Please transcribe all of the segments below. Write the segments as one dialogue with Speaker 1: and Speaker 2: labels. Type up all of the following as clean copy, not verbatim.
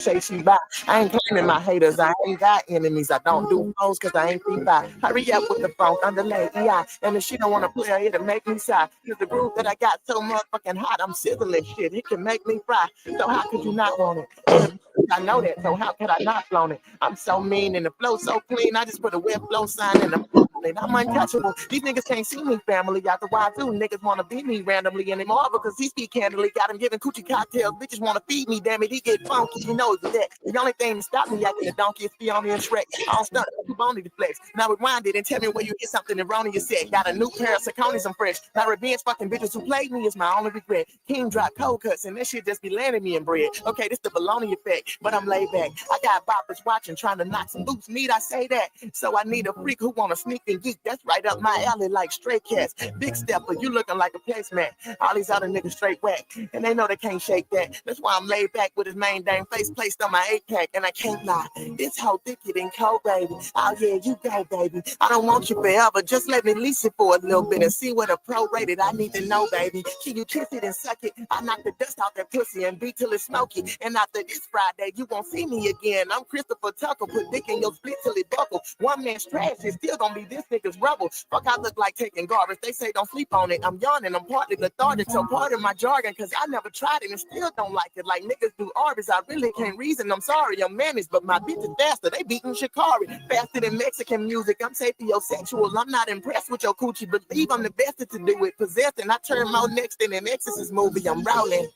Speaker 1: say she by. I ain't claiming my haters. I ain't got enemies. I don't do phones cause I ain't free by. Hurry up with the phone, underlay EI. And if she don't wanna play her, it'll make me sigh. Cause the groove that I got so motherfucking hot, I'm sizzling shit. It can make me fry. So how could you not want it? I know that, so how could I not flown it? I'm so mean and the flow so clean. I just put a web flow sign in the I'm untouchable. These niggas can't see me, family. Out the wazoo, niggas wanna beat me randomly anymore because he speak candidly. Got him giving coochie cocktails. Bitches wanna feed me, damn it. He get funky. You know that. The only thing to stop me acting a donkey is Fiona and Shrek. All stunt, too bony to flex. Now rewind it and tell me where you get something erroneous said. Got a new pair of Saucony's, I'm fresh. Now revenge fucking bitches who played me is my only regret. King drop cold cuts and that shit just be landing me in bread. Okay, this the baloney effect, but I'm laid back. I got boppers watching, trying to knock some boots. Need I say that? So I need a freak who wanna sneak and geek. That's right up my alley like stray cats. Big stepper, you looking like a placemat. All these other niggas straight whack, and they know they can't shake that. That's why I'm laid back with his main dang face placed on my 8-pack, and I can't lie. This whole thicker than cold, baby. Oh yeah, you go, baby. I don't want you forever. Just let me lease it for a little bit and see what a prorated I need to know, baby. Can you kiss it and suck it? I knock the dust off that pussy and beat till it's smoky. And after this Friday, you won't see me again. I'm Christopher Tucker, put dick in your split till it buckle. One man's trash is still gonna be this nigga's rubble. Fuck, I look like taking garbage. They say don't sleep on it. I'm yawning, I'm partly lethargic, so part of my jargon, cause I never tried it and still don't like it. Like niggas do Arby's, I really can't reason. I'm sorry, I'm managed, but my bitch is faster. They beating Shikari, faster than Mexican music. I'm sapiosexual. I'm not impressed with your coochie. Believe I'm the best to do it. Possessed, and I turn more next than an Exorcist movie. I'm rolling.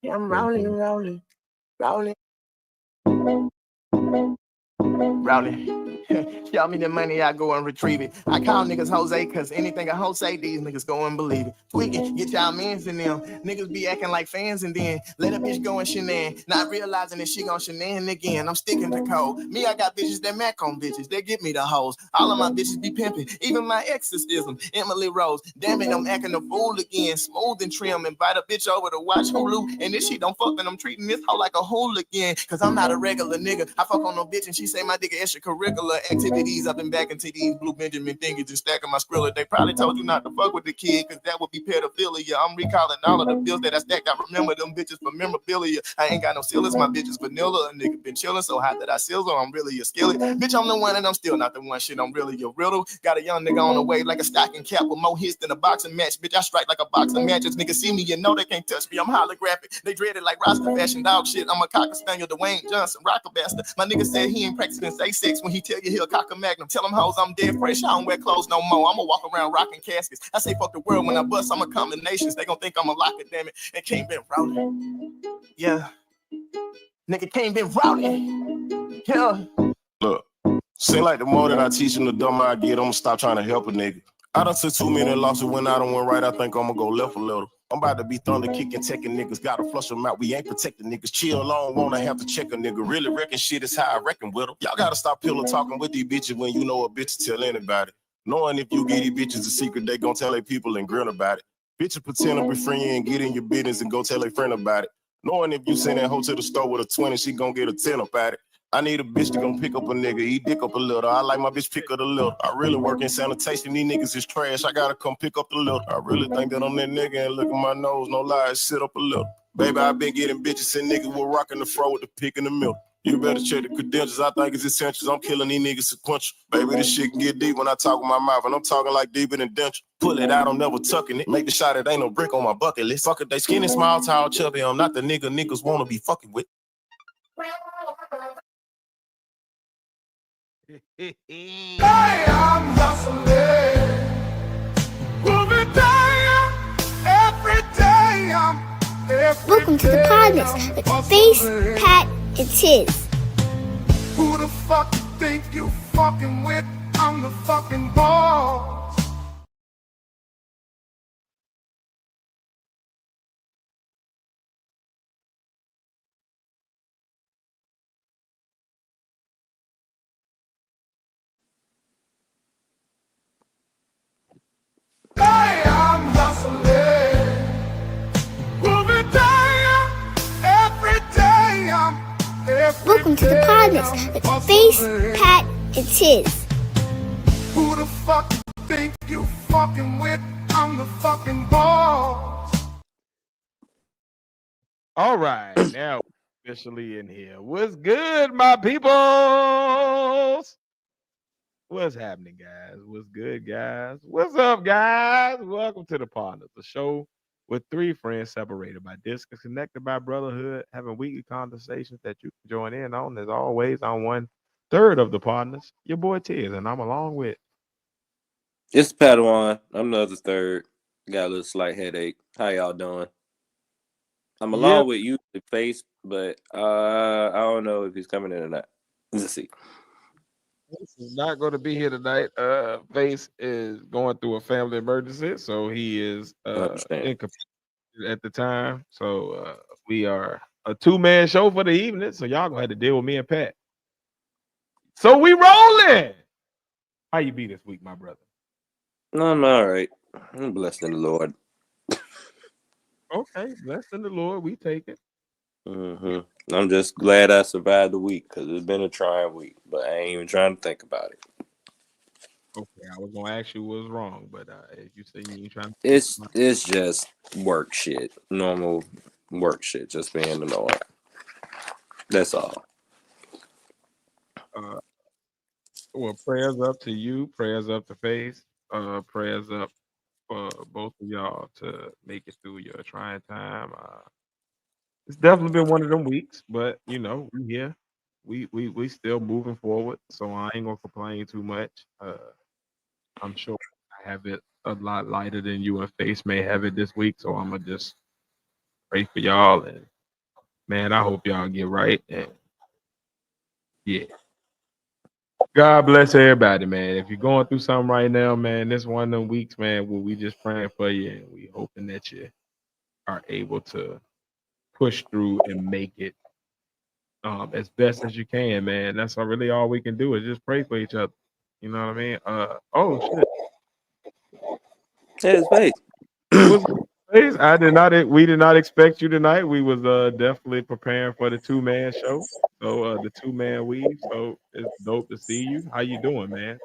Speaker 1: Yeah, I'm rolling. Y'all me the money, I go and retrieve it. I call niggas Jose, cause anything a hoe say, these niggas go and believe it. Tweak it, get y'all mans in them. Niggas be acting like fans and then let a bitch go and shenan. Not realizing that she gon' shenan again. I'm sticking to code. Me, I got bitches that mac on bitches. They get me the hoes. All of my bitches be pimping. Even my exorcism, Emily Rose. Damn it, I'm acting a fool again. Smooth and trim. Invite a bitch over to watch Hulu. And if she don't fuck, then I'm treating this hoe like a hooligan. Cause I'm not a regular nigga. I fuck on no bitch and she say my dick extracurricular activities. I've been back into these Blue Benjamin thingies and stacking my Skrilla. They probably told you not to fuck with the kid because that would be pedophilia. I'm recalling all of the bills that I stacked. I remember them bitches for memorabilia. I ain't got no ceilings, my bitches vanilla. A nigga been chilling so hot that I sizzle. I'm really a skillet. Bitch, I'm the one and I'm still not the one. Shit, I'm really a riddle. Got a young nigga on the way like a stocking cap with more hits than a boxing match. Bitch, I strike like a boxing matches. Niggas see me, you know they can't touch me. I'm holographic. They dread it like Rasta fashion dog shit. I'm a cocker spaniel, Dwayne Johnson, rocker bastard. My nigga said he ain't practicing say sex when he tell you he'll cock a magnum. Tell them hoes I'm dead fresh. I don't wear clothes no more. I'ma walk around rocking caskets. I say fuck the world when I bust. I'm a combinations. They gon' think I'm a locker, damn it. And King been rolling. Yeah. Nigga King been rolling. Yeah.
Speaker 2: Look, seem like the more that I teach him, the dumber I get. I'ma stop trying to help a nigga. I done took too many losses. When I done went right, I think I'ma go left a little. I'm about to be thunder kicking, taking niggas. Gotta flush them out. We ain't protecting niggas. Chill alone, wanna have to check a nigga. Really reckon shit is how I reckon with them. Y'all gotta stop pillow talking with these bitches when you know a bitch to tell anybody. Knowing if you get these bitches a secret, they gon' tell their people and grin about it. Bitches pretend to be friend and get in your business and go tell a friend about it. Knowing if you send that hoe to the store with a 20, she gon' get a 10 about it. I need a bitch to gon' pick up a nigga, eat dick up a little. I like my bitch pick up a little. I really work in sanitation, these niggas is trash. I gotta come pick up the little. I really think that I'm that nigga and look at my nose, no lies, sit up a little. Baby, I been getting bitches and niggas with rockin' the fro with the pick in the middle. You better check the credentials, I think it's essentials. I'm killing these niggas sequential. Baby, this shit can get deep when I talk with my mouth, and I'm talking like deeper than denture. Pull it out, I'm never tucking it. Make the shot, it ain't no brick on my bucket list. Fuck it, they skinny, small, tall, chubby. I'm not the nigga niggas wanna be fucking with.
Speaker 3: I am hustling, moving down every day.
Speaker 4: Welcome to the Podnas with Phace, Pat, and Tiz.
Speaker 3: Who the fuck you think you fucking with? I'm the fucking boss. I am hustling, moving down every day.
Speaker 4: Welcome to the Podnas with Phace, Pat, and Tiz.
Speaker 3: Who the fuck you think you fucking with? I'm the fucking boss.
Speaker 5: All right, now officially in here. What's good, my peoples? What's happening, guys? What's good, guys? What's up, guys? Welcome to the Podnas, the show with three friends separated by distance, connected by brotherhood, having weekly conversations that you can join in on. As always, I'm 1/3 of the Podnas, your boy Tiz, and I'm along with.
Speaker 6: It's Padawan. I'm the other third. Got a little slight headache. How y'all doing? I'm
Speaker 5: Yep,
Speaker 6: along with you, the face, but I don't know if he's coming in or not. Let's see.
Speaker 5: Phace is not going to be here tonight. Phace is going through a family emergency, so he is
Speaker 6: I understand.
Speaker 5: incapacitated at the time. So we are a two-man show for the evening. So y'all gonna have to deal with me and Pat. So we rolling. How you be this week, my brother?
Speaker 6: No, I'm all right. I'm blessed in the Lord.
Speaker 5: Okay, blessed in the Lord, we take it.
Speaker 6: I'm just glad I survived the week because it's been a trying week, but I ain't even trying to think about it.
Speaker 5: Okay, I was gonna ask you what was wrong, but if you say you ain't trying to think
Speaker 6: It's
Speaker 5: about
Speaker 6: it's just work shit, normal work shit, just being annoying. That's all.
Speaker 5: it, well, prayers up to you, prayers up to Faith, prayers up for both of y'all to make it through your trying time. It's definitely been one of them weeks, but you know, we here. We still moving forward, so I ain't gonna complain too much. I'm sure I have it a lot lighter than you and Face may have it this week, so I'm gonna just pray for y'all and man, I hope y'all get right and yeah. God bless everybody, man. If you're going through something right now, man, this one of them weeks, man, where we just praying for you and we hoping that you are able to push through and make it as best as you can, man. That's really all we can do is just pray for each other. You know what I mean? Oh shit.
Speaker 6: Hey, it's face.
Speaker 5: What's Hey, I did not we did not expect you tonight. We was definitely preparing for the two-man show. So the two-man weave. So it's dope to see you. How you doing, man?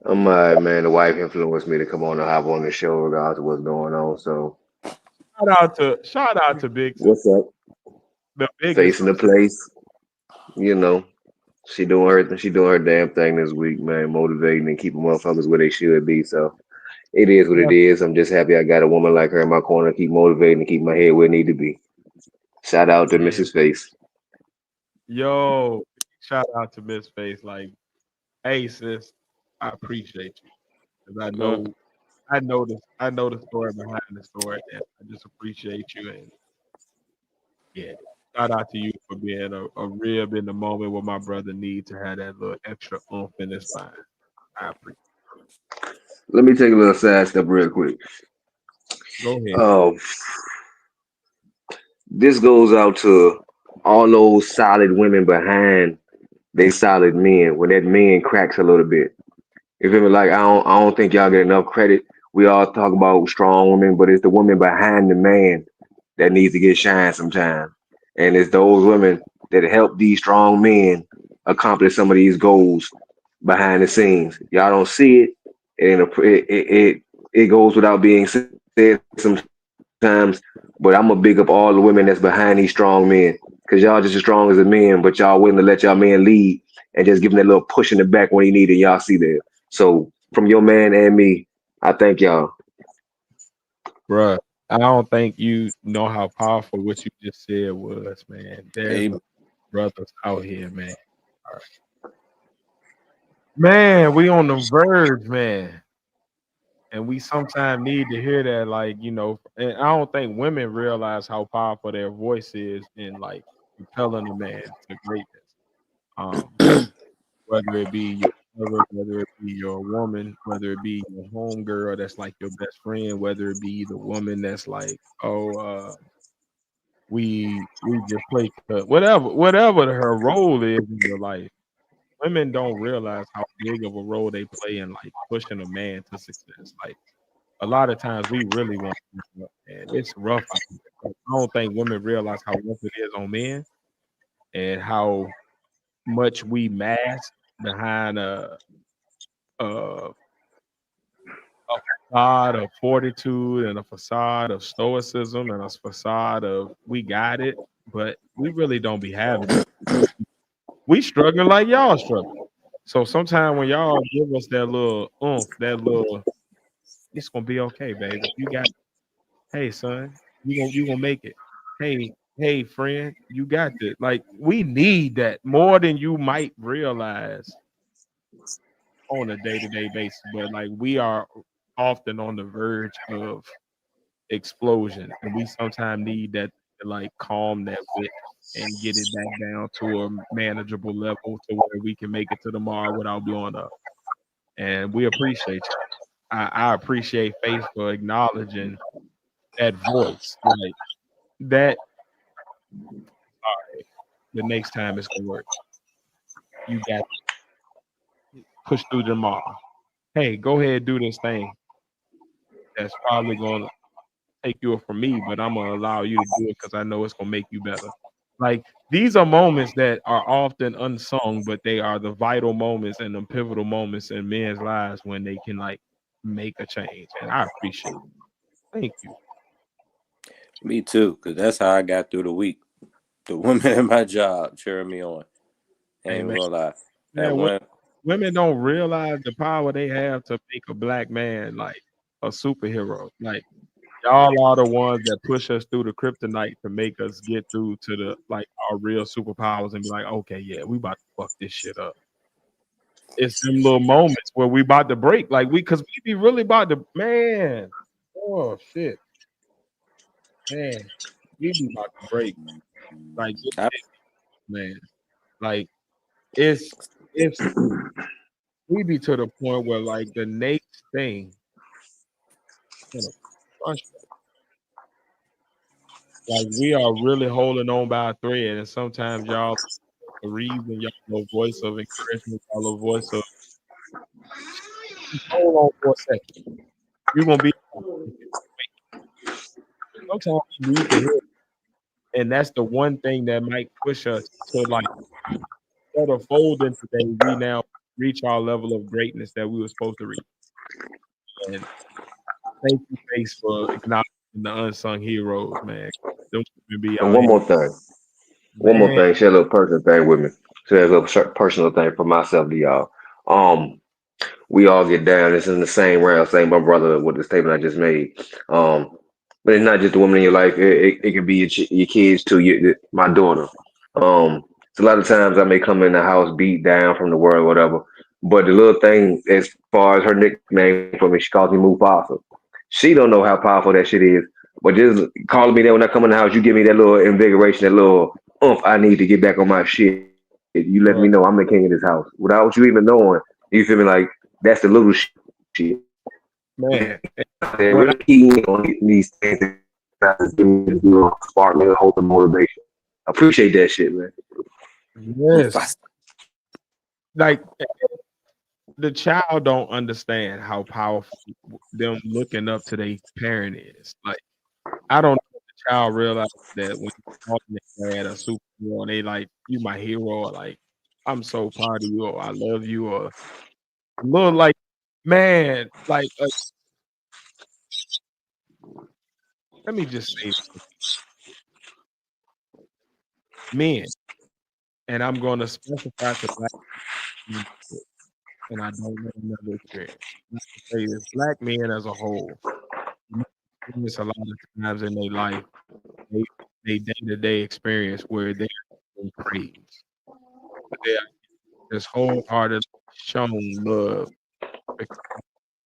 Speaker 7: I'm man. The wife influenced me to come on and hop on the show regardless of what's going on. So
Speaker 5: Shout out to Big Sis,
Speaker 7: what's up?
Speaker 5: the biggest.
Speaker 7: Facing the place, you know. She doing her damn thing this week, man, motivating and keeping motherfuckers where they should be. So it is what
Speaker 5: Yeah,
Speaker 7: it is. I'm just happy I got a woman like her in my corner, keep motivating and keep my head where it need to be. Shout out to
Speaker 5: yeah.
Speaker 7: Mrs. Face.
Speaker 5: Yo, shout out to Miss Face. Like, hey sis, I appreciate you. Because I know the story behind the story and I just appreciate you and yeah. Shout out to you for being a rib in the moment where my brother needs to have that little extra oomph in his spine. I appreciate
Speaker 7: Let me take a little side step real quick.
Speaker 5: it. Go ahead.
Speaker 7: Um, this goes out to all those solid women behind they solid men when that man cracks a little bit. You feel me? Like I don't think y'all get enough credit. We all talk about strong women, but it's the woman behind the man that needs to get shine sometimes. And it's those women that help these strong men accomplish some of these goals behind the scenes. Y'all don't see it, and it goes without being said sometimes. But I'm gonna big up all the women that's behind these strong men, cause y'all just as strong as the men, but y'all willing to let y'all man lead and just give him that little push in the back when he need it. Y'all see that. So from your man and me, I thank y'all.
Speaker 5: Bruh, I don't think you know how powerful what you just said was, man. There's
Speaker 6: Hey,
Speaker 5: a brothers out here, man. All right. Man, we on the verge, man. And we sometimes need to hear that, like, you know, and I don't think women realize how powerful their voice is in like propelling a man to greatness. Um, whether it be your mother, whether it be your woman, whether it be your home girl that's like your best friend, whether it be the woman that's like, oh, we just play whatever her role is in your life. Women don't realize how big of a role they play in like pushing a man to success. Like a lot of times we really want and it's rough out here. Like, I don't think women realize how rough it is on men and how much we mask behind a facade of fortitude and a facade of stoicism and a facade of we got it, but we really don't be having it. We struggling like y'all struggling. So sometimes when y'all give us that little oomph, that little, it's gonna be okay, baby. You got, hey son, you gonna make it. Hey friend, you got this. Like we need that more than you might realize on a day-to-day basis. But like we are often on the verge of explosion, and we sometimes need that to like calm that wit and get it back down to a manageable level to where we can make it to tomorrow without blowing up. And we appreciate you. I appreciate Faith for acknowledging that voice. Like that, the next time it's gonna work. You got to push through tomorrow. Hey, go ahead do this thing that's probably gonna take you from me, but I'm gonna allow you to do it because I know it's gonna make you better. Like these are moments that are often unsung, but they are the vital moments and the pivotal moments in men's lives when they can like make a change. And I appreciate it. Thank you.
Speaker 6: Me too, because that's how I got through the week. The women at my job cheering me on. Ain't
Speaker 5: Hey
Speaker 6: even
Speaker 5: man,
Speaker 6: gonna lie. That
Speaker 5: man,
Speaker 6: one,
Speaker 5: women don't realize the power they have to make a black man like a superhero. Like y'all are the ones that push us through the kryptonite to make us get through to the like our real superpowers and be like, okay, yeah, we about to fuck this shit up. It's them little moments where we about to break, like because we be really about to, man. Oh shit, man, we be about to break, like
Speaker 6: I,
Speaker 5: man, like it's we be to the point where like the next thing, you know, like we are really holding on by a thread, and sometimes y'all a reason, y'all no voice of encouragement, y'all a voice of hold on for a second. You're gonna be sometimes we need to hear, and that's the one thing that might push us to like instead of folding today, we now reach our level of greatness that we were supposed to reach. And thank you, Face, for acknowledging the unsung heroes, man. Them women be
Speaker 7: And
Speaker 5: out
Speaker 7: one
Speaker 5: here,
Speaker 7: more thing. One more
Speaker 5: man.
Speaker 7: thing. Share a little personal thing with me. Share a little personal thing for myself to y'all. Um, we all get down. It's in the same round, same umbrella with the statement I just made. But it's not just the woman in your life. It can be your kids too. My daughter. So a lot of times I may come in the house beat down from the world, whatever. But the little thing, as far as her nickname for me, she calls me Mufasa. She don't know how powerful that shit is. But just calling me that when I come in the house, you give me that little invigoration, that little oomph I need to get back on my shit. You let me know I'm the king of this house without you even knowing. You feel me? Like that's the little shit.
Speaker 5: Man,
Speaker 7: They really
Speaker 5: when I
Speaker 7: key in on these things that just give me this little spark, little hope and motivation. I appreciate that shit, man.
Speaker 5: yes, like the child don't understand how powerful them looking up to their parent is. Like I don't know if the child realizes that when you call their dad a superhero and they like you my hero or like I'm so proud of you or I love you or a little like man like let me just say men and I'm going to specify to black men and I don't know another experience. I can say this black men as a whole experience a lot of times in their life they they day-to-day experience where they're being praised. They're just wholeheartedly shown love because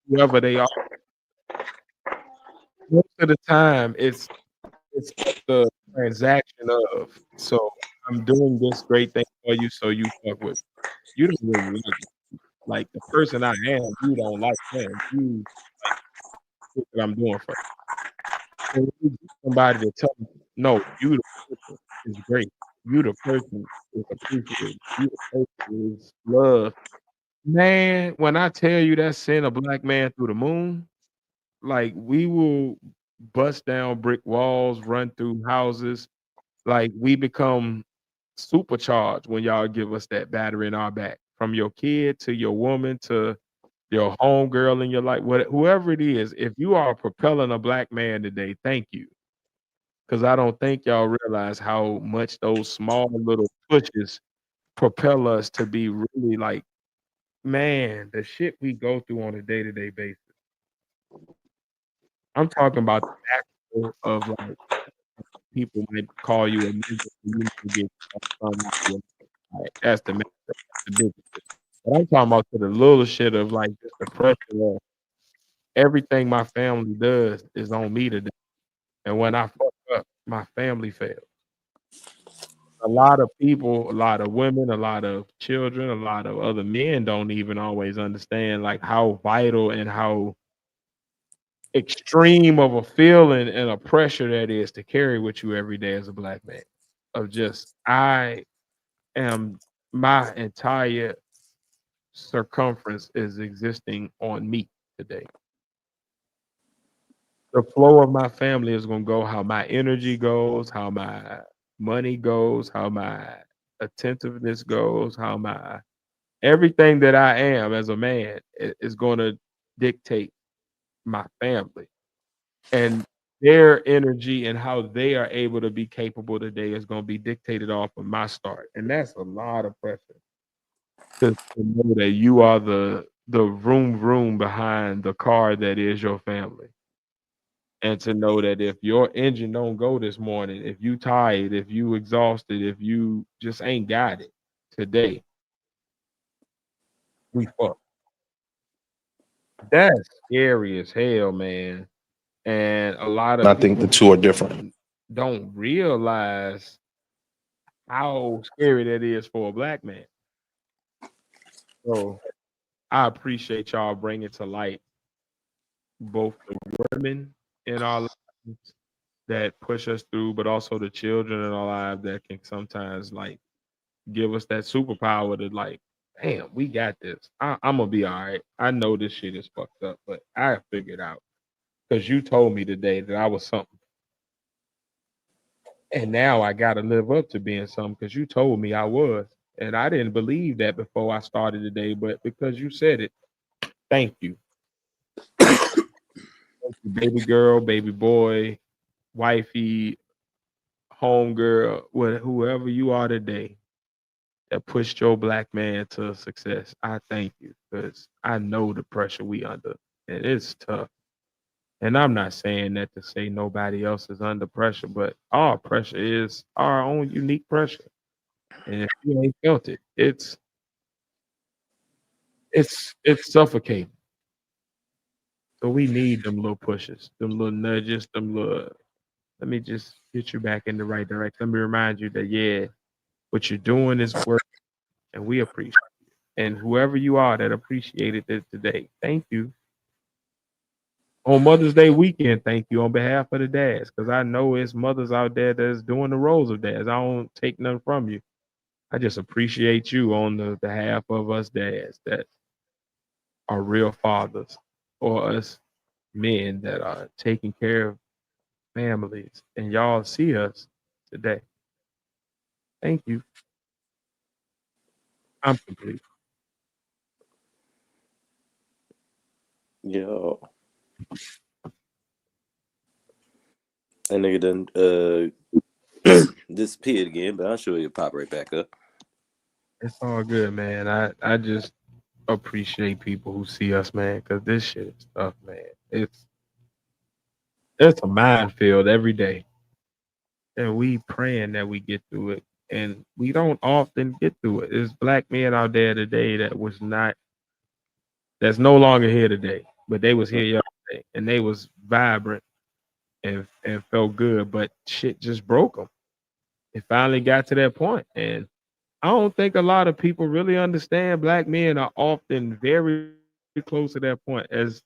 Speaker 5: whoever they are. Most of the time, it's at the transaction of so I'm doing this great thing for you, so you fuck with me. You don't really like me. Like the person I am, you don't like them. You like what I'm doing for you. So when you get somebody to tell me, no, you the person is great. You the person is appreciated. You the person is loved. Man, when I tell you that sent a black man through the moon, like we will bust down brick walls, run through houses. Like we become supercharged when y'all give us that battery in our back. From your kid to your woman to your homegirl in your life, whoever it is, if you are propelling a black man today, thank you. Because I don't think y'all realize how much those small little pushes propel us to be really like, man, the shit we go through on a day-to-day basis. I'm talking about the actual of like people might call you a nigga, you might get something out of your mouth. Like, that's the biggest shit. But I'm talking about to the little shit of like just the pressure of everything my family does is on me today. And when I fuck up, my family fails. A lot of people, a lot of women, a lot of children, a lot of other men don't even always understand like how vital and how extreme of a feeling and a pressure that is to carry with you every day as a black man. Of just I am my entire circumference is existing on me today. The flow of my family is gonna go how my energy goes, how my money goes, how my attentiveness goes, how my everything that I am as a man is gonna dictate my family. And their energy and how they are able to be capable today is gonna be dictated off of my start. And that's a lot of pressure to know that you are the room behind the car that is your family. And to know that if your engine don't go this morning, if you tired, if you exhausted, if you just ain't got it today, we fuck. That's scary as hell, man. And a lot of
Speaker 8: I think the
Speaker 5: people
Speaker 8: two are different.
Speaker 5: don't realize how scary that is for a black man. So I appreciate y'all bringing to light both the women in our lives that push us through, but also the children in our lives that can sometimes like give us that superpower to like, damn, we got this. I'm gonna be all right. I know this shit is fucked up, but I figured out because you told me today that I was something, and now I gotta live up to being something because you told me I was, and I didn't believe that before I started today, but because you said it, thank you. Thank you, baby girl, baby boy, wifey, home girl, whoever you are today that pushed your black man to success. I thank you because I know the pressure we under, and it's tough. And I'm not saying that to say nobody else is under pressure, but our pressure is our own unique pressure. And if you ain't felt it, it's suffocating. So we need them little pushes, them little nudges, them little. Let me just get you back in the right direction. Let me remind you that yeah, what you're doing is work, and we appreciate. And whoever you are that appreciated this today, thank you. On Mother's Day weekend, thank you on behalf of the dads, because I know it's mothers out there that's doing the roles of dads. I don't take nothing from you. I just appreciate you on the behalf of us dads that are real fathers, or us men that are taking care of families, and y'all see us today. Thank you. I'm complete.
Speaker 6: Yo, that nigga disappeared again, but I'm sure he'll pop right back up.
Speaker 5: It's all good, man. I just appreciate people who see us, man, because this shit is tough, man. It's a minefield every day, and we praying that we get through it, and we don't often get through it. There's black men out there today that's no longer here today, but they was here yesterday, and they was vibrant and felt good, but shit just broke them. It finally got to that point, and I don't think a lot of people really understand black men are often very close to that point, as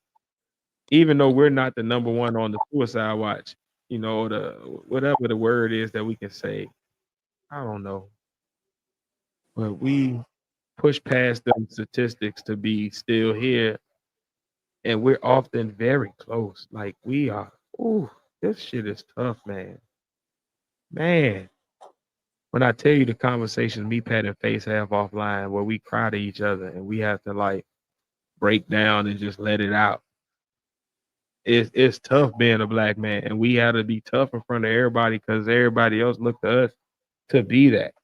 Speaker 5: even though we're not the number one on the suicide watch, the whatever the word is that we can say, I don't know, but we push past them statistics to be still here, and we're often very close. Like we are. Ooh, this shit is tough, man. Man, when I tell you the conversations me, Pat, and Phace have offline where we cry to each other and we have to like break down and just let it out. It's tough being a black man, and we had to be tough in front of everybody because everybody else looked to us to be that.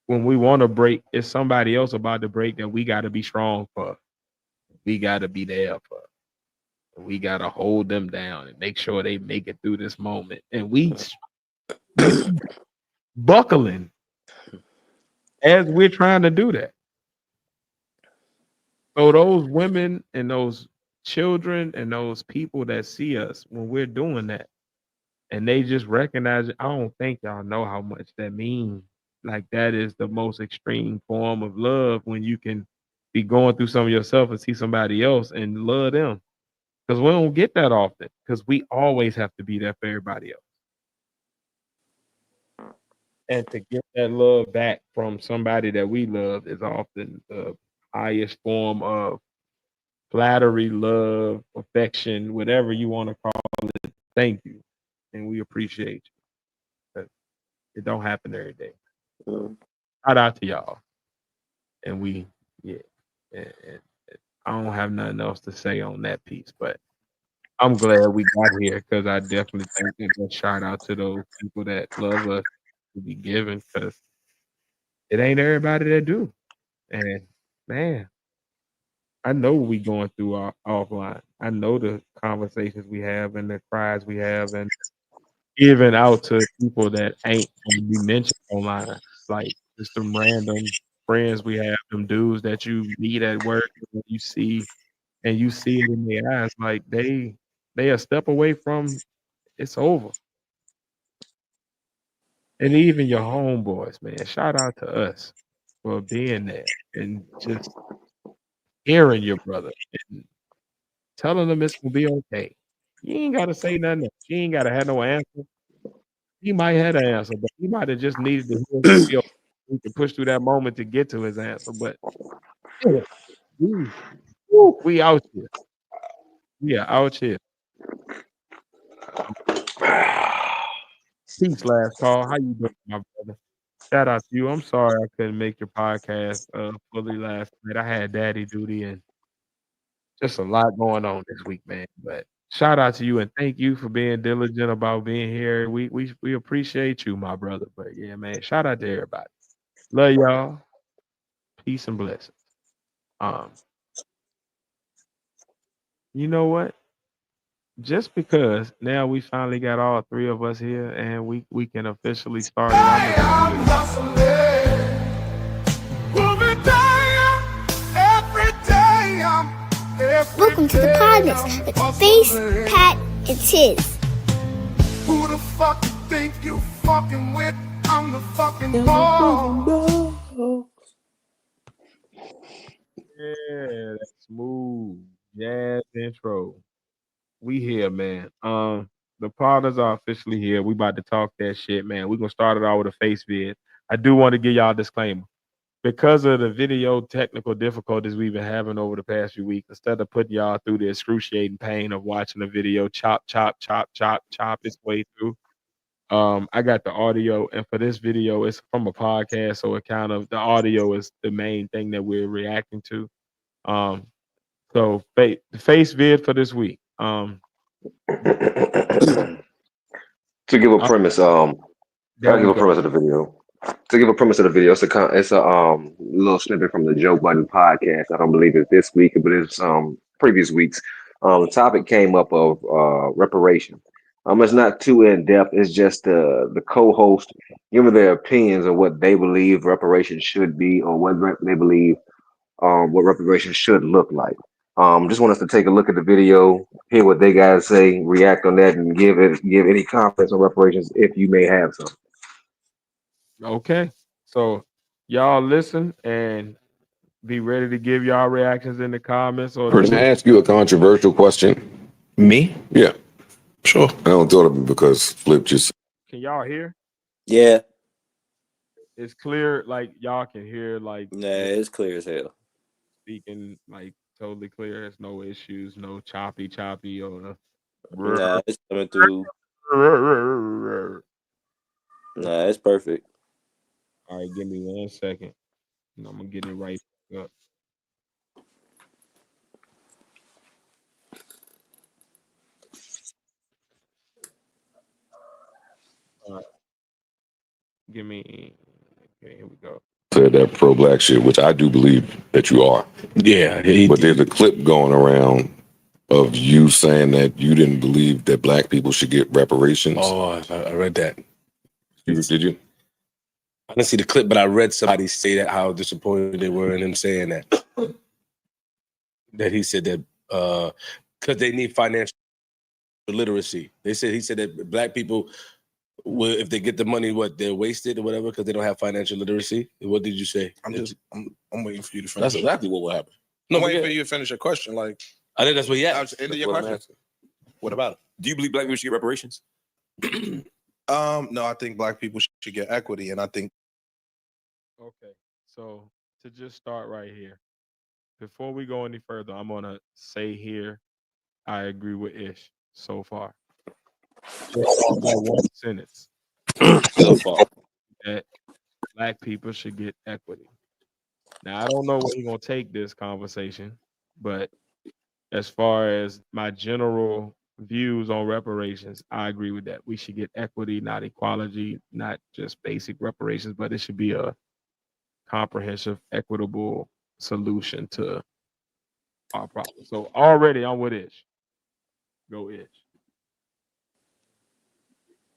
Speaker 5: When we want to break, it's somebody else about to break that we got to be strong for. We got to be there for. We got to hold them down and make sure they make it through this moment. And we buckling as we're trying to do that. So those women and those children and those people that see us when we're doing that, and they just recognize it, I don't think y'all know how much that means. Like that is the most extreme form of love when you can be going through some of yourself and see somebody else and love them. Because we don't get that often. Because we always have to be there for everybody else. And to get that love back from somebody that we love is often the highest form of flattery, love, affection, whatever you want to call it. Thank you. And we appreciate you. But it don't happen every day. Shout out to y'all. And we, yeah. And I don't have nothing else to say on that piece, but I'm glad we got here because I definitely think that a shout out to those people that love us to be given because it ain't everybody that do. And man, I know we going through our offline. I know the conversations we have and the cries we have and even out to people that ain't gonna be mentioned online. Like just some random friends we have, them dudes that you meet at work and you see and you see it in their eyes, like they a step away from it's over. And even your homeboys, man, shout out to us for being there and just hearing your brother and telling them it's gonna be okay. You ain't gotta say nothing. You ain't gotta have no answer. He might have an answer, but he might have just needed to hear it's gonna be okay. He could push through that moment to get to his answer. But yeah, we, we out here. We are out here. Peace, last call. How you doing, my brother? Shout out to you. I'm sorry I couldn't make your podcast fully last night. I had daddy duty and just a lot going on this week, man. But shout out to you and thank you for being diligent about being here. We appreciate you, my brother. But yeah, man, shout out to everybody. Love y'all. Peace and blessings. Um, you know what? Just because now we finally got all three of us here and we can officially start it. I'm
Speaker 3: I'm
Speaker 5: gonna
Speaker 3: hustling, moving down every day.
Speaker 4: Welcome to the Podnas with Phace, Pat, and Tiz.
Speaker 3: Who the fuck you think you fucking with? I'm the fucking boss.
Speaker 5: yeah, that smooth jazz intro. We here, man. The partners are officially here. We about to talk that shit, man. We gonna start it out with a face vid. I do want to give y'all a disclaimer. Because of the video technical difficulties we've been having over the past few weeks, instead of putting y'all through the excruciating pain of watching the video chop, chop, chop, chop, chop its way through, I got the audio, and for this video, it's from a podcast, so it kind of the audio is the main thing that we're reacting to. Um, so face vid for this week.
Speaker 7: To give a
Speaker 5: Uh,
Speaker 7: premise,
Speaker 5: there
Speaker 7: I'll give
Speaker 5: we
Speaker 7: a
Speaker 5: go.
Speaker 7: premise of the video. To give a premise of the video, it's a little snippet from the Joe Budden podcast. I don't believe it's this week, but it's previous weeks. The topic came up of reparation. It's not too in depth. It's just the co-host giving their opinions on what they believe reparations should be, or they believe what reparations should look like. Just want us to take a look at the video, hear what they guys say, react on that, and give any comments on reparations if you may have some.
Speaker 5: Okay. So y'all listen and be ready to give y'all reactions in the comments or
Speaker 8: Can I ask you a controversial question?
Speaker 9: Me?
Speaker 8: Yeah, sure. I don't thought of it because Flip just.
Speaker 5: can y'all hear?
Speaker 6: Yeah,
Speaker 5: It's clear, like y'all can hear like
Speaker 6: nah, it's clear as hell.
Speaker 5: speaking like totally clear. There's no issues, no choppy or
Speaker 6: Nah, it's coming through. Nah, it's perfect.
Speaker 5: all right, give me 1 second. And I'm gonna get it right up. Give me. Okay, here we go.
Speaker 8: Said that pro-black shit, which I do believe that you are.
Speaker 9: Yeah,
Speaker 8: but there's a clip going around of you saying that you didn't believe that black people should get reparations.
Speaker 9: Oh, I read that.
Speaker 8: Did you?
Speaker 9: I didn't see the clip, but I read somebody say that how disappointed they were in him saying that. That he said that because they need financial literacy. He said that black people will, if they get the money, they're wasted or whatever because they don't have financial literacy. What did you say?
Speaker 10: I'm waiting for you to finish.
Speaker 9: That's exactly what will happen.
Speaker 10: No, I'm waiting for you to finish your question. Like,
Speaker 9: I think that's what he asked.
Speaker 10: That's the end of your question. What about it?
Speaker 11: Do you believe black people should get reparations?
Speaker 10: No, I think black people should get equity, and I think.
Speaker 5: Okay, so to just start right here, before we go any further, I'm gonna say here, I agree with Ish so far. Just by one sentence,
Speaker 9: so far,
Speaker 5: that black people should get equity. Now I don't know where you're gonna take this conversation, but as far as my general views on reparations, I agree with that. We should get equity, not equality, not just basic reparations, but it should be a comprehensive, equitable solution to our problem. So already I'm with Ish. Go Ish.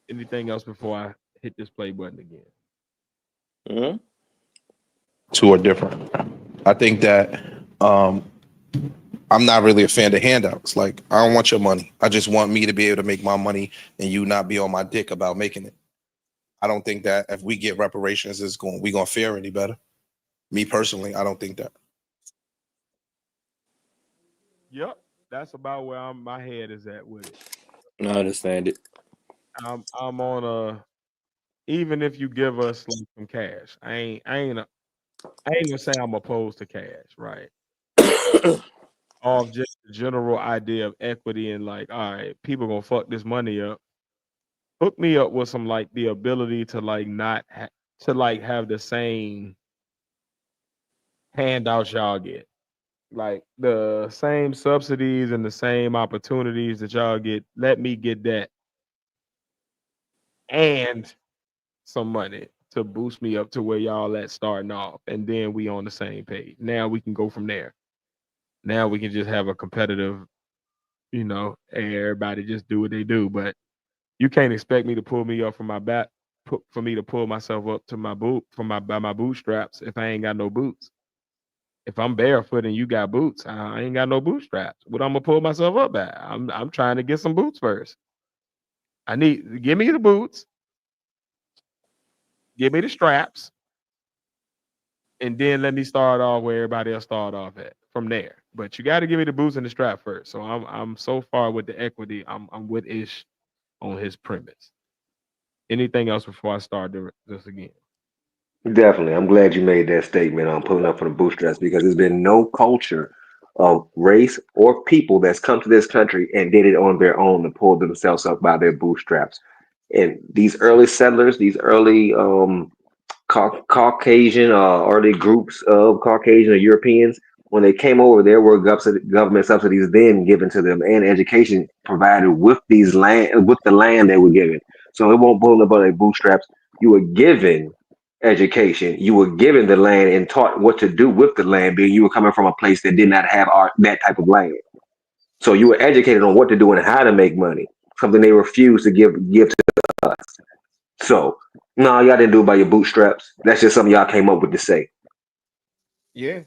Speaker 5: Anything else before I hit this play button again?
Speaker 9: Mm-hmm.
Speaker 10: Two are different. I think that I'm not really a fan of handouts. Like, I don't want your money. I just want me to be able to make my money and you not be on my dick about making it. I don't think that if we get reparations, we gonna fare any better. Me personally, I don't think that.
Speaker 5: Yep, that's about where my head is at with it.
Speaker 6: I understand it.
Speaker 5: I'm on a, even if you give us like some cash, I ain't gonna say I'm opposed to cash, right? Of just the general idea of equity and like, all right, people gonna fuck this money up. Hook me up with some like the ability to like not to like have the same handouts y'all get, like the same subsidies and the same opportunities that y'all get. Let me get that and some money to boost me up to where y'all at starting off, and then we on the same page. Now we can go from there. Now we can just have a competitive, everybody just do what they do. But you can't expect me to pull me up from my back, for me to pull myself up to my by my bootstraps if I ain't got no boots. If I'm barefoot and you got boots, I ain't got no bootstraps. What I'm gonna pull myself up at? I'm trying to get some boots first. Give me the boots, give me the straps, and then let me start off where everybody else start off at from there. But you got to give me the boots and the strap first. So I'm so far with the equity. I'm with Ish on his premise. Anything else before I start this again?
Speaker 7: Definitely. I'm glad you made that statement on pulling up from the bootstraps because there's been no culture of race or people that's come to this country and did it on their own to pull themselves up by their bootstraps. And these early settlers, these early Caucasian early groups of Caucasian or Europeans, when they came over, there were government subsidies then given to them and education provided with the land they were given. So it won't pull up on their bootstraps. You were given education. You were given the land and taught what to do with the land, being you were coming from a place that did not have that type of land. So you were educated on what to do and how to make money, something they refused to give to us. So no, y'all didn't do it by your bootstraps. That's just something y'all came up with to say.
Speaker 5: Yeah,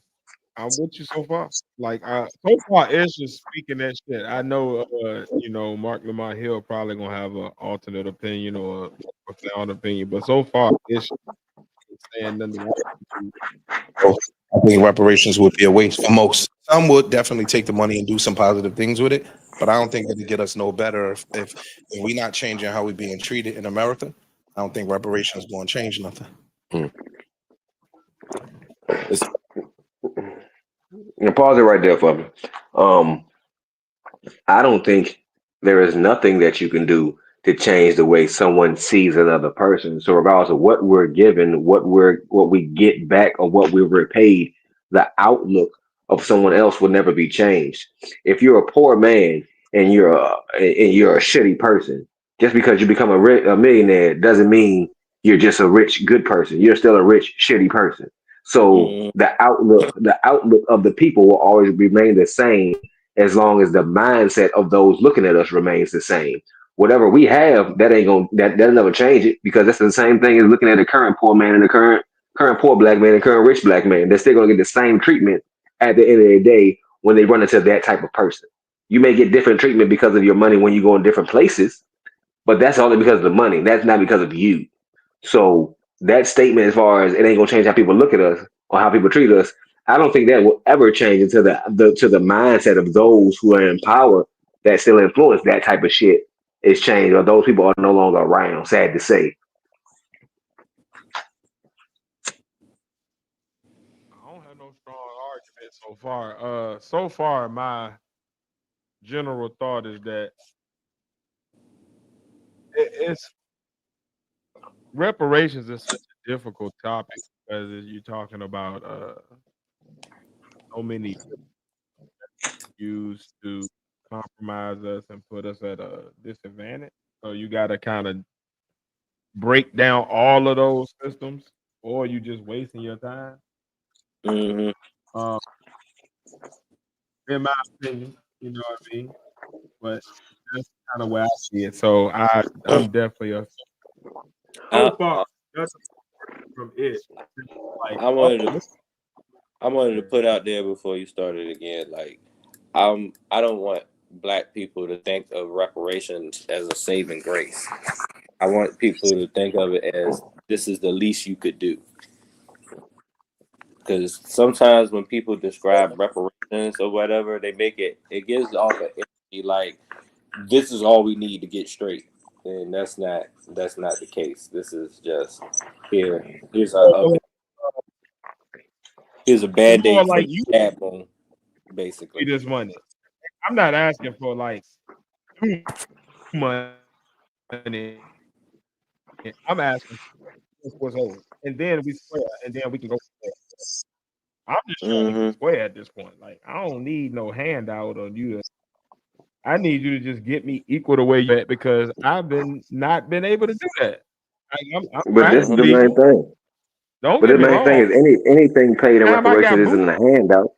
Speaker 5: I'm with you so far. Like so far, Ish just speaking that shit. I know, Mark Lamar Hill probably gonna have an alternate opinion or a profound opinion, but so far, Ish saying nothing.
Speaker 10: I think reparations would be a waste for most. Some would definitely take the money and do some positive things with it, but I don't think it'll get us no better if we're not changing how we're being treated in America. I don't think reparations going to change nothing.
Speaker 7: And pause it right there for me. I don't think there is nothing that you can do to change the way someone sees another person. So regardless of what we're given, what we get back, or what we're repaid, the outlook of someone else will never be changed. If you're a poor man and you're a shitty person, just because you become a millionaire doesn't mean you're just a rich good person. You're still a rich shitty person. So
Speaker 6: Mm,
Speaker 7: the outlook of the people will always remain the same as long as the mindset of those looking at us remains the same. Whatever we have, that ain't gonna that'll never change it because that's the same thing as looking at the current poor man and the current poor black man and current rich black man. They're still gonna get the same treatment at the end of the day when they run into that type of person. You may get different treatment because of your money when you go in different places, but that's only because of the money. That's not because of you. So that statement, as far as it ain't gonna change how people look at us or how people treat us, I don't think that will ever change until the mindset of those who are in power that still influence that type of shit is changed, or those people are no longer around. Sad to say.
Speaker 5: I don't have no strong argument so far. So far, my general thought is that it's reparations is such a difficult topic because you're talking about so many used to compromise us and put us at a disadvantage. So you got to kind of break down all of those systems, or you just wasting your time.
Speaker 6: mhm.
Speaker 5: Um, in my opinion, you know what I mean. But that's kind of where I see it. So I'm definitely a so
Speaker 6: I,
Speaker 5: far
Speaker 6: I
Speaker 5: nothing from it. Like
Speaker 6: I
Speaker 5: oh,
Speaker 6: wanted to
Speaker 5: look,
Speaker 6: I wanted to
Speaker 5: yeah.
Speaker 6: put out there before you started again. Like I don't want black people to think of reparations as a saving grace. I want people to think of it as this is the least you could do. Because sometimes when people describe reparations or whatever, they make it gives off an energy like this is all we need to get straight, and that's not the case. This is just here's here's a
Speaker 5: It's
Speaker 6: band
Speaker 5: more
Speaker 6: aid for
Speaker 5: like
Speaker 6: the
Speaker 5: you
Speaker 6: stab wound,
Speaker 5: give
Speaker 6: basically.
Speaker 5: me this money. I'm not asking for like too money. I'm asking what's owed, and then we square, and then we can go from there. I'm just trying to get
Speaker 6: Hmm.
Speaker 5: square at this point. Like I don't need no handout on you. I need you to just get me equal to where you at because I've been not been able to do that. I'm
Speaker 7: But
Speaker 5: trying
Speaker 7: this
Speaker 5: to
Speaker 7: is
Speaker 6: Hmm.
Speaker 7: the
Speaker 5: get
Speaker 7: main
Speaker 5: equal.
Speaker 7: thing.
Speaker 5: Don't
Speaker 7: But
Speaker 5: get
Speaker 7: the
Speaker 5: me
Speaker 7: main thing
Speaker 5: wrong.
Speaker 7: is anything paid in
Speaker 5: Time I got
Speaker 7: reparations
Speaker 5: booed.
Speaker 7: isn't a handout.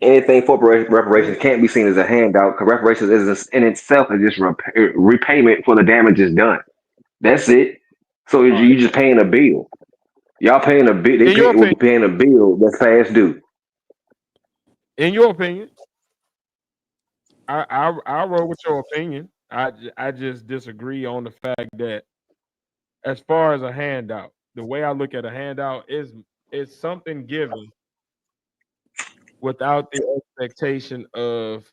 Speaker 7: Anything for reparations
Speaker 5: Yeah.
Speaker 7: can't be seen as a handout because reparations is in itself is just repayment for the damages done. That's it. So
Speaker 5: All right.
Speaker 7: you just paying a bill. Y'all paying a bill. They
Speaker 5: In your
Speaker 7: pay will be
Speaker 5: opinion,
Speaker 7: paying a bill that's past due.
Speaker 5: in your opinion, I roll with your opinion. I just disagree on the fact that as far as a handout, the way I look at a handout is it's something given without the expectation of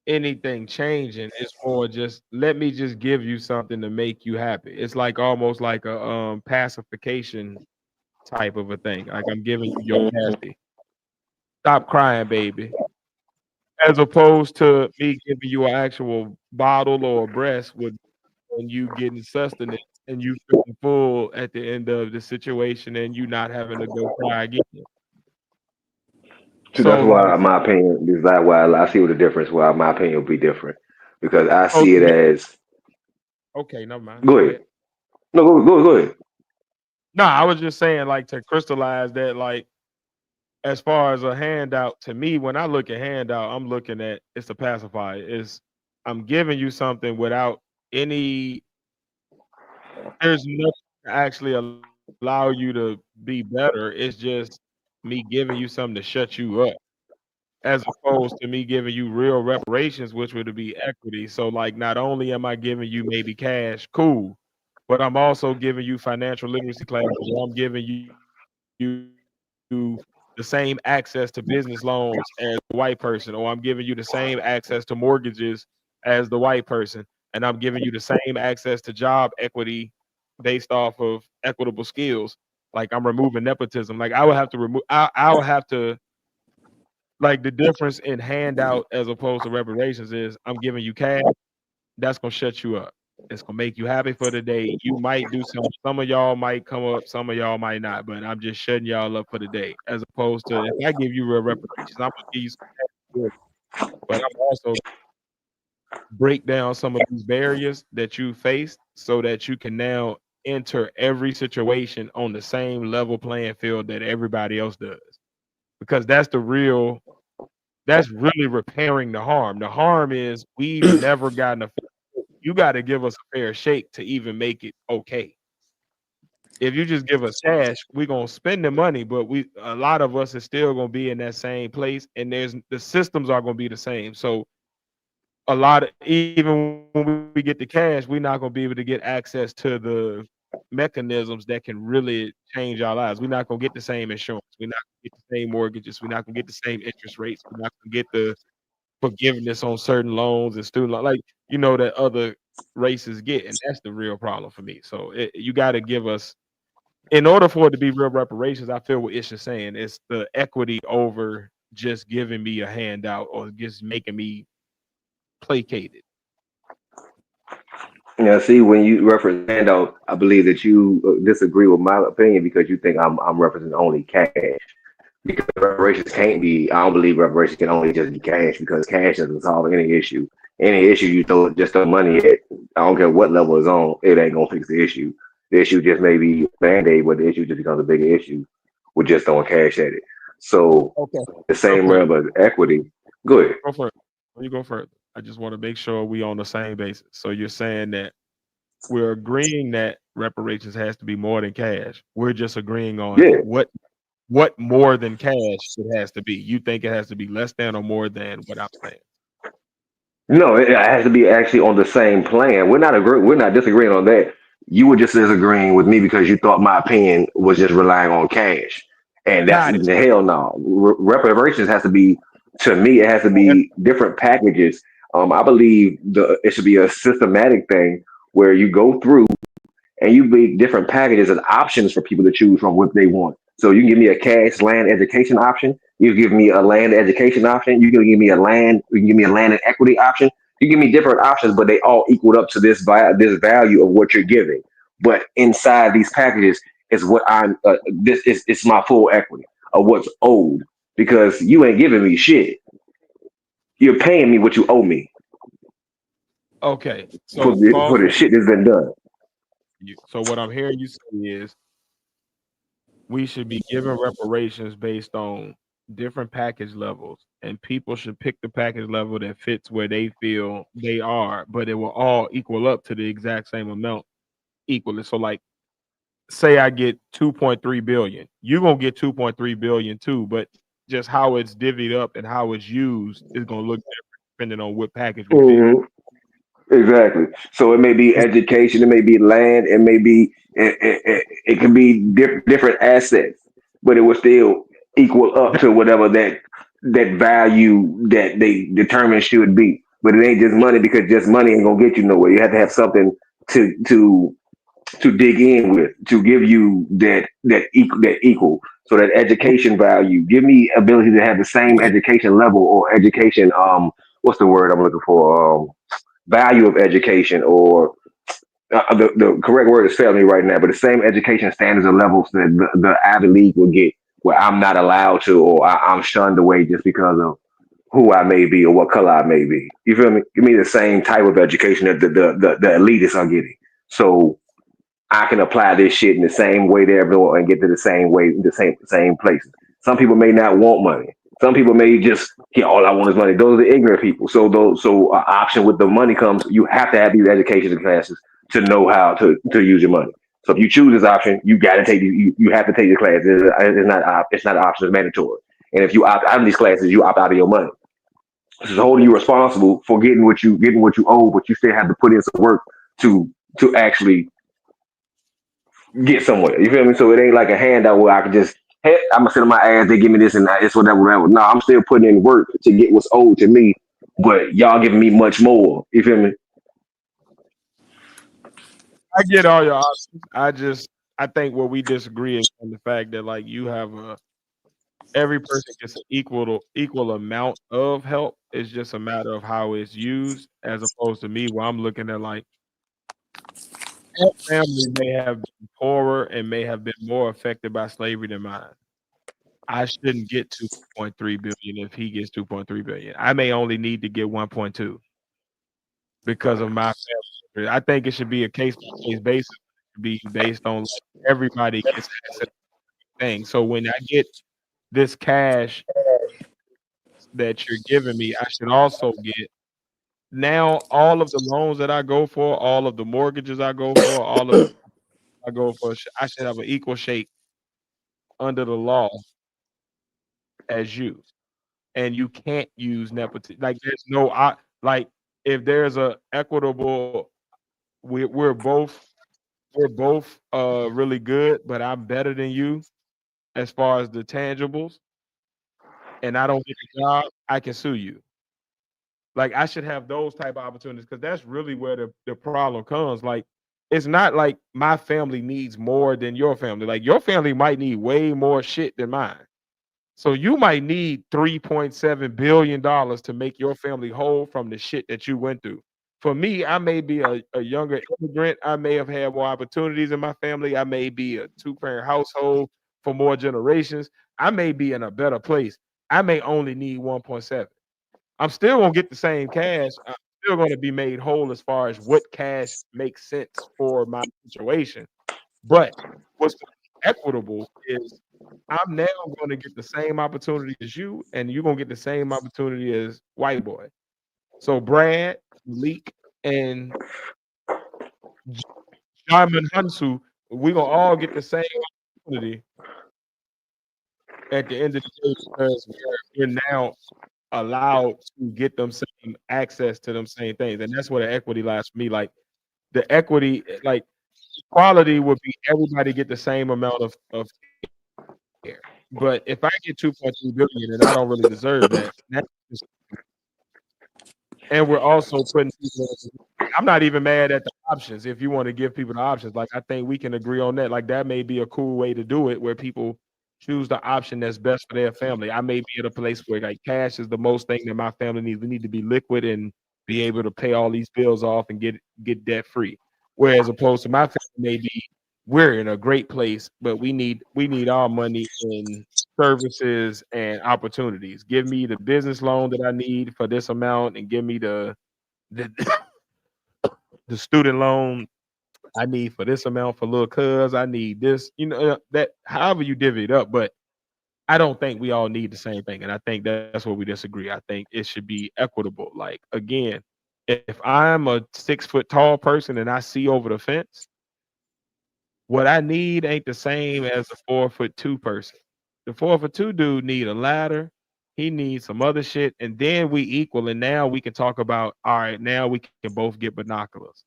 Speaker 5: anything changing. It's more just let me just give you something to make you happy. It's like almost like a pacification type of a thing. Like I'm giving you your
Speaker 6: Hmm.
Speaker 5: pasty. Stop crying, baby. As opposed to me giving you an actual bottle or a breast with and you getting sustenance and you feeling full at the end of the situation and you not having to go cry again.
Speaker 7: So
Speaker 5: So
Speaker 7: that's why
Speaker 5: like
Speaker 7: my opinion is that why I see what the difference. Why my opinion will be different because I
Speaker 5: so
Speaker 7: see
Speaker 5: to
Speaker 7: it
Speaker 5: me,
Speaker 7: as
Speaker 5: okay, never mind.
Speaker 7: go
Speaker 5: Go
Speaker 7: ahead.
Speaker 5: ahead.
Speaker 7: No, go ahead.
Speaker 5: No, I was just saying like to crystallize that like as far as a handout, to me, when I look at handout, I'm looking at it's a pacifier. It's I'm giving you something without any. There's nothing to actually allow you to be better. It's just me giving you something to shut you up, as opposed to me giving you real reparations, which would be equity. So, like, not only am I giving you maybe cash, cool, but I'm also giving you financial literacy classes. Or I'm giving you the same access to business loans as the white person, or I'm giving you the same access to mortgages as the white person, and I'm giving you the same access to job equity based off of equitable skills. Like I'm removing nepotism. Like I would have to remove. I would have to like the difference in handout as opposed to reparations is I'm giving you cash that's gonna shut you up. It's gonna make you happy for the day. You might do some of y'all might come up, some of y'all might not, but I'm just shutting y'all up for the day. As opposed to if I give you real reparations, I'm gonna give you some good, but I'm also break down some of these barriers that you faced so that you can now enter every situation on the same level playing field that everybody else does. Because that's really repairing the harm. The harm is we've never gotten a you got to give us a fair shake to even make it okay. If you just give us cash, we're gonna spend the money, but a lot of us is still gonna be in that same place, and the systems are gonna be the same. So a lot of even when we get the cash, we're not gonna be able to get access to the mechanisms that can really change our lives. We're not gonna get the same insurance. We're not gonna get the same mortgages. We're not gonna get the same interest rates. We're not gonna get the forgiveness on certain loans and student loan, like that other races get, and that's the real problem for me. So you got to give us, in order for it to be real reparations. I feel what Ish is saying. It's the equity over just giving me a handout or just making me placated.
Speaker 7: Yeah, see, when you reference handout, I believe that you disagree with my opinion because you think I'm referencing only cash. Because reparations can't be, I don't believe reparations can only just be cash because cash doesn't solve any issue. Any issue you throw money at, I don't care what level it's on, it ain't gonna fix the issue. The issue just may be band-aid, but the issue just becomes a bigger issue with just throwing cash at it. So
Speaker 1: Okay.
Speaker 7: the same realm of equity. Good.
Speaker 5: Go further. Let me go further. I just want to make sure we on the same basis. So you're saying that we're agreeing that reparations has to be more than cash. We're just agreeing on
Speaker 7: Yeah.
Speaker 5: what more than cash it has to be. You think it has to be less than or more than what I'm saying?
Speaker 7: No, it has to be actually on the same plan. We're not disagreeing on that. You were just disagreeing with me because you thought my opinion was just relying on cash, and that's
Speaker 5: Got it.
Speaker 7: the hell no. Reparations has to be, to me, it has to
Speaker 5: Oh,
Speaker 7: be different packages. I believe it should be a systematic thing where you go through and you make different packages and options for people to choose from what they want. So you can give me a cash land education option. You give me a land education option. You can give me a land. You can give me a land and equity option. You give me different options, but they all equal up to this value of what you're giving. But inside these packages is what I'm. This is it's my full equity of what's owed because you ain't giving me shit. You're paying me what you owe me
Speaker 5: okay.
Speaker 7: for
Speaker 5: So pause
Speaker 7: the
Speaker 5: for
Speaker 7: shit that's been done.
Speaker 5: you. So what I'm hearing you say is we should be giving reparations based on different package levels, and people should pick the package level that fits where they feel they are, but it will all equal up to the exact same amount equally. So like say I get 2.3 billion, you're gonna get 2.3 billion too, but just how it's divvied up and how it's used is gonna look different depending on what package we pick.
Speaker 7: Mhm. Exactly. So it may be education, it may be land, it may be it can be different assets, but it will still equal up to whatever that value that they determine should be. But it ain't just money because just money ain't gonna get you nowhere. You have to have something to to to dig in with to give you that equal. So that education value, give me ability to have the same education level or education what's the word I'm looking for value of education or the correct word is failing me right now, but the same education standards and levels that the Ivy League will get, where I'm not allowed to or I'm shunned away just because of who I may be or what color I may be. You feel me? Give me the same type of education that the elitists are getting. So I can apply this shit in the same way to everyone and get to the same way, the same places. Some people may not want money. Some people may just, yeah, all I want is money. Those are the ignorant people. So option with the money comes, you have to have these education classes to know how to use your money. So if you choose this option, you got to take you have to take the class. It's not an option. It's mandatory. And if you opt out of these classes, you opt out of your money. This is holding you responsible for getting what you owe, but you still have to put in some work to actually get somewhere. You feel me? So it ain't like a handout where I can just, hey, I'm gonna sit on my ass. They give me this and it's whatever. No, I'm still putting in work to get what's owed to me, but y'all giving me much more. You feel me?
Speaker 5: I get all your options. I think what we disagree is on the fact that like you have every person gets an equal amount of help. It's just a matter of how it's used, as opposed to me where I'm looking at like that family may have been poorer and may have been more affected by slavery than mine. I shouldn't get 2.3 billion if he gets 2.3 billion. I may only need to get 1.2. because of my family. I think it should be a case by case basis. It should be based on like everybody gets access to things. So when I get this cash that you're giving me, I should also get now all of the loans that I go for, all of the mortgages I go for, all of I go for, I should have an equal shake under the law as you. And you can't use nepotism. Like there's no like if there's a equitable, we're both really good, but I'm better than you as far as the tangibles, and I don't get the job, I can sue you. Like I should have those type of opportunities because that's really where the problem comes. Like it's not like my family needs more than your family. Like your family might need way more shit than mine. So you might need $3.7 billion to make your family whole from the shit that you went through. For me, I may be a younger immigrant. I may have had more opportunities in my family. I may be a two-parent household for more generations. I may be in a better place. I may only need 1.7. I'm still gonna get the same cash. I'm still gonna be made whole as far as what cash makes sense for my situation. But what's equitable is I'm now gonna get the same opportunity as you, and you're gonna get the same opportunity as white boy. So Brad, Malik, and Jarman Hunsu, we gonna all get the same opportunity at the end of the day because we're now allowed to get them same access to them same things. And that's where the equity lies for me. Like the equity, like equality would be everybody get the same amount of care. But if I get 2.3 billion and I don't really deserve that, that's just, and we're also putting people I'm not even mad at the options if you want to give people the options. Like I think we can agree on that. Like that may be a cool way to do it where people choose the option that's best for their family. I may be at a place where like cash is the most thing that my family needs. We need to be liquid and be able to pay all these bills off and get debt free. Whereas opposed to my family maybe we're in a great place, but we need our money in services and opportunities. Give me the business loan that I need for this amount and give me the the student loan I need for this amount for little cuz I need this, that however you divvy it up, but I don't think we all need the same thing. And I think that's where we disagree. I think it should be equitable. Like again, if I'm a 6 foot tall person and I see over the fence, what I need ain't the same as a 4'2" person. The 4'2" dude need a ladder. He needs some other shit, and then we equal. And now we can talk about all right. Now we can both get binoculars.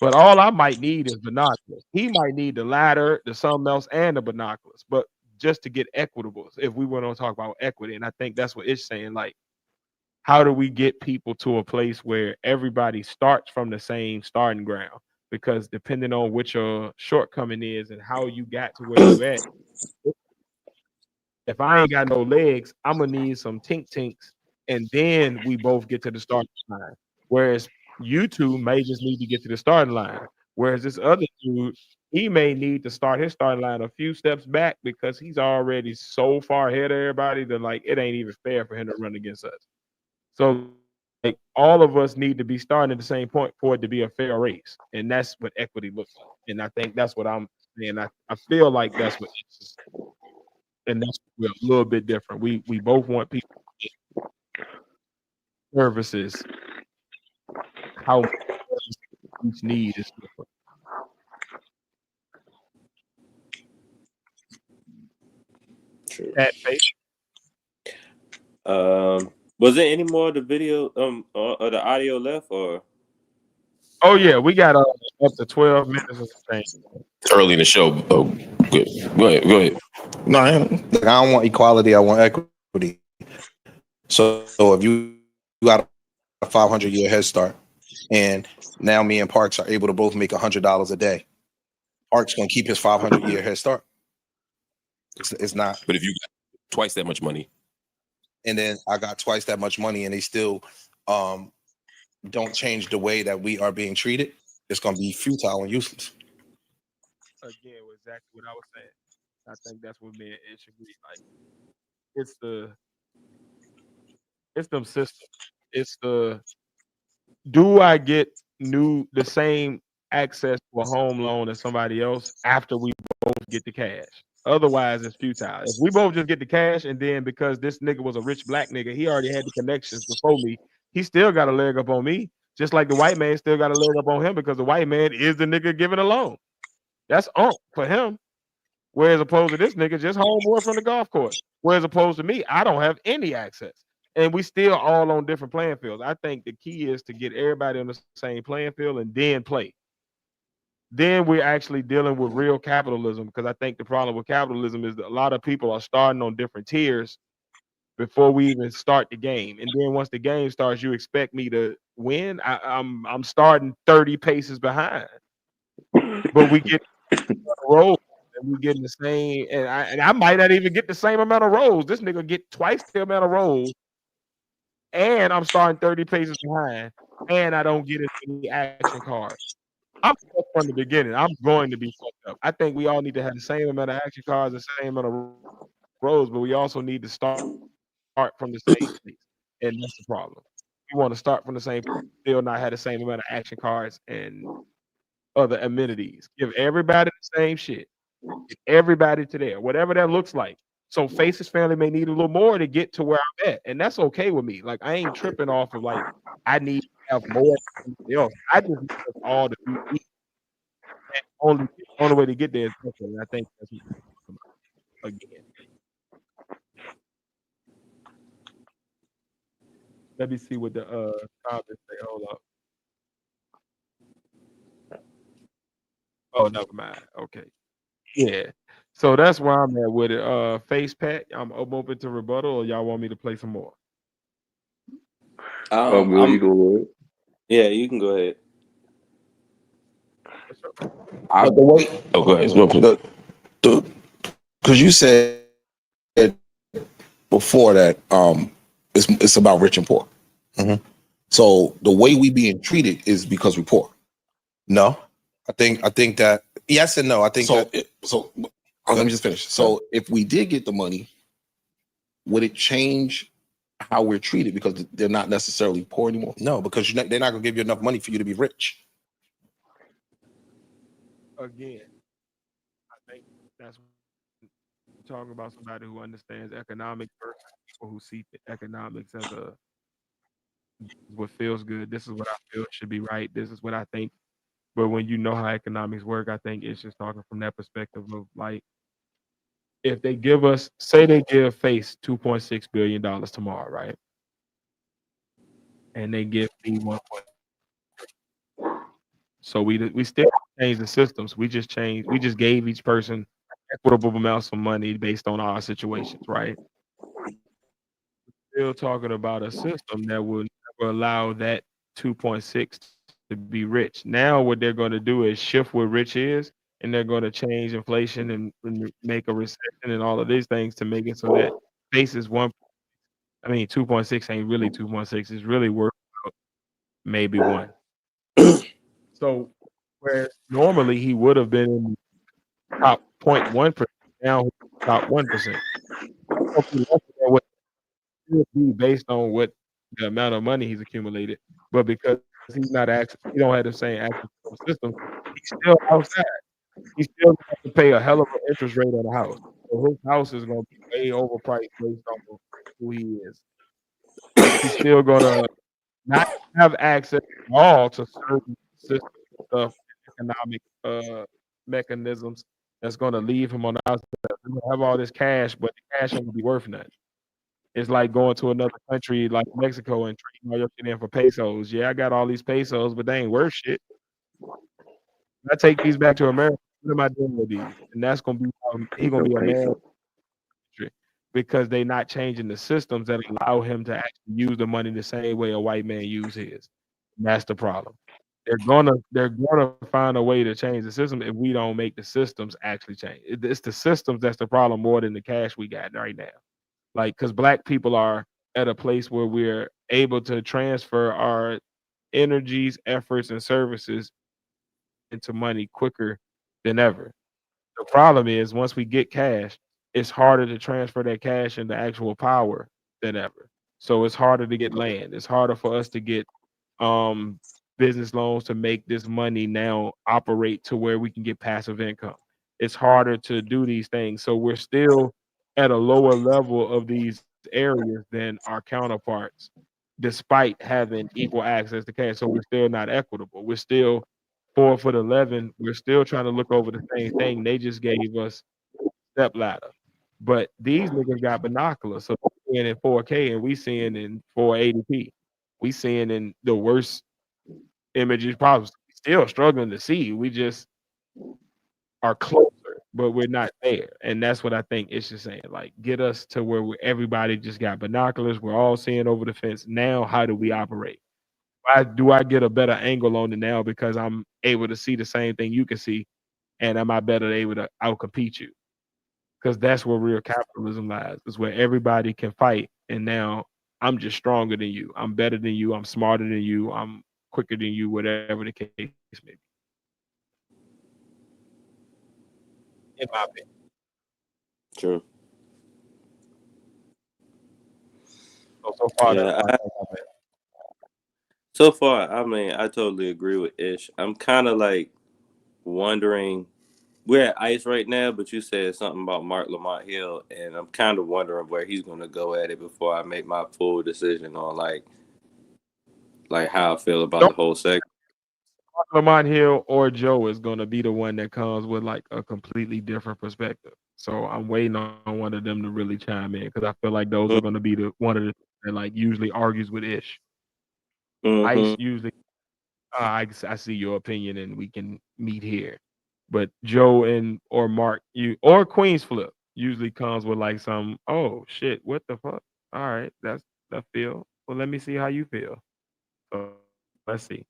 Speaker 5: But all I might need is binoculars. He might need the ladder, the something else, and the binoculars. But just to get equitable, if we want to talk about equity, and I think that's what it's saying. Like, how do we get people to a place where everybody starts from the same starting ground? Because depending on what your shortcoming is and how you got to where you at, if I ain't got no legs, I'm gonna need some tink tinks, and then we both get to the starting line. Whereas you two may just need to get to the starting line. Whereas this other dude, he may need to start his starting line a few steps back because he's already so far ahead of everybody that like it ain't even fair for him to run against us. So like all of us need to be starting at the same point for it to be a fair race. And that's what equity looks like. And I think that's what I'm saying. I feel like that's what it's and that's we're a little bit different. We both want people to get services. How much each need is different.
Speaker 6: True.
Speaker 5: That Phace.
Speaker 6: Was there any more of the video or the audio left or?
Speaker 5: Oh yeah, we got up to 12 minutes of thing.
Speaker 8: It's early in the show. Oh, good. Go ahead. Go ahead.
Speaker 10: No, I don't want equality. I want equity. So if you got a 500-year head start, and now me and Parks are able to both make $100 a day, Parks gonna keep his 500-year head start. It's not.
Speaker 8: But if you got twice that much money,
Speaker 10: and then I got twice that much money, and they still don't change the way that we are being treated, it's gonna be futile and useless.
Speaker 5: Again, exactly what I was saying. I think that's what it should be like. It's them systems. It's do I get the same access to a home loan as somebody else after we both get the cash? Otherwise, it's futile. If we both just get the cash, and then because this nigga was a rich black nigga, he already had the connections before me, he still got a leg up on me, just like the white man still got a leg up on him because the white man is the nigga giving a loan. That's for him. Whereas opposed to this nigga just homeboy from the golf course. Whereas opposed to me, I don't have any access. And we still all on different playing fields. I think the key is to get everybody on the same playing field and then play. Then we're actually dealing with real capitalism, because I think the problem with capitalism is that a lot of people are starting on different tiers before we even start the game. And then once the game starts, you expect me to win. I'm starting 30 paces behind. But we get roll and we getting the same, and I might not even get the same amount of rolls. This nigga get twice the amount of rolls, and I'm starting 30 paces behind, and I don't get any action cards. I'm fucked from the beginning. I'm going to be fucked up. I think we all need to have the same amount of action cards, the same amount of rolls, but we also need to start from the same place, and that's the problem. We want to start from the same place, still not have the same amount of action cards and other amenities. Give everybody the same shit. Get everybody to there, whatever that looks like. So Phace's family may need a little more to get to where I'm at, and that's okay with me. Like, I ain't tripping off of like I need to have more than anybody else. I just need us all to be equal. And only way to get there is equal. And I think that's what we're talking about again. Let me see what the comments say. Hold up. Oh, never mind. Okay. Yeah. So that's where I'm at with it. Face Pat, I'm open to rebuttal, or y'all want me to play some more?
Speaker 7: You go ahead.
Speaker 6: Yeah, you can go ahead.
Speaker 10: But the way,
Speaker 9: Oh, go ahead.
Speaker 10: Because you said before that it's about rich and poor.
Speaker 9: Mhm.
Speaker 10: So the way we being treated is because we're poor.
Speaker 9: No,
Speaker 10: I think that yes and no. I think
Speaker 8: So,
Speaker 10: that.
Speaker 8: let me just finish.
Speaker 10: So if we did get the money, would it change how we're treated because they're not necessarily poor anymore? No, because they're not gonna give you enough money for you to be rich.
Speaker 5: Again, I think that's talking about somebody who understands economics versus people who see economics as what feels good. This is what I feel should be right. This is what I think. But when you know how economics work, I think it's just talking from that perspective of like, if they give us, say they give Phace $2.6 billion tomorrow, right? And they give me 1. So we still change the systems. We just gave each person equitable amounts of money based on our situations, right? Still talking about a system that will never allow that 2.6 to be rich. Now what they're going to do is shift what rich is, and they're going to change inflation and make a recession and all of these things to make it so that Phace is 2.6 ain't really 2.6. It's really worth maybe 1. So whereas normally he would have been in top 0.1%, now he's top 1%. What should be based on what the amount of money he's accumulated, but because he's not he don't have the same access to the system, he's still outside. He still has to pay a hell of an interest rate on the house. So his house is gonna be way overpriced based off of who he is. He's still gonna not have access at all to certain systems and stuff, economic mechanisms that's gonna leave him on the outside. He's gonna have all this cash, but the cash ain't gonna be worth nothing. It's like going to another country like Mexico and trading all your shit in for pesos. Yeah, I got all these pesos, but they ain't worth shit. I take these back to America. What am I doing with these? And that's gonna be he gonna be a man because they not changing the systems that allow him to actually use the money the same way a white man uses his. And that's the problem. They're gonna find a way to change the system if we don't make the systems actually change. It's the systems that's the problem more than the cash we got right now. Like, because black people are at a place where we're able to transfer our energies, efforts, and services into money quicker than ever. The problem is once we get cash, it's harder to transfer that cash into actual power than ever. So it's harder to get land. It's harder for us to get um business loans to make this money now operate to where we can get passive income. It's harder to do these things. So we're still at a lower level of these areas than our counterparts, despite having equal access to cash. So we're still not equitable. We're still 4 foot 11. We're still trying to look over the same thing. They just gave us step ladder. But these niggas got binoculars, so they're seeing in 4K and we seeing in 480p. We seeing in the worst images possible. Still struggling to see. We just are closer, but we're not there. And that's what I think it's just saying. Like, get us to where everybody just got binoculars. We're all seeing over the fence. Now, how do we operate? Why do I get a better angle on it now because I'm able to see the same thing you can see, and am I better able to outcompete you? Because that's where real capitalism lies. Is where everybody can fight, and now I'm just stronger than you. I'm better than you. I'm smarter than you. I'm quicker than you. Whatever the case may be. In my opinion.
Speaker 6: True.
Speaker 5: So far,
Speaker 6: Yeah,
Speaker 5: that's
Speaker 6: so far, I mean, I totally agree with Ish. I'm kind of like wondering. We're at ICE right now, but you said something about Mark Lamont Hill, and I'm kind of wondering where he's going to go at it before I make my full decision on like how I feel about the whole segment.
Speaker 5: Lamont Hill or Joe is going to be the one that comes with like a completely different perspective. So I'm waiting on one of them to really chime in because I feel like those are going to be the one of the that like usually argues with Ish. Ice usually, I see your opinion and we can meet here. But Joe and or Mark, you or Queen's Flip usually comes with like some, oh shit, what the fuck? All right, that's the feel. Well, let me see how you feel. So let's see.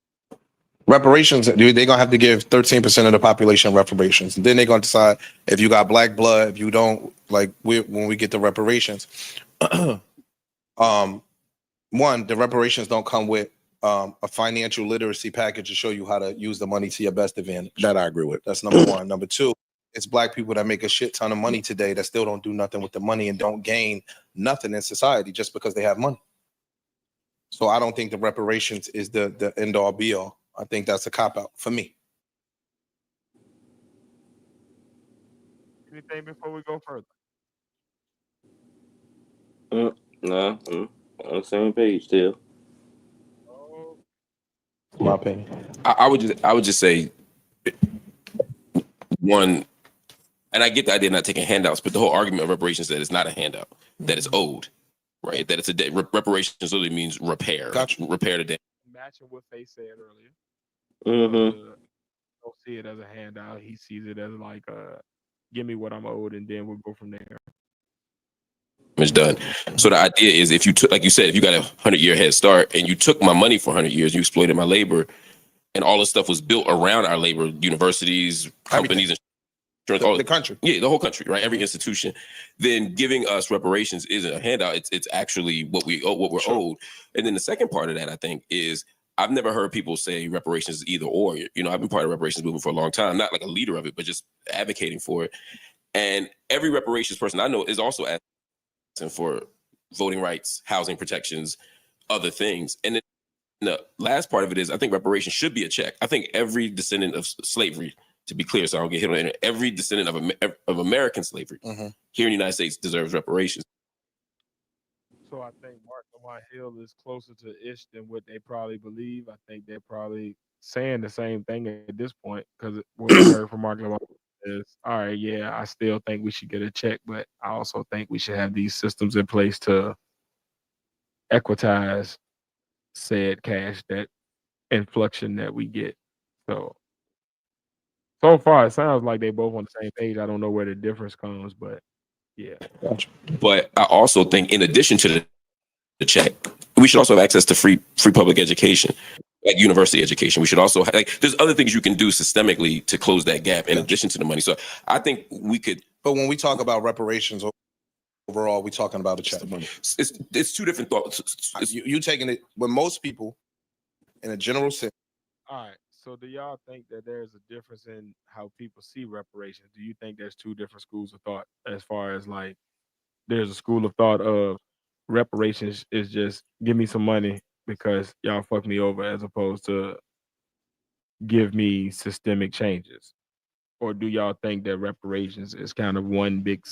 Speaker 10: Reparations, they're gonna have to give 13% of the population reparations. And then they're gonna decide if you got black blood, if you don't, like when we get the reparations. One, the reparations don't come with a financial literacy package to show you how to use the money to your best advantage.
Speaker 9: That I agree with.
Speaker 10: That's number one. Number two, it's black people that make a shit ton of money today that still don't do nothing with the money and don't gain nothing in society just because they have money. So I don't think the reparations is the end all be all. I think that's a cop out for me.
Speaker 5: Anything before we go further?
Speaker 6: No, on the same page still.
Speaker 10: My opinion.
Speaker 9: I would just say one, and I get the idea of not taking handouts, but the whole argument of reparations that it's not a handout, that it's owed, right? That it's a debt. Reparations literally means repair.
Speaker 10: Gotcha.
Speaker 9: Repair the debt.
Speaker 5: Matching what Phace said earlier. Don't see it as a handout. He sees it as like give me what I'm owed and then we'll go from there.
Speaker 9: It's done. So the idea is if you took, like you said, if you got a 100-year head start and you took my money for 100 years, you exploited my labor, and all this stuff was built around our labor, universities, companies, and
Speaker 10: the country.
Speaker 9: Yeah, the whole country, right? Every institution. Then giving us reparations isn't a handout. It's actually what we owe, what we're owed. And then the second part of that, I think, is I've never heard people say reparations is either or. You know, I've been part of the reparations movement for a long time, not like a leader of it, but just advocating for it. And every reparations person I know is also asking for voting rights, housing protections, other things. And then the last part of it is I think reparations should be a check. I think every descendant of slavery, to be clear, so I don't get hit on the internet, every descendant of American slavery here in the United States deserves reparations.
Speaker 5: So I think Mark Lamont Hill is closer to Ish than what they probably believe. I think they're probably saying the same thing at this point because what we heard from Mark Lamont is, all right, yeah, I still think we should get a check, but I also think we should have these systems in place to equitize said cash, that inflection that we get. So far, it sounds like they both on the same page. I don't know where the difference comes, but yeah.
Speaker 9: But I also think, in addition to the check, we should also have access to free public education, like university education. We should also have, like, there's other things you can do systemically to close that gap in addition to the money. So I think we could.
Speaker 10: But when we talk about reparations overall, we're talking about a check.
Speaker 9: It's two different thoughts.
Speaker 10: You taking it when most people, in a general sense.
Speaker 5: All right. So do y'all think that there's a difference in how people see reparations? Do you think there's two different schools of thought as far as like there's a school of thought of reparations is just give me some money because y'all fucked me over as opposed to give me systemic changes? Or do y'all think that reparations is kind of one big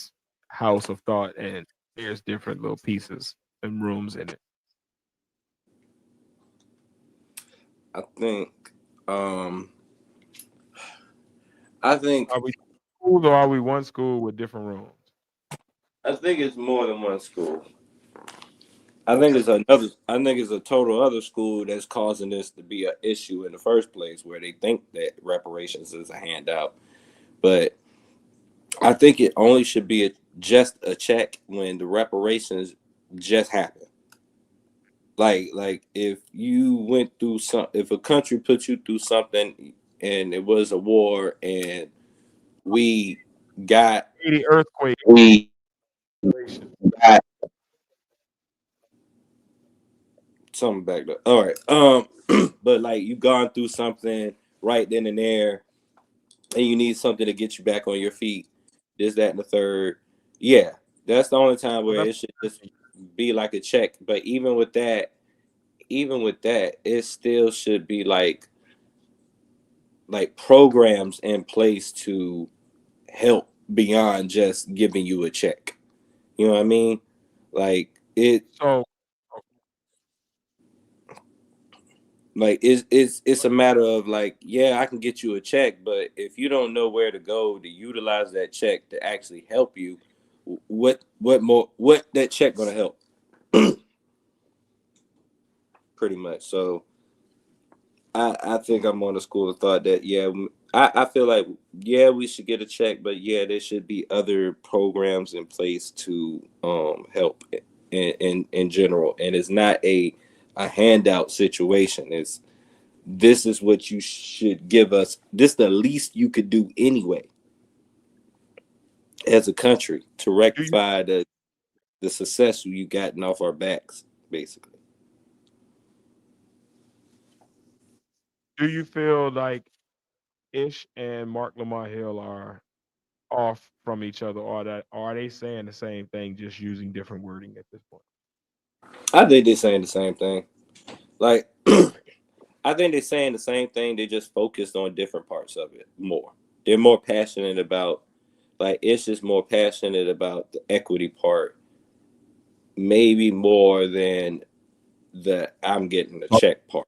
Speaker 5: house of thought and there's different little pieces and rooms in it?
Speaker 6: I think um I think
Speaker 5: Are we schools or are we one school with different rooms?
Speaker 6: I think it's more than one school. I think
Speaker 5: Okay.
Speaker 6: it's another. I think it's a total other school that's causing this to be an issue in the first place, where they think that reparations is a handout. But I think it only should be just a check when the reparations just happen. Like if you went through if a country put you through something and it was a war and we got
Speaker 5: Haiti earthquake.
Speaker 6: we got something back there. All right. But like you gone through something right then and there, and you need something to get you back on your feet. This, that, and the third. Yeah, that's the only time
Speaker 5: Well,
Speaker 6: where
Speaker 5: that's
Speaker 6: it should just be like a check. But even with that, it still should be like programs in place to help beyond just giving you a check. You know what I mean? Like it
Speaker 5: so
Speaker 6: like it's a matter of like, yeah, I can get you a check, but if you don't know where to go to utilize that check to actually help you, what that check gonna help? Pretty much. So I think I'm on the school of thought that yeah, I feel like yeah, we should get a check, but yeah, there should be other programs in place to help in general, and it's not a handout situation. It's this is what you should give us. This is the least you could do anyway as a country to
Speaker 5: do you
Speaker 6: rectify the success you gotten off our backs, basically.
Speaker 5: do you feel like Ish and Mark Lamar Hill are off from each other, or that are they saying the same thing, just using different wording at this point?
Speaker 6: I think they're saying the same thing. Like
Speaker 5: Okay.
Speaker 6: I think they're saying the same thing. They just focused on different parts of it more. They're more passionate about like it's just more passionate about the equity part, maybe more than the I'm getting the
Speaker 5: Oh,
Speaker 6: check part.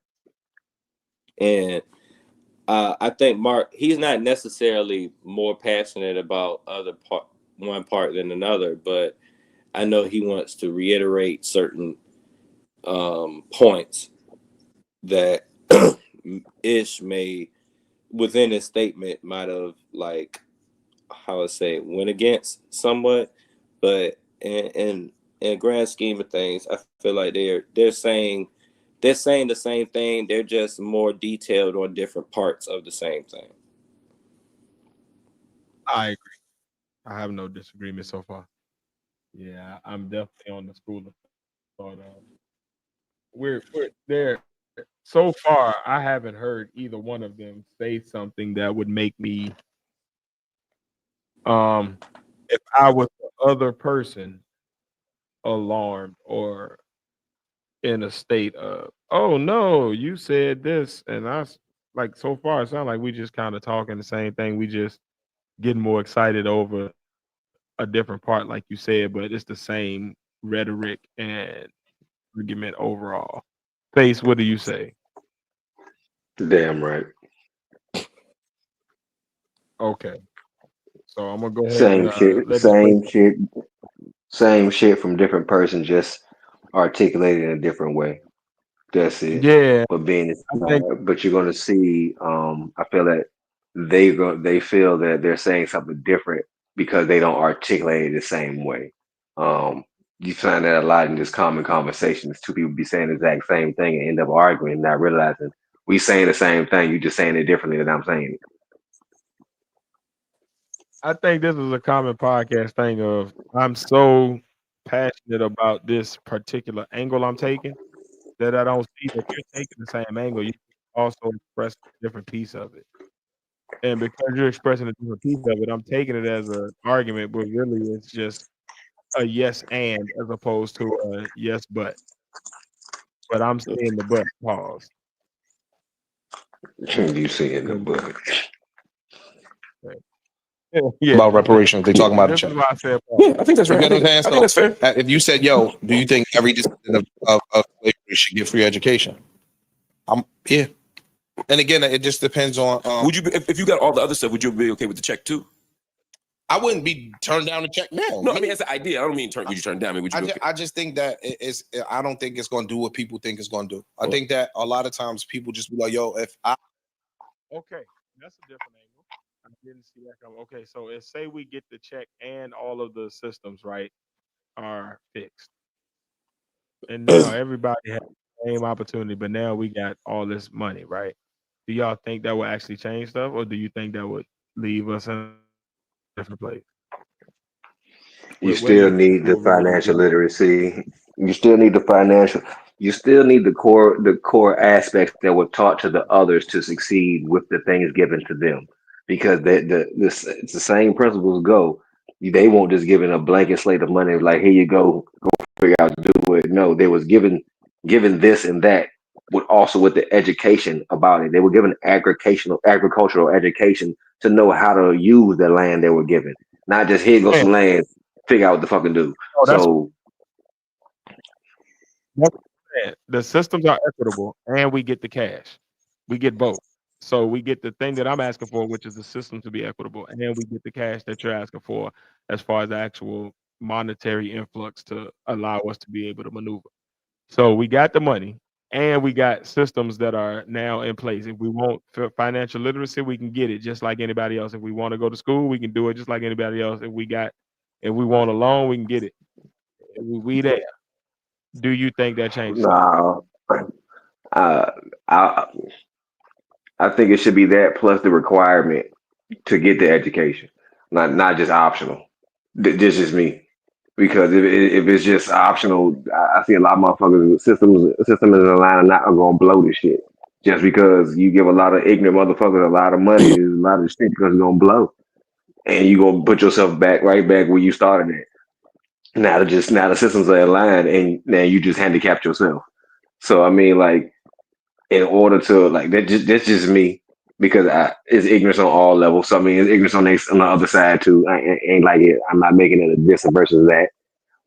Speaker 6: And I think Mark, he's not necessarily more passionate about one part than another, but I know he wants to reiterate certain points that Ish may within his statement might have like how I say went against somewhat, but in grand scheme of things, I feel like they're saying the same thing. They're just more detailed on different parts of the same thing.
Speaker 5: I agree. I have no disagreement so far. Yeah, I'm definitely on the school of thought. We're there. So far, I haven't heard either one of them say something that would make me, um, if I was the other person, alarmed or in a state of, oh no, you said this, and like so far it sounds like we just kind of talking the same thing. We just getting more excited over a different part, like you said, but it's the same rhetoric and argument overall. Face, what do you say?
Speaker 7: Damn right.
Speaker 5: Okay, so I'm gonna go ahead and
Speaker 7: Same shit.
Speaker 5: let this play.
Speaker 7: Same shit from different person, just articulated in a different way. That's it.
Speaker 5: Yeah,
Speaker 7: But being,
Speaker 5: I think
Speaker 7: but you're gonna see. I feel that they feel that they're saying something different because they don't articulate it the same way. Um, you find that a lot in just common conversations. Two people be saying the exact same thing and end up arguing, not realizing we saying the same thing. You just saying it differently than I'm saying it.
Speaker 5: I think this is a common podcast thing of I'm so passionate about this particular angle I'm taking that I don't see that you're taking the same angle. You also express a different piece of it. And because you're expressing a different piece of it, I'm taking it as an argument, but really it's just a yes and as opposed to a yes but. but I'm saying the but pause.
Speaker 7: You saying the but.
Speaker 5: Yeah,
Speaker 10: About reparations. They talking about a
Speaker 5: this
Speaker 10: check.
Speaker 5: is why I said pause.
Speaker 9: Yeah, I think that's
Speaker 10: You
Speaker 9: right.
Speaker 10: get what I'm saying?
Speaker 9: I think that's fair.
Speaker 10: If you said, "Yo, do you think every descendant of slavery should get free education?" Yeah. And again, it just depends on.
Speaker 9: Would you be, if you got all the other stuff? Would you be okay with the check too?
Speaker 10: I wouldn't be turned down to check now.
Speaker 9: No, I mean, as an idea. I don't mean would you turn it down? I mean, would you be okay?
Speaker 10: I just think that I don't think it's going to do what people think it's going to do. I think that a lot of times people just be like, "Yo, if I."
Speaker 5: Okay, that's a different angle. I didn't see that coming. Okay, so if say we get the check and all of the systems right are fixed, and now everybody has the same opportunity, but now we got all this money, right? Do y'all think that will actually change stuff, or do you think that would leave us in a different place?
Speaker 7: You
Speaker 5: Where do
Speaker 7: still
Speaker 5: you think
Speaker 7: need the
Speaker 5: we'll really
Speaker 7: financial
Speaker 5: be?
Speaker 7: literacy. You still need the financial. You still need the core aspects that were taught to the others to succeed with the things given to them, because it's the same principles go. They won't just give in a blanket slate of money like here you go figure out to do it. No, they was given this and that, with also with the education about it. They were given agricultural education to know how to use the land they were given, not just here goes
Speaker 5: Man,
Speaker 7: some land, figure out what the fucking do.
Speaker 5: oh,
Speaker 7: So
Speaker 5: that's what I'm saying. The systems are equitable, and we get the cash. We get both. So we get the thing that I'm asking for, which is the system to be equitable, and then we get the cash that you're asking for, as far as the actual monetary influx to allow us to be able to maneuver. So we got the money, and we got systems that are now in place. If we want financial literacy, we can get it just like anybody else. If we want to go to school, we can do it just like anybody else. If we want a loan, we can get it. We there. Do you think that changes stuff?
Speaker 7: no, uh, I I think it should be that plus the requirement to get the education, not just optional. This is me. Because if it's just optional, I see a lot of motherfuckers system is aligned and not gonna blow this shit. Just because you give a lot of ignorant motherfuckers a lot of money, there's a lot of shit because it's gonna blow, and you gonna put yourself right back where you started at. Now the systems are aligned, and now you just handicapped yourself. So I mean, like, in order to like that's just me, because it's ignorance on all levels. So I mean, it's ignorance on the other side too. Ain't like it. I'm not making it a this versus that,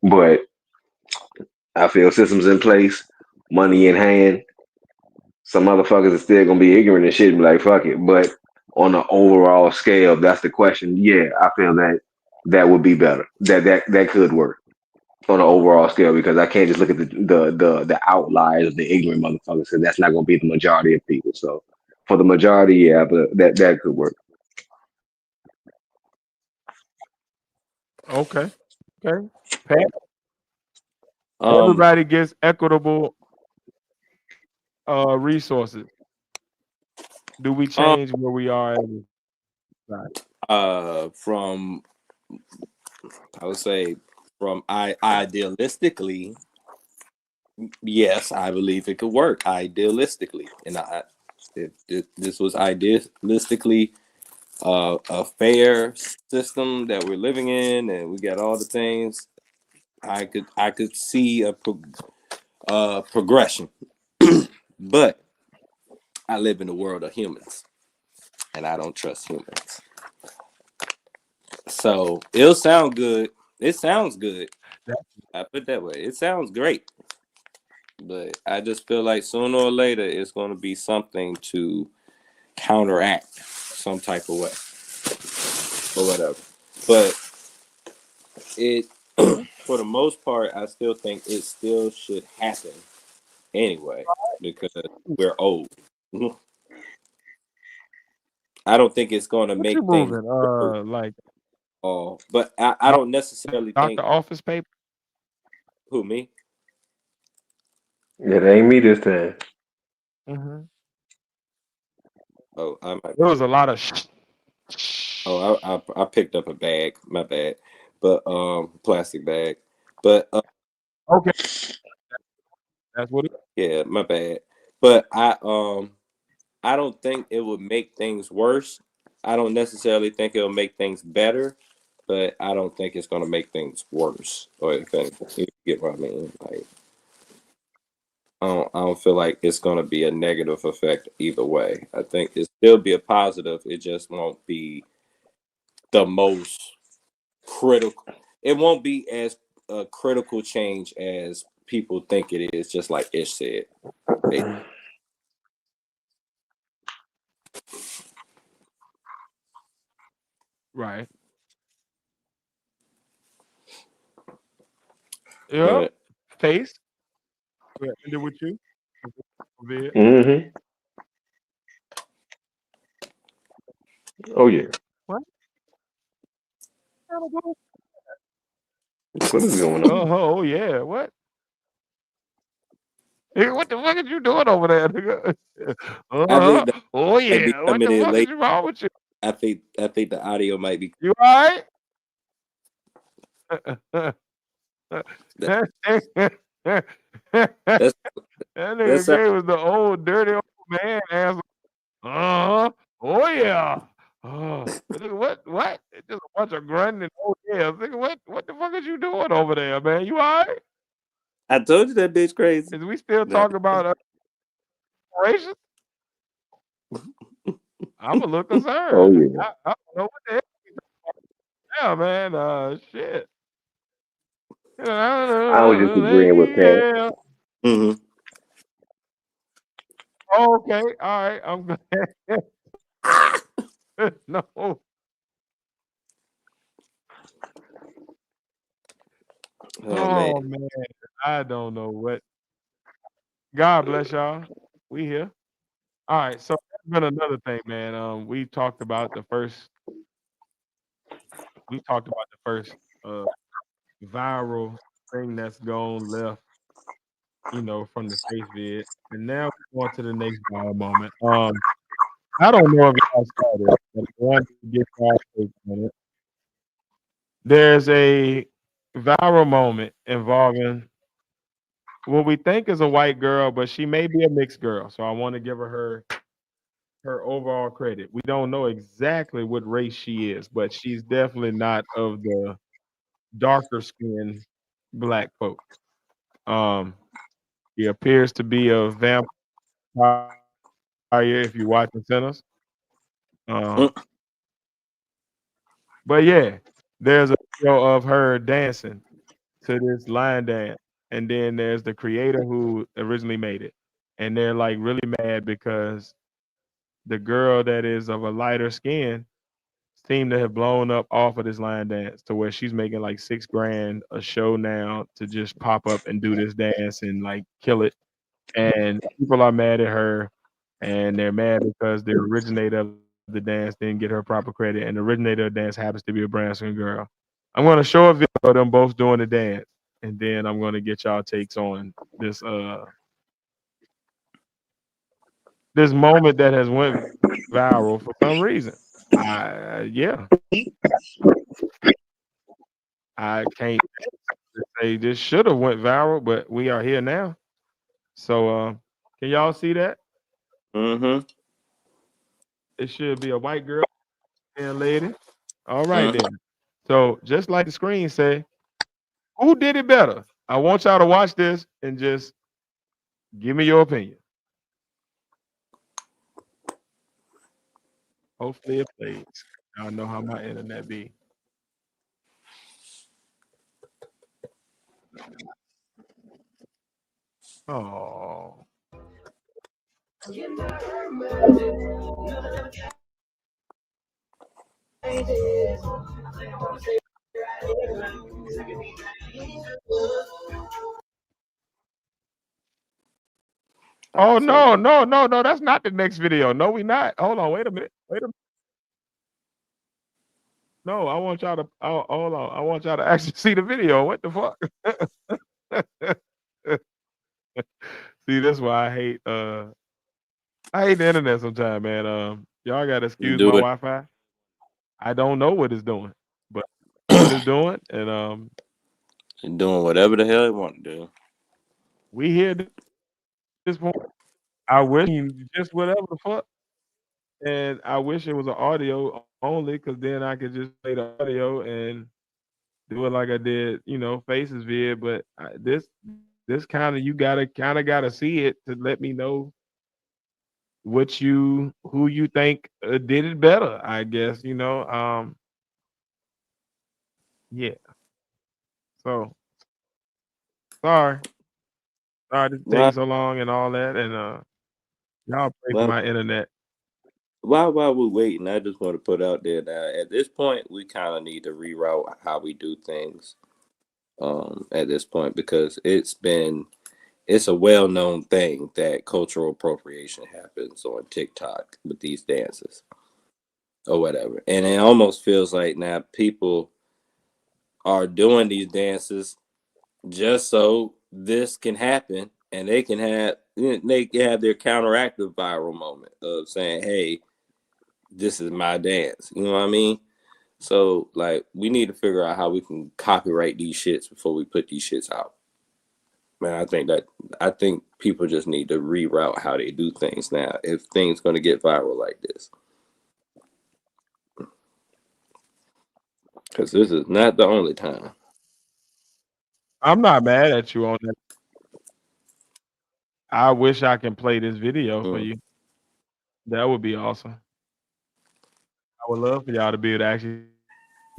Speaker 7: but I feel systems in place, money in hand. Some motherfuckers are still gonna be ignorant and shit and be like, fuck it. But on the overall scale, if that's the question, yeah, I feel that that would be better. That could work on an overall scale, because I can't just look at the outliers of the ignorant motherfuckers, because that's not gonna be the majority of people. So for the majority, yeah, but that could work.
Speaker 5: Okay. Okay. Pat,
Speaker 6: Um,
Speaker 5: everybody gets equitable resources. Do we
Speaker 6: um,
Speaker 5: change where we are at this time?
Speaker 6: from I would say from idealistically, yes, I believe it could work idealistically, and if this was idealistically a fair system that we're living in, and we got all the things, I could see a progression. But I live in the world of humans, and I don't trust humans. So it'll sound good. It sounds good. I put it that way. It sounds great. But I just feel like sooner or later it's going to be something to counteract some type of way or whatever. But it, for the most part, I still think it still should happen anyway because we're old. I don't think it's going to
Speaker 5: What you
Speaker 6: make things
Speaker 5: moving?
Speaker 6: worse.
Speaker 5: Like
Speaker 6: But I don't necessarily think
Speaker 5: Dr. Office paper?
Speaker 6: who me.
Speaker 7: It ain't me this time.
Speaker 5: Mm-hmm.
Speaker 6: Oh,
Speaker 5: There was a lot of
Speaker 6: I picked up a bag. My bad, but plastic bag. But
Speaker 5: okay, that's what it
Speaker 6: yeah, my bad. But I don't think it would make things worse. I don't necessarily think it'll make things better, but I don't think it's gonna make things worse. Or if anything, you get what I mean? Like I don't feel like it's gonna be a negative effect either way. I think it still be a positive. It just won't be the most critical. It won't be as a critical change as people think it is. Just like Ish said.
Speaker 5: Right. Yep.
Speaker 6: But
Speaker 5: Face. Yeah, end it with you. Vid.
Speaker 7: Mm-hmm. Oh yeah.
Speaker 5: What?
Speaker 7: What is going on?
Speaker 5: Oh yeah. What? Hey, what the fuck are you doing over there, nigga?
Speaker 6: I think that
Speaker 5: Oh
Speaker 6: might be
Speaker 5: yeah. What
Speaker 6: coming
Speaker 5: the
Speaker 6: in
Speaker 5: fuck is
Speaker 6: late.
Speaker 5: wrong with you?
Speaker 6: I think the audio might be
Speaker 5: You alright?
Speaker 6: that,
Speaker 5: That
Speaker 6: that's
Speaker 5: nigga
Speaker 6: that's not,
Speaker 5: gave us the old dirty old man answer. Uh-huh. Oh yeah. Nigga, what? It's just a bunch of grunting and oh yeah. Nigga, what the fuck is you doing over there, man? You alright?
Speaker 6: I told you that bitch crazy.
Speaker 5: Is we still
Speaker 6: That
Speaker 5: talking about operations? I'm a little
Speaker 7: Oh
Speaker 5: concerned.
Speaker 7: yeah.
Speaker 5: I don't know what the hell, man. Shit.
Speaker 7: I was just agreeing with Pat.
Speaker 5: Yeah.
Speaker 6: mhm.
Speaker 5: Okay. All right. I'm glad. No.
Speaker 6: Oh man.
Speaker 5: Oh man. I don't know what. God bless y'all. We here. All right. So that's been another thing, man. We talked about the first uh viral thing that's gone left, from the face vid. And now we're going to the next viral moment. I don't know if y'all saw this, but I wanted to get y'all take on it. There's a viral moment involving what we think is a white girl, but she may be a mixed girl. So I want to give her overall credit. We don't know exactly what race she is, but she's definitely not of the darker skinned black folk. Um, he appears to be a vampire if you're watching Sinners. Um,
Speaker 6: Mm,
Speaker 5: but yeah, there's a video of her dancing to this line dance, and then there's the creator who originally made it, and they're like really mad because the girl that is of a lighter skin seem to have blown up off of this line dance to where she's making like 6 grand a show now to just pop up and do this dance and like kill it. And people are mad at her, and they're mad because the originator of the dance didn't get her proper credit, and the originator of the dance happens to be a brown skin girl. I'm gonna show a video of them both doing the dance, and then I'm gonna get y'all takes on this moment that has went viral for some reason. Yeah, I can't say this should have went viral, but we are here now. So can y'all see that?
Speaker 6: mhm.
Speaker 5: It should be a white girl and lady. All right
Speaker 6: Mhm.
Speaker 5: then. So just like the screen say, who did it better? I want y'all to watch this and just give me your opinion. Hopefully it plays. Y'all know how my internet be. Oh.
Speaker 6: I
Speaker 5: Oh
Speaker 6: told
Speaker 5: no,
Speaker 6: you.
Speaker 5: no, no, no. That's not the next video. No, we not. Hold on, wait a minute. Wait a minute. No, I want y'all to hold on. I want y'all to actually see the video. What the fuck? See, that's why I hate the internet sometimes, man. Y'all gotta excuse
Speaker 6: Do
Speaker 5: my
Speaker 6: it.
Speaker 5: Wi-Fi. I don't know what it's doing, but what it's doing, and
Speaker 6: And doing whatever the hell they want to do.
Speaker 5: we here at this point. I wish just whatever the fuck, and I wish it was an audio only, because then I could just play the audio and do it like I did, Faces vid. But this this kind of you gotta see it to let me know who you think did it better. I guess yeah. So sorry, sorry this
Speaker 6: Why?
Speaker 5: taking so long and all that, and y'all pray for
Speaker 6: Why?
Speaker 5: my internet.
Speaker 6: While we're waiting, I just want to put out there that at this point we kind of need to reroute how we do things. At this point, because it's a well known thing that cultural appropriation happens on TikTok with these dances or whatever, and it almost feels like now people are doing these dances just so this can happen, and they can have their counteractive viral moment of saying, "Hey, this is my dance." You know what I mean? So like, we need to figure out how we can copyright these shits before we put these shits out. Man, I think people just need to reroute how they do things now if things going to get viral like this, because this is not the only time.
Speaker 5: I'm not mad at you on that. I wish I can play this video for
Speaker 6: Mm.
Speaker 5: you. That would be awesome. I would love for y'all to be able to actually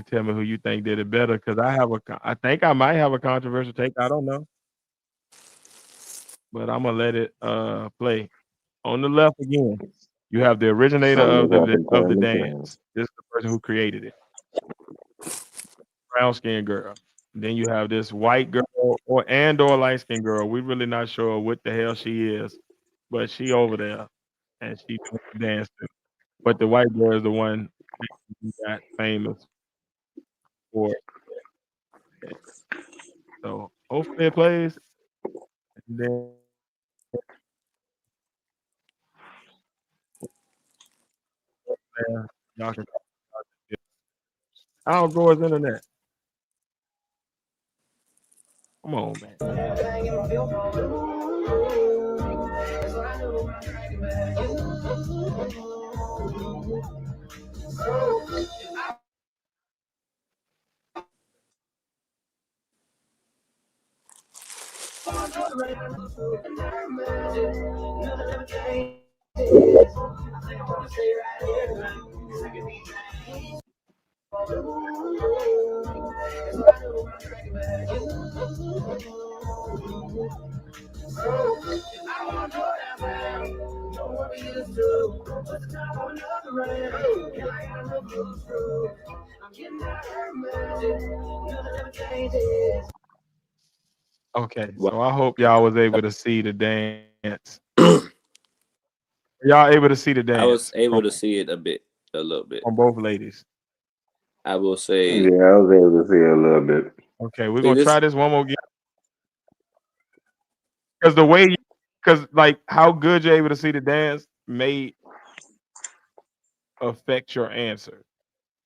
Speaker 5: tell me who you think did it better, because I think I might have a controversial take. I don't know, but I'm gonna let it play. On the left again, you have the originator
Speaker 7: Something just happened.
Speaker 5: of the
Speaker 7: Turn this down.
Speaker 5: dance. This is the person who created it, brown skinned girl. Then you have this white girl or light skinned girl. We really not sure what the hell she is, but she over there and she doing the dance too. But the white girl is the one who got famous for it. So hopefully it plays. And then y'all can. I'll go his internet. Come on, man. Okay,
Speaker 6: Well,
Speaker 5: so I hope y'all was able to see the dance. Y'all able to see the
Speaker 6: I was
Speaker 5: dance
Speaker 6: able to see it a little bit.
Speaker 5: on both ladies?
Speaker 6: I will say,
Speaker 7: Yeah, I was able to see it a little bit.
Speaker 5: Okay, we're
Speaker 6: see
Speaker 5: gonna
Speaker 6: this.
Speaker 5: try this one more game because because like how good you're able to see the dance may affect your answer.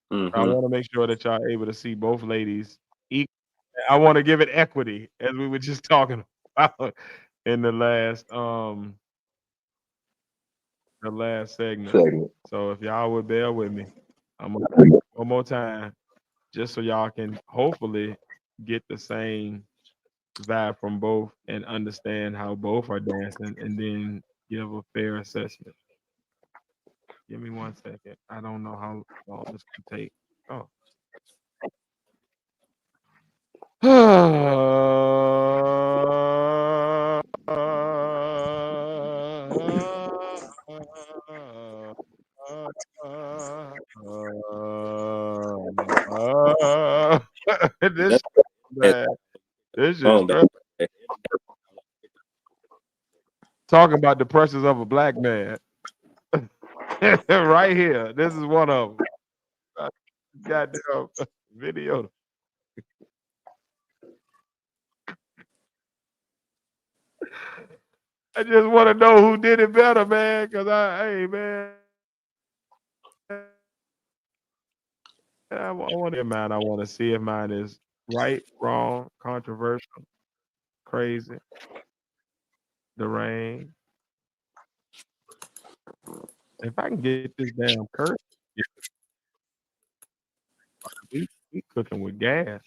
Speaker 5: I
Speaker 6: Mm-hmm.
Speaker 5: want to make sure that y'all able to see both ladies equal. I want to give it equity, as we were just talking about in the last segment.
Speaker 7: Segment.
Speaker 5: So if y'all would bear with me, I'm gonna one more time, just so y'all can hopefully get the same vibe from both and understand how both are dancing, and then give a fair assessment. Give me 1 second. I don't know how long this can take. Oh. This
Speaker 6: That's
Speaker 5: man, this is
Speaker 6: phone back.
Speaker 5: stressful. Talking about the pressures of a black man. Right here. This is one of them. Goddamn video. I just want to know who did it better, man. Cause hey, man, I want to mine. I want to see if mine is right, wrong, controversial, crazy, deranged. If I can get this damn curse, we cooking with gas.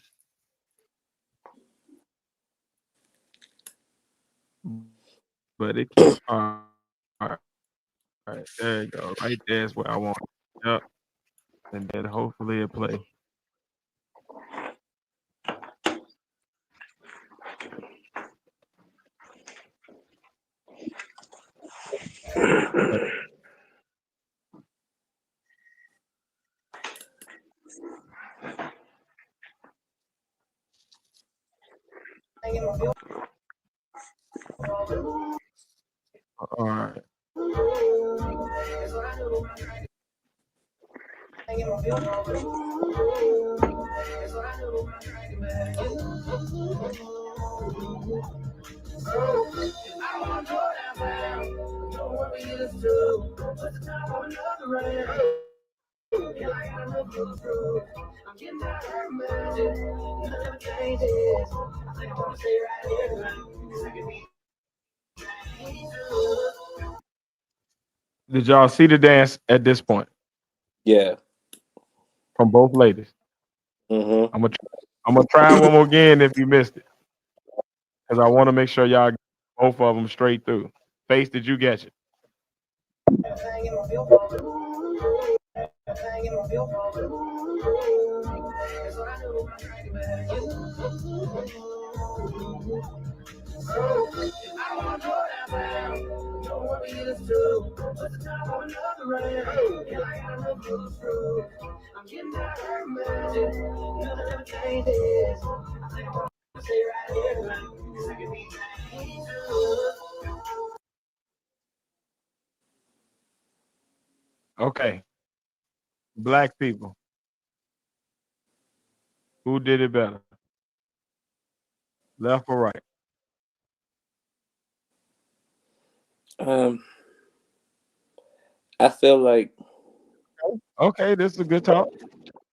Speaker 5: but it keep all right, there you go. Right there's where I want it. Yep. And then hopefully it play. All right. Did y'all see the dance at this point
Speaker 6: Yeah.
Speaker 5: from both ladies?
Speaker 6: Mm-hmm.
Speaker 5: I'm gonna try one more again if you missed it, because I want to make sure y'all get both of them straight through. Face, did you get it? Okay, black people, who did it better, left or right?
Speaker 6: I feel like
Speaker 5: Okay, this is a good talk.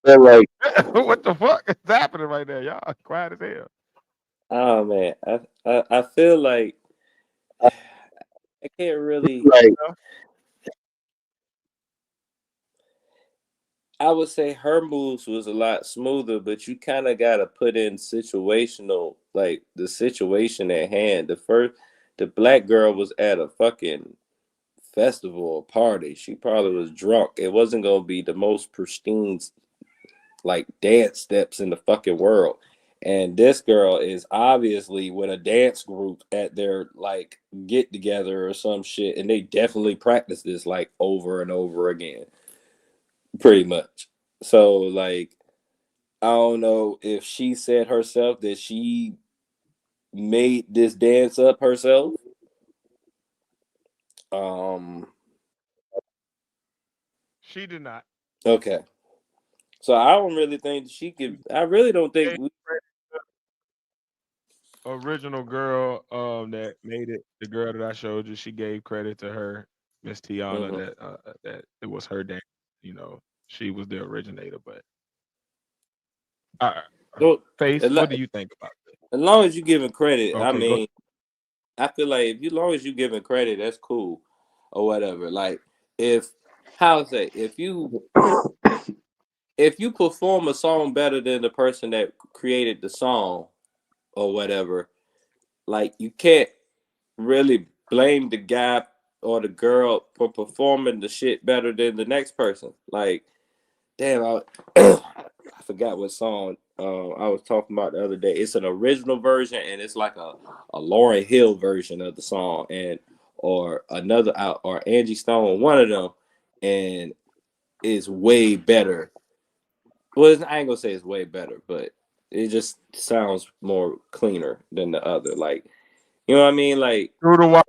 Speaker 7: Feel like
Speaker 5: What the fuck is happening right there? Y'all quiet as hell.
Speaker 6: oh man, I feel like I can't really.
Speaker 7: like
Speaker 6: I would say her moves was a lot smoother, but you kind of got to put in situational, like the situation at hand. The black girl was at a fucking festival or party. She probably was drunk. It wasn't gonna be the most pristine like dance steps in the fucking world. And this girl is obviously with a dance group at their like get together or some shit, and they definitely practice this like over and over again, pretty much. So like I don't know if she said herself that she made this dance up herself. Um
Speaker 5: She did not.
Speaker 6: okay. So I don't really think she could I really don't think
Speaker 5: Gave original girl that made it, the girl that I showed you, she gave credit to her, Miss Tiana,
Speaker 6: Mhm.
Speaker 5: that it was her dance. You know, she was the originator. But uh,
Speaker 6: So,
Speaker 5: Face,
Speaker 6: as
Speaker 5: what do you think about
Speaker 6: long as you giving credit,
Speaker 5: that?
Speaker 6: I
Speaker 5: Okay, go.
Speaker 6: mean, I feel like if you long as you giving credit, that's cool or whatever. Like if how to say if you perform a song better than the person that created the song or whatever, like you can't really blame the guy or the girl for performing the shit better than the next person. Like, damn, I forgot what song I was talking about the other day. It's an original version and it's like a Lauryn Hill version of the song and or another or Angie Stone, one of them, and it's way better. Well, I ain't gonna say it's way better, but it just sounds more cleaner than the other. Like, you know what I mean? Like,
Speaker 5: Through the wire,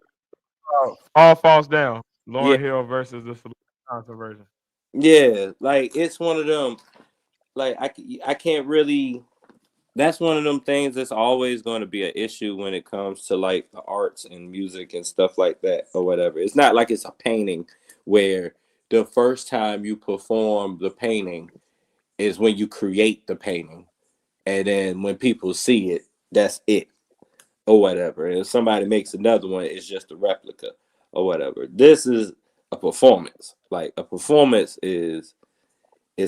Speaker 5: all falls down.
Speaker 6: yeah,
Speaker 5: Lauren Hill versus the Selena Johnson version.
Speaker 6: yeah. Like, it's one of them. Like, I can't really. That's one of them things that's always going to be an issue when it comes to like the arts and music and stuff like that or whatever. It's not like it's a painting where the first time you perform the painting is when you create the painting, and then when people see it, that's it or whatever. And if somebody makes another one, it's just a replica or whatever. This is a performance. Like a performance is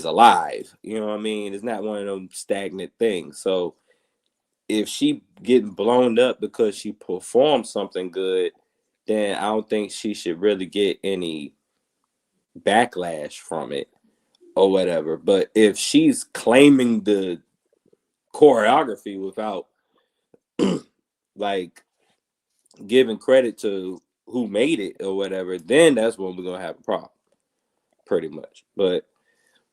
Speaker 6: alive. You know what I mean? It's not one of them stagnant things. So if she getting blown up because she performed something good, then I don't think she should really get any backlash from it or whatever. But if she's claiming the choreography without like giving credit to who made it or whatever, then that's when we're gonna have a problem, pretty much. But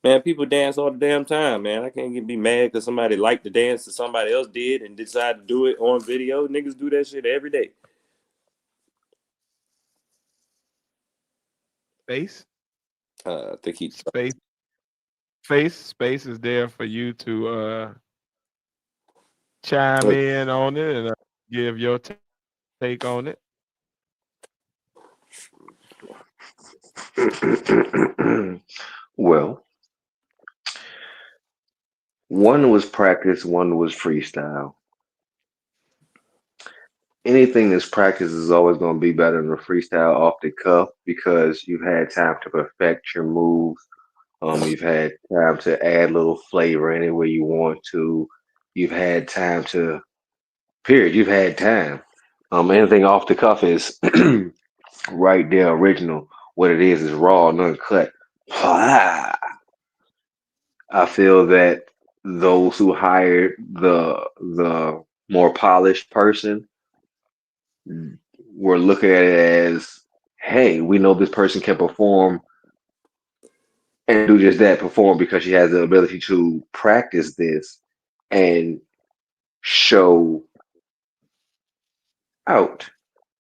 Speaker 6: man, people dance all the damn time, man. I can't be mad because somebody liked the dance that somebody else did and decided to do it on video. Niggas do that shit every day.
Speaker 5: Phace,
Speaker 6: I think he.
Speaker 5: Space is there for you to chime in on it and give your take on it.
Speaker 7: Well, one was practice, one was freestyle. Anything that's practice is always going to be better than a freestyle off the cuff because you've had time to perfect your moves. You've had time to add a little flavor anywhere you want to. You've had time to, period. You've had time. Anything off the cuff is right there, original. What it is raw and uncut. I feel that those who hired the more polished person were looking at it as, hey, we know this person can perform and do just that, perform because she has the ability to practice this and show out.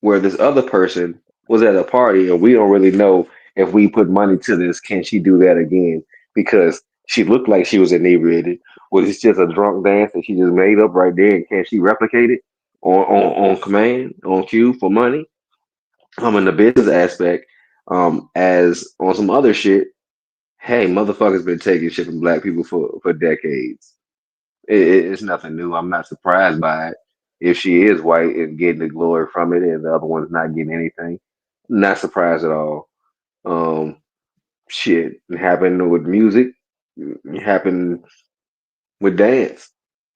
Speaker 7: Where this other person was at a party and we don't really know if we put money to this, can she do that again? Because she looked like she was inebriated. Was it just a drunk dance that she just made up right there? And can she replicate it on command, on cue for money? In the business aspect, as on some other shit, hey, motherfuckers been taking shit from black people for decades. It's nothing new. I'm not surprised by it. If she is white and getting the glory from it, and the other one's not getting anything, not surprised at all. Um, Shit, it happened with music. It happened with dance.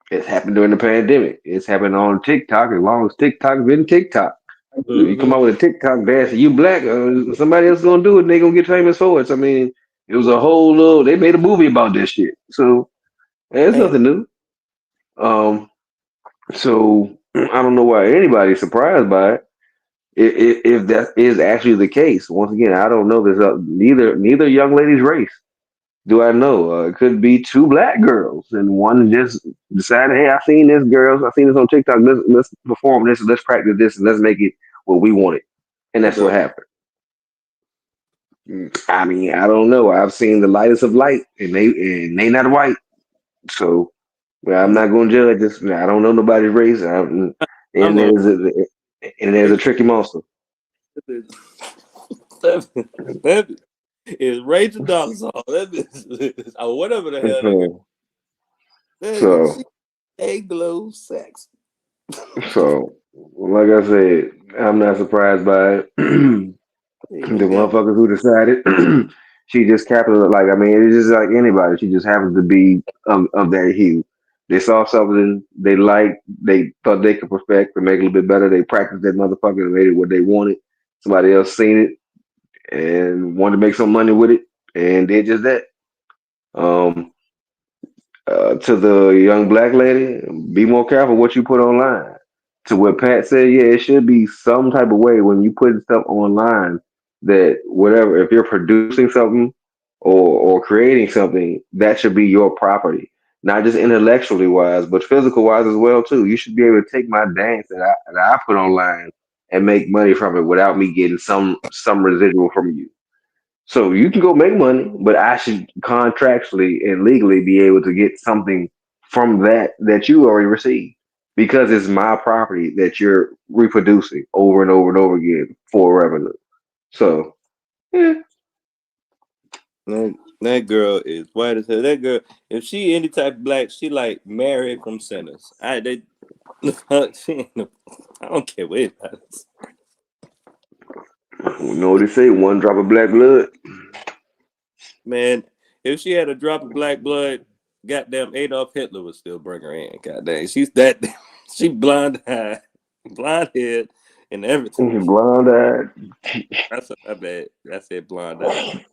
Speaker 7: It's happened during the pandemic. It's happened on TikTok as long as TikTok's been TikTok. If you come
Speaker 6: Mm-hmm.
Speaker 7: out with a TikTok dance and you black, somebody else gonna do it and they gonna get famous for it. So, I mean, it was a whole little, they made a movie about this shit. So, it's
Speaker 6: Man,
Speaker 7: nothing new. Um, So I don't know why anybody's surprised by it. If that is actually the case, once again, I don't know this. Neither young lady's race do I know. It could be two black girls, and one just decided, hey, I seen this girls, I seen this on TikTok. Let's perform this, let's practice this, and let's make it what we wanted. And that's what
Speaker 6: right.
Speaker 7: happened. I mean, I don't know. I've seen the lightest of light, and they not white. So well, I'm not going to judge this. I don't know nobody's race.
Speaker 6: I'm
Speaker 7: And
Speaker 6: gonna
Speaker 7: there's a tricky monster.
Speaker 6: that is Rachel Dolezal. That is or whatever the hell that girl.
Speaker 7: So,
Speaker 6: She
Speaker 7: so,
Speaker 6: a glow sex.
Speaker 7: so, like I said, I'm not surprised by it. The motherfuckers who decided she just capitalized. Like I mean, it's just like anybody. She just happens to be of that hue. They saw something they liked. They thought they could perfect or make it a little bit better. They practiced that motherfucker and made it what they wanted. Somebody else seen it and wanted to make some money with it and did just that. Um, to the young black lady, be more careful what you put online. To what Pat said, yeah, it should be some type of way when you put stuff online that whatever, if you're producing something or creating something, that should be your property. Not just intellectually wise, but physical wise as well too. You should be able to take my dance that I put online and make money from it without me getting some residual from you. So you can go make money, but I should contractually and legally be able to get something from that you already received because it's my property that you're reproducing over and over and over again for revenue. So yeah,
Speaker 6: That girl is white as hell. That girl, if she any type of black, she like married from sinners. She ain't I don't care what it is.
Speaker 7: you know what they say, one drop of black blood.
Speaker 6: Man, if she had a drop of black blood, goddamn Adolf Hitler would still bring her in. Goddamn, she's that. She blonde eyed, blonde head, and everything.
Speaker 7: Blonde eyed.
Speaker 6: That's my bad. I said blonde eyed.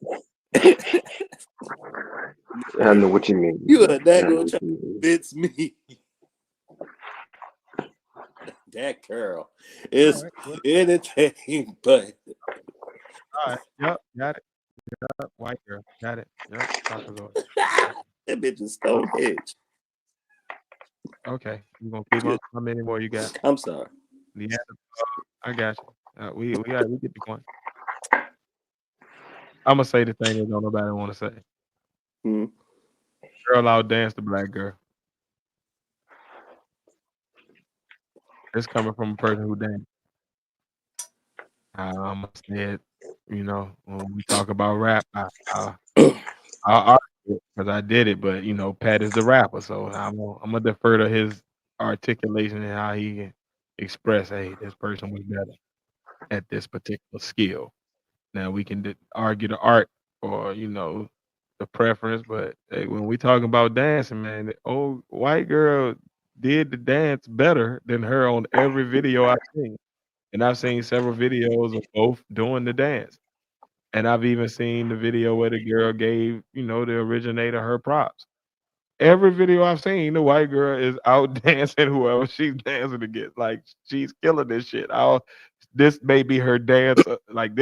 Speaker 7: I know what you mean.
Speaker 6: You are
Speaker 7: I
Speaker 6: not
Speaker 7: know
Speaker 6: gonna
Speaker 7: what
Speaker 6: try to
Speaker 7: you mean.
Speaker 6: convince me. That girl is
Speaker 5: All right. Well,
Speaker 6: anything but.
Speaker 5: all right. Yep. Got it. Yep. White girl. Got it. Yep. Trapezoid.
Speaker 6: That bitch is Stonehenge.
Speaker 5: Okay. You gonna keep on? How many more you got?
Speaker 6: I'm sorry.
Speaker 5: Yeah. I got you. We get the point. I'm gonna say the thing that don't nobody want to say.
Speaker 6: Hmm.
Speaker 5: Girl out dance the black girl. It's coming from a person who danced. I'm gonna say it. You know, when we talk about rap, I'll argue it because I did it, but Pat is the rapper, so I'm gonna defer to his articulation and how he can express, hey, this person was better at this particular skill. Now we can argue the art or the preference, but hey, when we talking about dancing, man, the old white girl did the dance better than her on every video I've seen, and I've seen several videos of both doing the dance. And I've even seen the video where the girl gave, the originator her props. Every video I've seen, the white girl is out dancing whoever she's dancing against. Like she's killing this shit. This may be her dance, like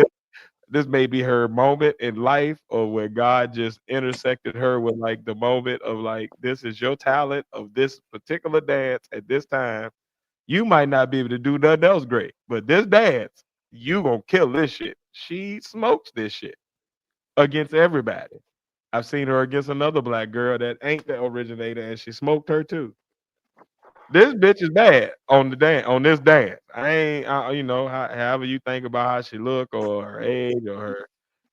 Speaker 5: this may be her moment in life, or where God just intersected her with like the moment of like, this is your talent of this particular dance at this time. You might not be able to do nothing else great, but this dance, you gonna kill this shit. She smokes this shit against everybody. I've seen her against another black girl that ain't the originator, and she smoked her too. This bitch is bad on this dance. I ain't, however you think about how she look or her age or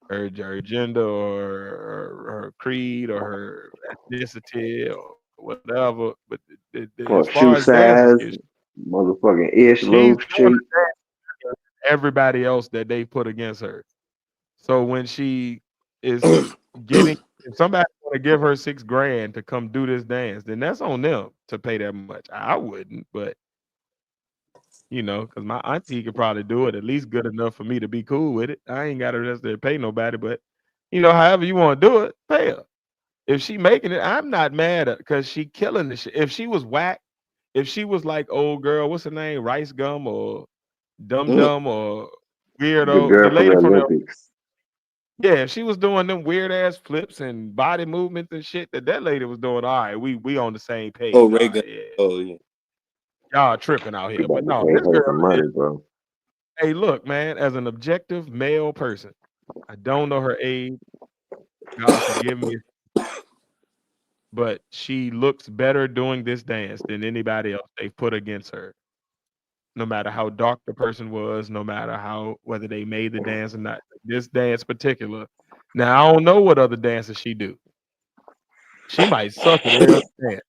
Speaker 5: her gender or her creed or her ethnicity or whatever. But as
Speaker 7: Or
Speaker 5: far as
Speaker 7: shoe
Speaker 5: dancing skills,
Speaker 7: size, motherfucking ish,
Speaker 5: she's
Speaker 7: little
Speaker 5: doing
Speaker 7: shape.
Speaker 5: the dance everybody else that they put against her. So when she is getting, if somebody want to give her $6,000 to come do this dance, then that's on them to pay that much. I wouldn't, but because my auntie could probably do it at least good enough for me to be cool with it. I ain't got to necessarily pay nobody, but however you want to do it, pay her. If she making it, I'm not mad at because she killing this shit. If she was whack, if she was like old girl, what's her name, Rice Gum or Dum
Speaker 6: Mm.
Speaker 5: Dum or
Speaker 7: The
Speaker 5: Weirdo, the
Speaker 7: girl from the
Speaker 5: lady from the
Speaker 7: Olympics.
Speaker 5: yeah, she was doing them weird ass flips and body movements and shit that lady was doing. All right, we on the same
Speaker 6: Oh,
Speaker 5: page. All
Speaker 6: Ray
Speaker 5: right,
Speaker 6: Gun.
Speaker 5: yeah,
Speaker 6: Oh, yeah.
Speaker 5: y'all tripping out
Speaker 7: You
Speaker 5: here. But
Speaker 7: about to
Speaker 5: no,
Speaker 7: pay
Speaker 5: this
Speaker 7: her
Speaker 5: girl
Speaker 7: some
Speaker 5: is.
Speaker 7: money, bro.
Speaker 5: Hey, look, man. As an objective male person, I don't know her age. God forgive me, but she looks better doing this dance than anybody else they put against her. No matter how dark the person was, no matter whether they made the dance or not. This dance particular. Now I don't know what other dances she do. She might suck at every dance.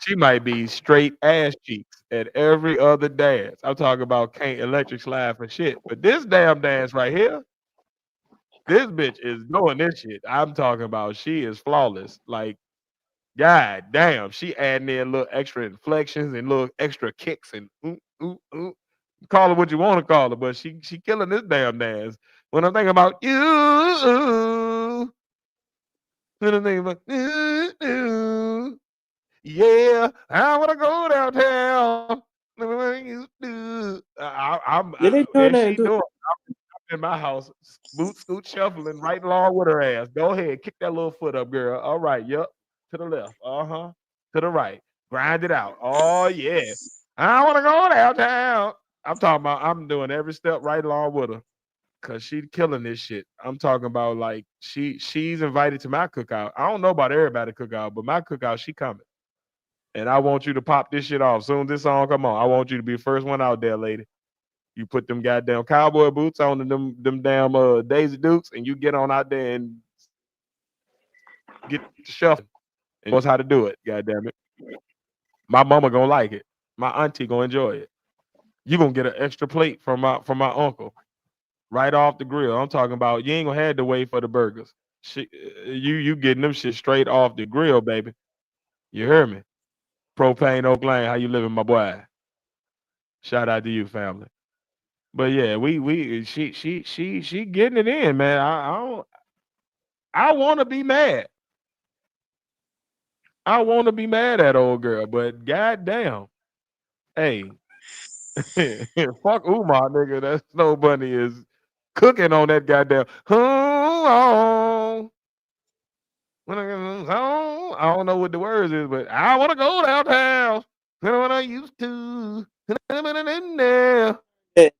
Speaker 5: She might be straight ass cheeks at every other dance. I'm talking about can't electric slide for shit. But this damn dance right here, this bitch is doing this shit. I'm talking about she is flawless. Like, god damn, she adding in little extra inflections and little extra kicks and ooh, ooh, ooh. Call her what you want to call her, but she killing this damn dance. When I'm thinking about you, when I'm thinking about yeah, I wanna go downtown.
Speaker 6: Yeah, they doing
Speaker 5: And
Speaker 6: that.
Speaker 5: she doing. I'm in my house, boot scoot shuffling right along with her ass. Go ahead, kick that little foot up, girl. All right, yep. To the left, to the right. Grind it out. Oh yeah, I wanna go downtown. I'm talking about. I'm doing every step right along with her. Cause she killing this shit. I'm talking about like she's invited to my cookout. I don't know about everybody cookout, but my cookout, she coming. And I want you to pop this shit off. Soon as this song come on, I want you to be the first one out there, lady. You put them goddamn cowboy boots on and them damn Daisy Dukes, and you get on out there and get to shuffling. And knows how to do it. Goddamn it. My mama gonna like it. My auntie gonna enjoy it. You gonna get an extra plate from my uncle right off the grill. I'm talking about you ain't gonna have to wait for the burgers. You getting them shit straight off the grill, baby. You hear me? Propane Oak Lane, how you living, my boy? Shout out to you, family. But yeah, she getting it in, man. I want to be mad. I want to be mad at old girl, but goddamn, hey, fuck Umar, nigga. That Snow Bunny is cooking on that goddamn. I don't know what the words is, but I want to go downtown. What I used to.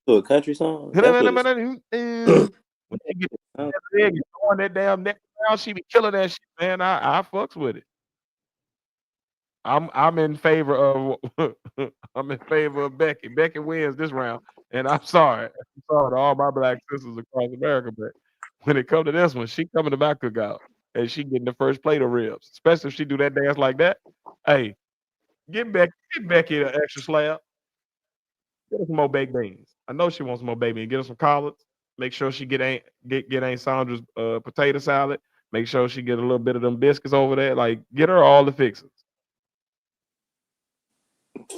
Speaker 6: To a country song. That's what it's.
Speaker 5: When they get that big and throwing that damn neck down, she be killing that shit, man. I fucks with it. I'm in favor of I'm in favor of Becky. Becky wins this round, and I'm sorry. I'm sorry to all my black sisters across America, but when it comes to this one, she coming to my cookout and she getting the first plate of ribs, especially if she do that dance like that. Hey, get Becky an extra slab. Get her some more baked beans. I know she wants some more baked beans. Get her some collards. Make sure she get Aunt Sandra's potato salad. Make sure she get a little bit of them biscuits over there. Like get her all the fixes.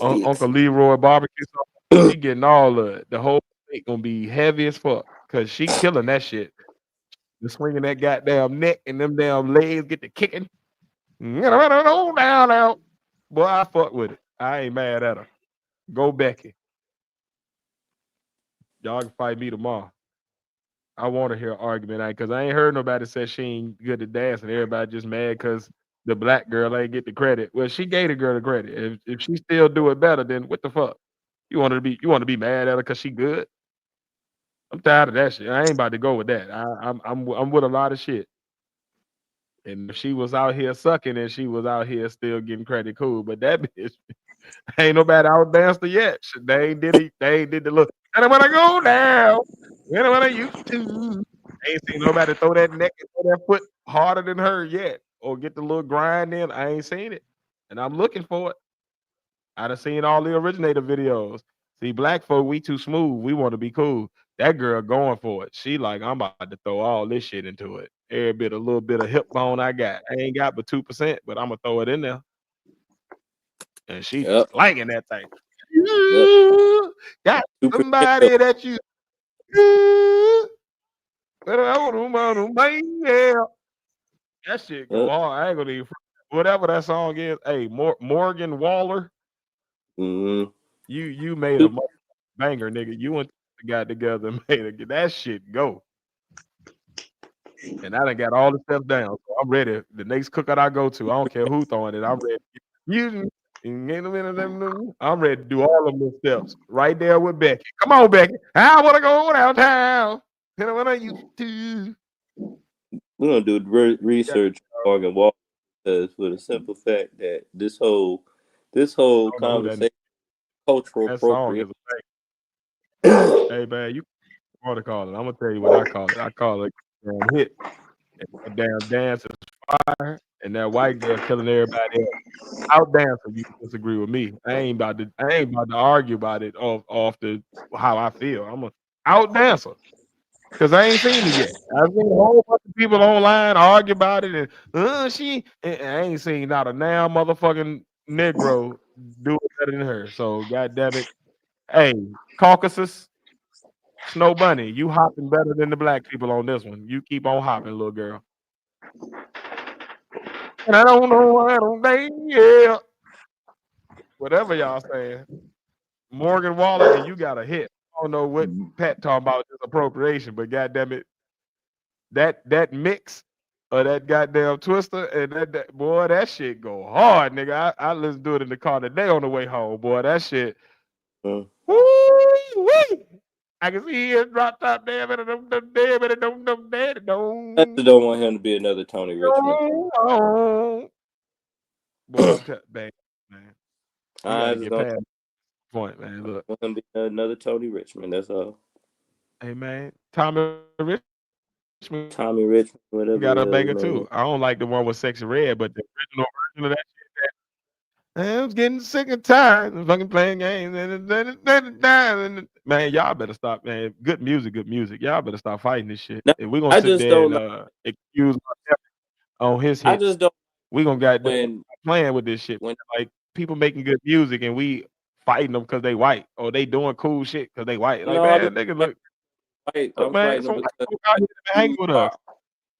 Speaker 5: Uncle Leroy barbecue sauce. She getting all of it. The whole plate gonna be heavy as fuck because she killing that shit. The swinging that goddamn neck and them damn legs get to kicking. Down. Boy, I fuck with it. I ain't mad at her. Go Becky. Y'all can fight me tomorrow. I want to hear an argument because I ain't heard nobody say she ain't good at dancing. Everybody just mad because the black girl ain't get the credit. Well, she gave the girl the credit. If she still do it better, then what the fuck? You want to be mad at her because she good? I'm tired of that shit. I ain't about to go with that. I'm with a lot of shit. And if she was out here sucking and she was out here still getting credit, cool. But that bitch ain't nobody out danced her yet. They ain't did it. They ain't did the look. And when I go down, when I used to, ain't seen nobody throw that neck and throw that foot harder than her yet, or get the little grind in. I ain't seen it, and I'm looking for it. I done seen all the originator videos. See, black folk, we too smooth. We want to be cool. That girl going for it. She like, I'm about to throw all this shit into it. Every bit, a little bit of hip bone I got. I ain't got but 2%, but I'm gonna throw it in there. And she just slanging that thing. Got somebody that you. That shit go hard. I ain't gonna even whatever that song is. Hey, Morgan Waller.
Speaker 6: Mm-hmm.
Speaker 5: You made a banger, nigga. You and got together and made it. That shit go. And I done got all the steps down. So I'm ready. The next cookout I go to, I don't care who throwing it. I'm ready. I'm ready to do all of those steps right there with Becky. Come on, Becky. I want to go downtown. When I used to.
Speaker 6: We're gonna do research on Morgan Walker because for the simple fact that this whole conversation, cultural appropriation.
Speaker 5: Hey man, you want to call it? I'm gonna tell you what I call it. I call it damn hit. And that damn dance is fire, and that white girl killing everybody else. Out dancing, you disagree with me. I ain't about to argue about it off the how I feel. I'm a out dancer. Cause I ain't seen it yet. I've seen a whole bunch of people online argue about it, and I ain't seen not a damn motherfucking Negro do it better than her. So goddamn it, hey, Caucasus, Snow Bunny, you hopping better than the black people on this one. You keep on hopping, little girl. And I don't know why I don't think, yeah. Whatever y'all saying. Morgan Waller, and you got a hit. I don't know what Pat talking about this appropriation, but goddamn it, that mix of that goddamn twister and that boy, that shit go hard, nigga. I listened to it in the car today on the way home, boy. That shit. Woo-wee. I can see his drop top damn it,
Speaker 6: I just don't want him to be another Tony Richmond.
Speaker 5: Boy, I'm man. You
Speaker 6: I
Speaker 5: gotta
Speaker 6: just
Speaker 5: get
Speaker 6: don't
Speaker 5: past point, man. Look,
Speaker 6: want him to be another Tony Richmond. That's all.
Speaker 5: Hey man, Tommy
Speaker 6: Richmond, whatever.
Speaker 5: got a banger too. I don't like the one with Sexy Red, but the original version of that shit. I was getting sick and tired of fucking playing games. Man, y'all better stop, man. Good music. Y'all better stop fighting this shit. If we're gonna sit there and excuse on his hits,
Speaker 6: I just don't.
Speaker 5: We gonna got playing with this shit. When like people making good music and we fighting them because they white, or they doing cool shit because they white. Like,
Speaker 6: No, I'm
Speaker 5: man, nigga, look,
Speaker 6: I'm
Speaker 5: man,
Speaker 6: fighting them
Speaker 5: some white
Speaker 6: because
Speaker 5: folk out here that hang
Speaker 6: use
Speaker 5: with us.
Speaker 6: art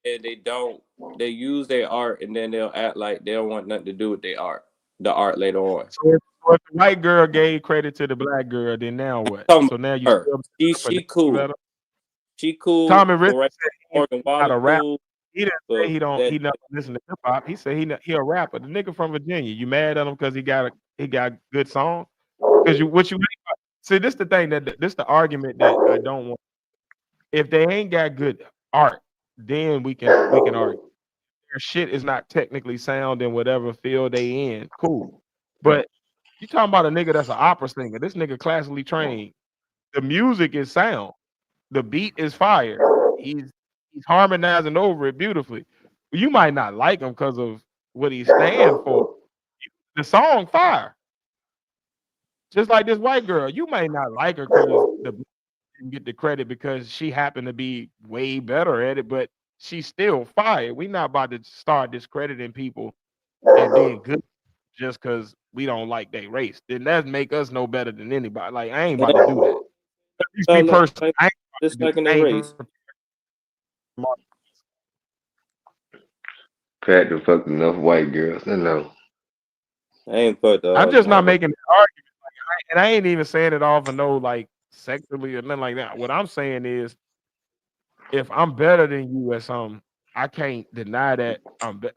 Speaker 6: and they don't. They use their art and then they'll act like they don't want nothing to do with their art. The art later on.
Speaker 5: So if the white girl gave credit to the black girl, then now what?
Speaker 6: Talking
Speaker 5: So now you
Speaker 6: about her.
Speaker 5: still for
Speaker 6: She cool.
Speaker 5: better?
Speaker 6: She cool.
Speaker 5: Tommy Richardson
Speaker 6: Right.
Speaker 5: said
Speaker 6: Morgan
Speaker 5: he not
Speaker 6: Wallen
Speaker 5: a rapper.
Speaker 6: cool.
Speaker 5: He didn't say
Speaker 6: But
Speaker 5: he
Speaker 6: that
Speaker 5: never listen to hip hop. He said he a rapper. The nigga from Virginia. You mad at him because he got good song? Because you see, this the thing this the argument that I don't want. If they ain't got good art, then we can argue. Their shit is not technically sound in whatever field they in. Cool. But you talking about a nigga that's an opera singer. This nigga classically trained. The music is sound. The beat is fire. He's harmonizing over it beautifully. You might not like him because of what he stand for. The song fire. Just like this white girl, you may not like her because the didn't get the credit because she happened to be way better at it, but she's still fire. We not about to start discrediting people at being good just because we don't like their race. Then that make us no better than anybody. Like, I ain't about to do that. At least me personally, I ain't about to do.
Speaker 6: like in
Speaker 5: I
Speaker 6: the
Speaker 5: ain't
Speaker 6: race.
Speaker 7: Pat the fucked enough white girls. I know.
Speaker 6: I ain't fucked
Speaker 5: I'm
Speaker 6: all
Speaker 5: just not
Speaker 6: them.
Speaker 5: making an argument. And I ain't even saying it off of no like sexually or nothing like that. What I'm saying is, if I'm better than you at something, I can't deny that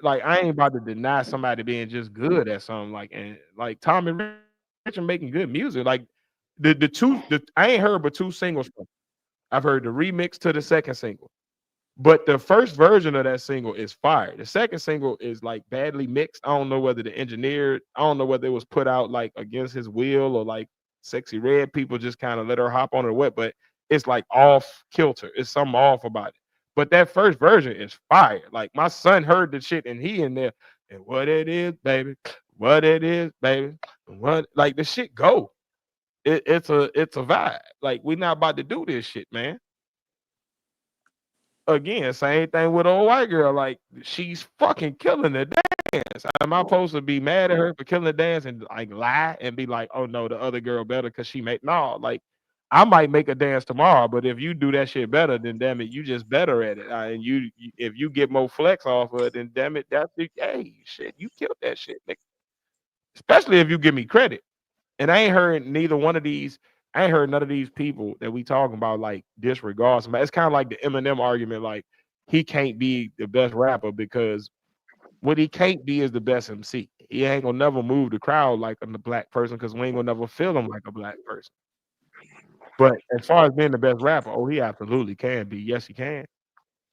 Speaker 5: like I ain't about to deny somebody being just good at something. Like, and like Tommy Rich making good music. Like I ain't heard but two singles from him. I've heard the remix to the second single. But the first version of that single is fire. The second single is like badly mixed. I don't know whether I don't know whether it was put out like against his will or like Sexy Red people just kind of let her hop on her wet, but it's like off kilter. It's something off about it. But that first version is fire. Like my son heard the shit and he in there and what it is, baby, what it is, baby, what like the shit go. It's a vibe. Like we not about to do this shit, man. Again, same thing with old white girl. Like she's fucking killing the dance. Am I supposed to be mad at her for killing the dance and like lie and be like, oh no, the other girl better because she made no? Like I might make a dance tomorrow, but if you do that shit better, then damn it, you just better at it. And if you get more flex off of it, then damn it, that's the hey shit, you killed that shit, nigga. Especially if you give me credit. And I ain't heard neither one of these. I ain't heard none of these people that we talking about like disregard somebody. It's kind of like the Eminem argument, like he can't be the best rapper because what he can't be is the best MC. He ain't gonna never move the crowd like a black person because we ain't gonna never feel him like a black person. But as far as being the best rapper, oh, he absolutely can be. Yes, he can.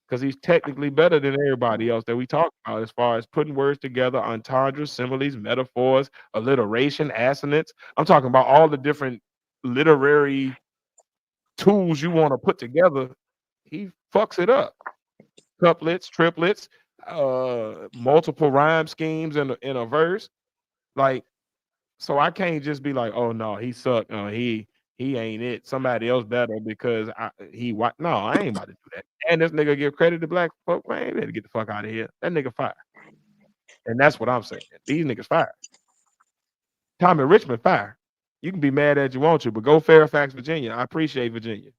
Speaker 5: Because he's technically better than everybody else that we talk about as far as putting words together, entendres, similes, metaphors, alliteration, assonance. I'm talking about all the different literary tools you want to put together. He fucks it up. Couplets, triplets, multiple rhyme schemes in a verse. Like, so I can't just be like, oh no, he sucked. He ain't it. Somebody else better because he white. No, I ain't about to do that. And this nigga give credit to black folk, man. You better get the fuck out of here. That nigga fire. And that's what I'm saying. These niggas fire. Tommy Richmond fire. You can be mad at you want to, but go Fairfax, Virginia. I appreciate Virginia.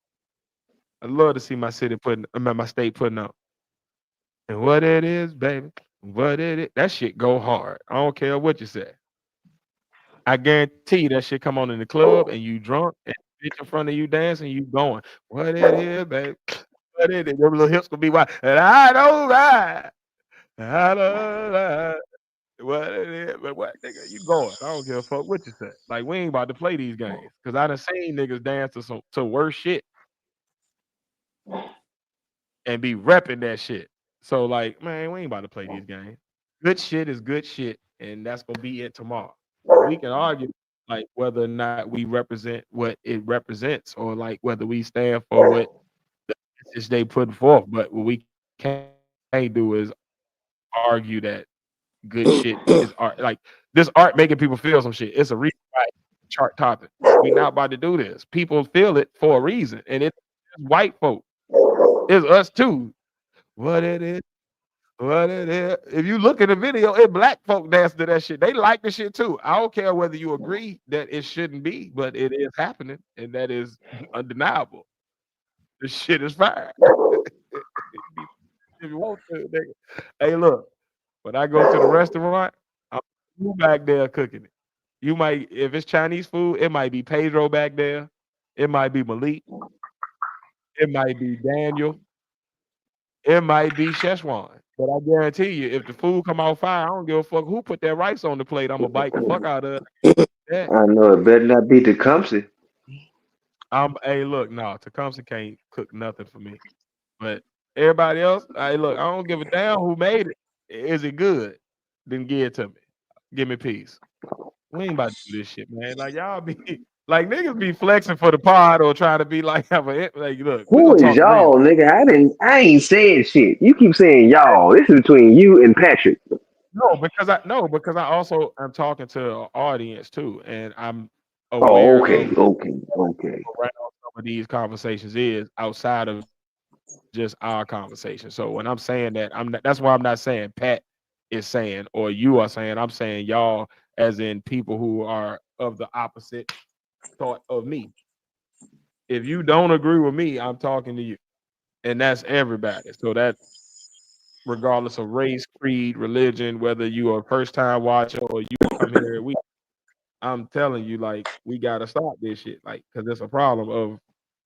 Speaker 5: I love to see my city my state putting up. And what it is, baby. What it is. That shit go hard. I don't care what you say. I guarantee you that shit come on in the club and you drunk and bitch in front of you dancing, you going, what it is, baby. What it is. Your little hips gonna be wide. And I don't ride. I don't ride. What it is, but what nigga, you going. I don't give a fuck what you say. Like we ain't about to play these games. Cause I done seen niggas dance to worse shit and be repping that shit. So like, man, we ain't about to play these games. Good shit is good shit, and that's gonna be it tomorrow. And we can argue like whether or not we represent what it represents, or like whether we stand for what the message they put forth. But what we can't do is argue that good shit is art. Like this art making people feel some shit. It's a reason why it's a chart topic. We not about to do this. People feel it for a reason, and it's white folk. It's us too. What it is. What it is. If you look at the video, it black folk dance to that shit. They like the shit too. I don't care whether you agree that it shouldn't be, but it is happening, and that is undeniable. The shit is fire. If you want to, nigga. Hey, look, when I go to the restaurant, I'm you back there cooking it. You might, if it's Chinese food, it might be Pedro back there. It might be Malik. It might be Daniel. It might be Szechuan. But I guarantee you, if the food come out fire, I don't give a fuck who put that rice on the plate. I'm gonna bite the fuck out of that.
Speaker 7: I know it better not be Tecumseh.
Speaker 5: Hey, look, no, Tecumseh can't cook nothing for me. But everybody else, hey, look, I don't give a damn who made it. Is it good? Then give it to me. Give me peace. We ain't about to do this shit, man. Like y'all be like niggas be flexing for the pod or trying to be like have a like look, we
Speaker 7: Who
Speaker 5: gonna
Speaker 7: is
Speaker 5: talk real.
Speaker 7: y'all, nigga? I ain't saying shit. You keep saying y'all. This is between you and Patrick.
Speaker 5: No, because I also am talking to an audience too, and I'm
Speaker 7: Oh,
Speaker 5: aware
Speaker 7: okay,
Speaker 5: of
Speaker 7: okay.
Speaker 5: around some of these conversations is outside of just our conversation. So when I'm saying that, that's why I'm not saying Pat is saying or you are saying. I'm saying y'all as in people who are of the opposite thought of me. If you don't agree with me, I'm talking to you, and that's everybody. So that regardless of race, creed, religion, whether you are a first time watcher or you come here every week, I'm telling you, like, we gotta stop this shit, like, because it's a problem of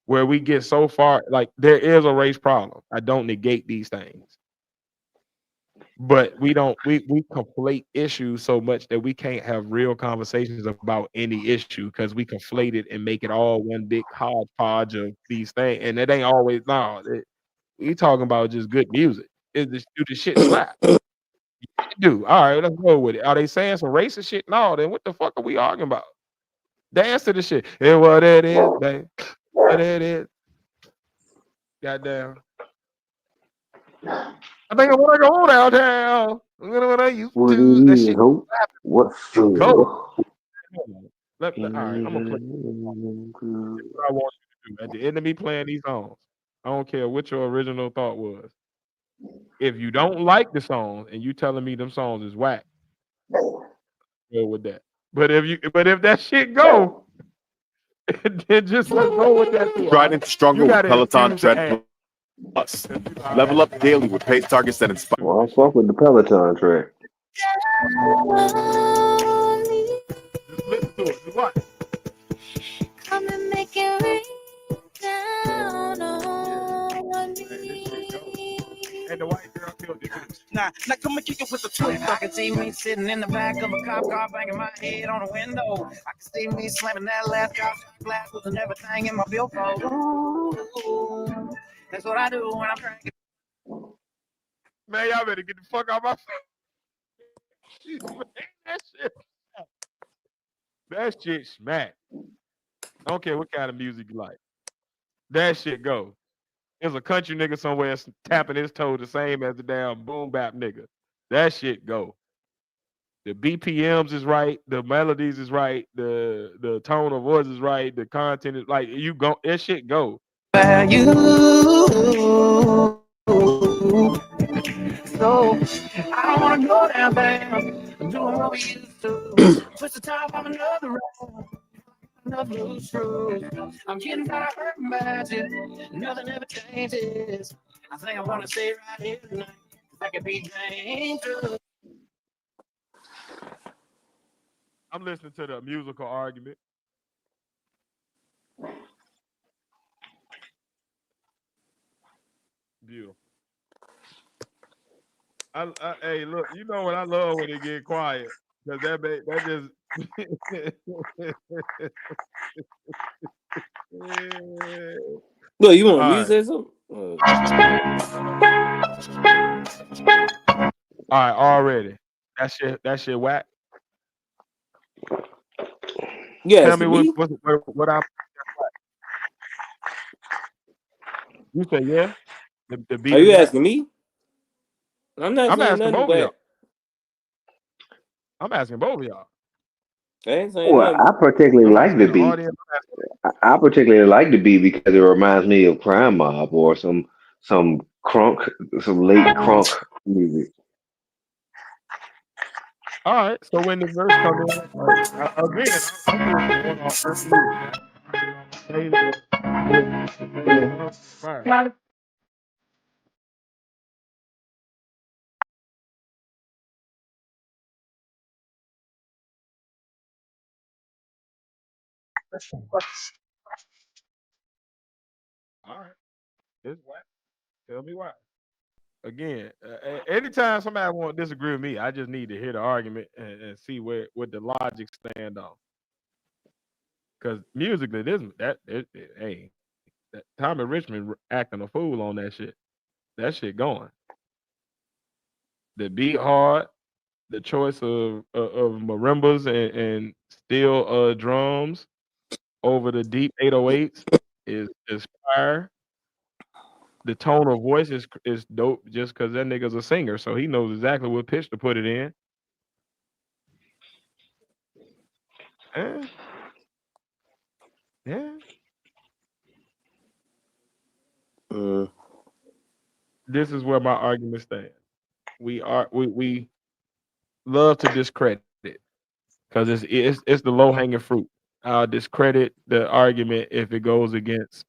Speaker 5: where we get so far. Like, there is a race problem. I don't negate these things, but we don't we conflate issues so much that we can't have real conversations about any issue because we conflate it and make it all one big hodgepodge of these things, and it ain't always no. We talking about just good music. Do the shit slap? Do all right. Let's go with it. Are they saying some racist shit? No. Then what the fuck are we arguing about? Dance to the shit. And what it is, babe. What it is. Goddamn. I think I want to go downtown. What I used
Speaker 7: What it
Speaker 5: to. That
Speaker 7: is,
Speaker 5: shit.
Speaker 7: hope? What
Speaker 5: Go.
Speaker 7: for?
Speaker 5: All right. I'm gonna play what I want you to do. At the end of me playing these songs, I don't care what your original thought was. If you don't like the songs and you telling me them songs is whack, go with that. But if that shit go, then just let's go with that shit.
Speaker 11: Trident stronger with Peloton
Speaker 5: infuse the
Speaker 11: Tread Plus. Level up daily with pace targets that inspire.
Speaker 7: Well, I fuck with the Peloton track.
Speaker 5: Listen to it. Just watch.
Speaker 12: Come and make it rain down on me.
Speaker 5: And the white girl killed it.
Speaker 13: Now come and kick it with the twist. I can see me sitting in the back of a cop car, banging my head on the window. I can see me slamming that last car glass with everything in my billfold. Ooh, that's what I do when I'm drinking.
Speaker 5: Man, y'all better get the fuck out my face. That shit smack. I don't care what kind of music you like. That shit go. There's a country nigga somewhere tapping his toe the same as the damn boom bap nigga. That shit go. The BPMs is right, the melodies is right, the tone of voice is right, the content is like you go. That shit go.
Speaker 13: You. So I don't wanna go down there. I'm doing what we used to. Twist the top of another round. Enough loose screws. I'm getting tired of hurting magic. Nothing ever changes. I think I wanna stay right here tonight. I could be dangerous.
Speaker 5: I'm listening to the musical argument. Beautiful. Hey, look, you know what I love when it get quiet because that just.
Speaker 6: No, you want me
Speaker 5: All
Speaker 6: to say something?
Speaker 5: All right, already. That shit whack.
Speaker 6: Yeah,
Speaker 5: Tell me what I. You say yeah. The beat.
Speaker 6: Are you asking me? I'm not
Speaker 5: I'm
Speaker 6: saying
Speaker 5: asking
Speaker 6: nothing,
Speaker 5: both of y'all.
Speaker 6: but
Speaker 5: I'm asking both of y'all.
Speaker 6: I ain't saying
Speaker 7: Well,
Speaker 6: nothing.
Speaker 7: I particularly like the beat.
Speaker 5: Audience,
Speaker 7: I particularly like the beat because it reminds me of Crime Mob or some crunk, some late crunk music.
Speaker 5: All right. So when the verse come in, like, again, I'm just going off this music. Fire. All right. It's whack. Tell me why. Again, anytime somebody want to disagree with me, I just need to hear the argument and see what the logic stand on. Because musically, hey, that Tommy Richmond acting a fool on that shit. That shit going. The beat hard, the choice of marimbas and steel drums over the deep 808s is fire. The tone of voice is dope just because that nigga's a singer, so he knows exactly what pitch to put it in. Yeah, yeah. This is where my argument stands. We love to discredit it because it's the low hanging fruit. I'll discredit the argument if it goes against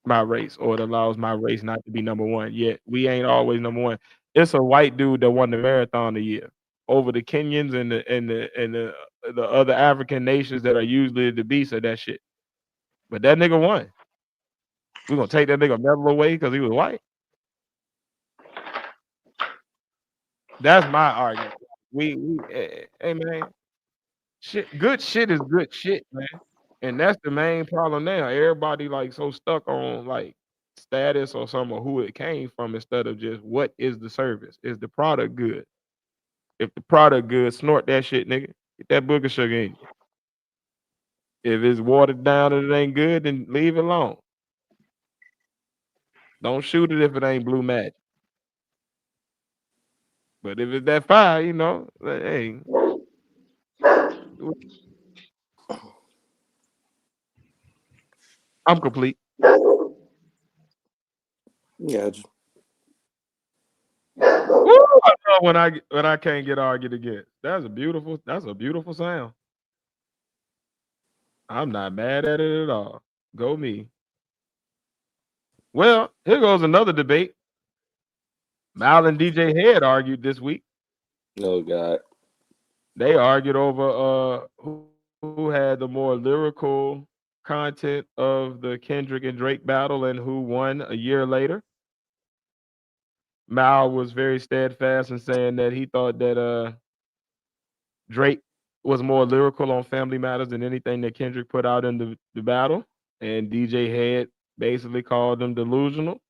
Speaker 5: my race or it allows my race not to be number one. Yet we ain't always number one. It's a white dude that won the marathon a year over the Kenyans and the other African nations that are usually the beasts of that shit. But that nigga won. We gonna take that nigga medal away because he was white? That's my argument. Hey man, good shit is good shit, man. And that's the main problem now. Everybody like so stuck on like status or some or who it came from instead of just what is the service? Is the product good? If the product good, snort that shit, nigga. Get that booger sugar in you. If it's watered down and it ain't good, then leave it alone. Don't shoot it if it ain't blue magic. But if it's that fire, hey, I'm complete.
Speaker 6: Yeah.
Speaker 5: Woo, I love when I can't get argued against. That's a beautiful sound. I'm not mad at it at all. Go me. Well, here goes another debate. Mal and DJ Head argued this week.
Speaker 6: Oh God.
Speaker 5: They argued over who had the more lyrical content of the Kendrick and Drake battle and who won a year later. Mal was very steadfast in saying that he thought that Drake was more lyrical on Family Matters than anything that Kendrick put out in the battle. And DJ Head basically called them delusional.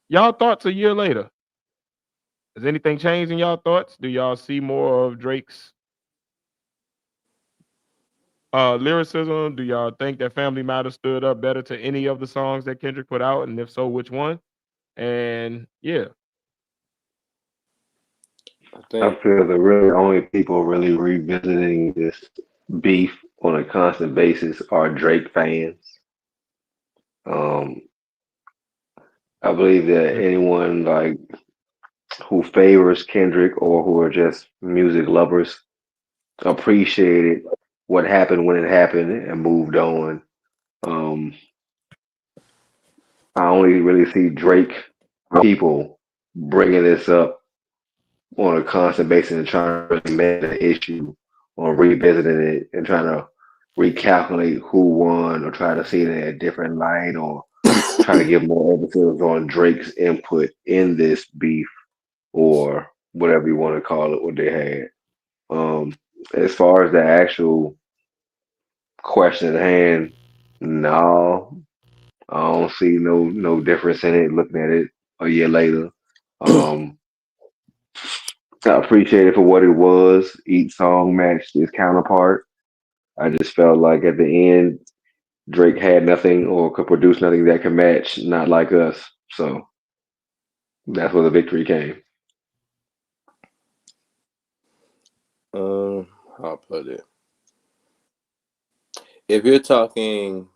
Speaker 5: Y'all thoughts a year later? Has anything changed in y'all thoughts? Do y'all see more of Drake's lyricism? Do y'all think that Family Matters stood up better to any of the songs that Kendrick put out? And if so, which one? And yeah.
Speaker 7: I feel the really only people really revisiting this beef on a constant basis are Drake fans. Um, I believe that anyone like who favors Kendrick or who are just music lovers appreciated what happened when it happened and moved on. Um, I only really see Drake people bringing this up on a constant basis and trying to really make an issue or revisiting it and trying to recalculate who won or try to see it in a different light or try to give more emphasis on Drake's input in this beef or whatever you want to call it, what they had. As far as the actual question at hand, no, I don't see no difference in it. Looking at it a year later, I appreciate it for what it was. Each song matched its counterpart. I just felt like at the end, Drake had nothing or could produce nothing that could match Not Like Us. So that's where the victory came.
Speaker 6: I'll put it. If you're talking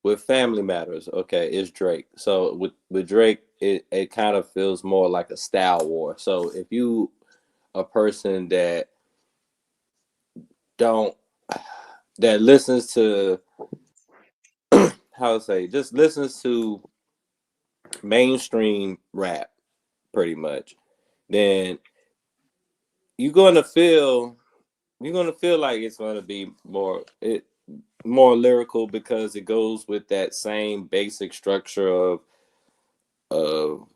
Speaker 6: with Family Matters, okay, it's Drake. So with Drake, it kind of feels more like a style war. So if you a person that don't that listens to how to say just listens to mainstream rap pretty much, then you're gonna feel you're gonna feel like it's gonna be more lyrical because it goes with that same basic structure of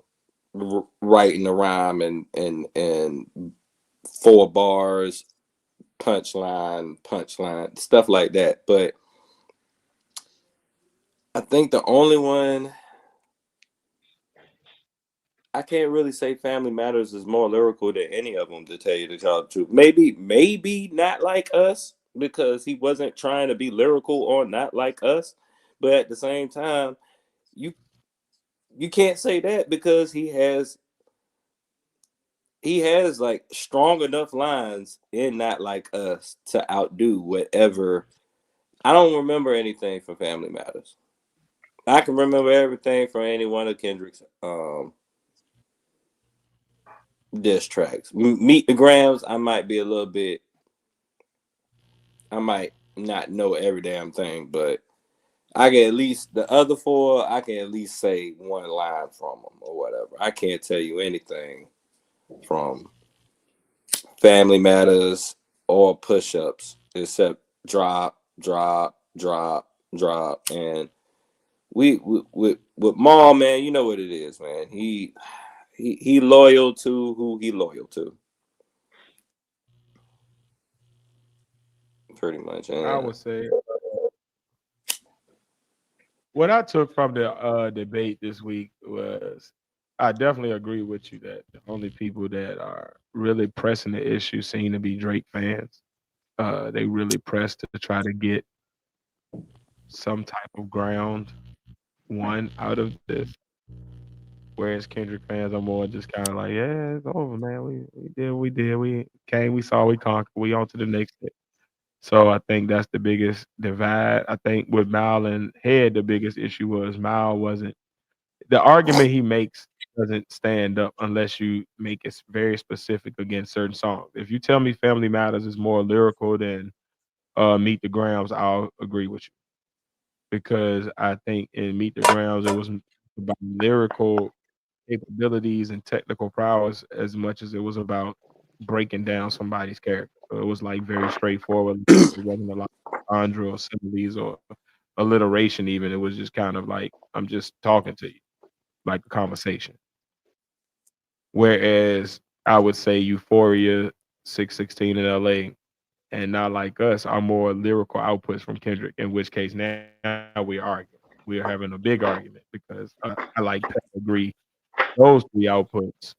Speaker 6: writing a rhyme and 4 bars, punchline, stuff like that. But I think the only one I can't really say Family Matters is more lyrical than any of them, to tell you the truth. Maybe Not Like Us, because he wasn't trying to be lyrical on Not Like Us, but at the same time, you you can't say that because he has like strong enough lines in Not Like Us to outdo whatever. I don't remember anything from Family Matters. I can remember everything from any one of Kendrick's diss tracks. Meet the Grams, I might be a little bit. I might not know every damn thing, but I can at least the other four. I can at least say one line from them or whatever. I can't tell you anything from Family Matters or Push Ups except drop, drop, drop, drop, and with Maul, man, you know what it is, man. He loyal to who he loyal to, pretty much.
Speaker 5: I
Speaker 6: And
Speaker 5: would say what I took from the debate this week was I definitely agree with you that the only people that are really pressing the issue seem to be Drake fans. They really press to try to get some type of ground one out of this. Whereas Kendrick fans are more just kind of like, yeah, it's over, man. We came, we saw, we conquered, we on to the next step. So I think that's the biggest divide. I think with Mal and Head, the biggest issue was Mal wasn't the argument he makes doesn't stand up unless you make it very specific against certain songs. If you tell me Family Matters is more lyrical than Meet the Grams, I'll agree with you because I think in Meet the Grams it was about lyrical capabilities and technical prowess as much as it was about breaking down somebody's character. So it was like very straightforward. It wasn't a lot of Andra or similes or alliteration even. It was just kind of like I'm just talking to you, like a conversation. Whereas I would say Euphoria, 616 in LA, and Not Like Us are more lyrical outputs from Kendrick, in which case now we argue. We are having a big argument because I like agree those three outputs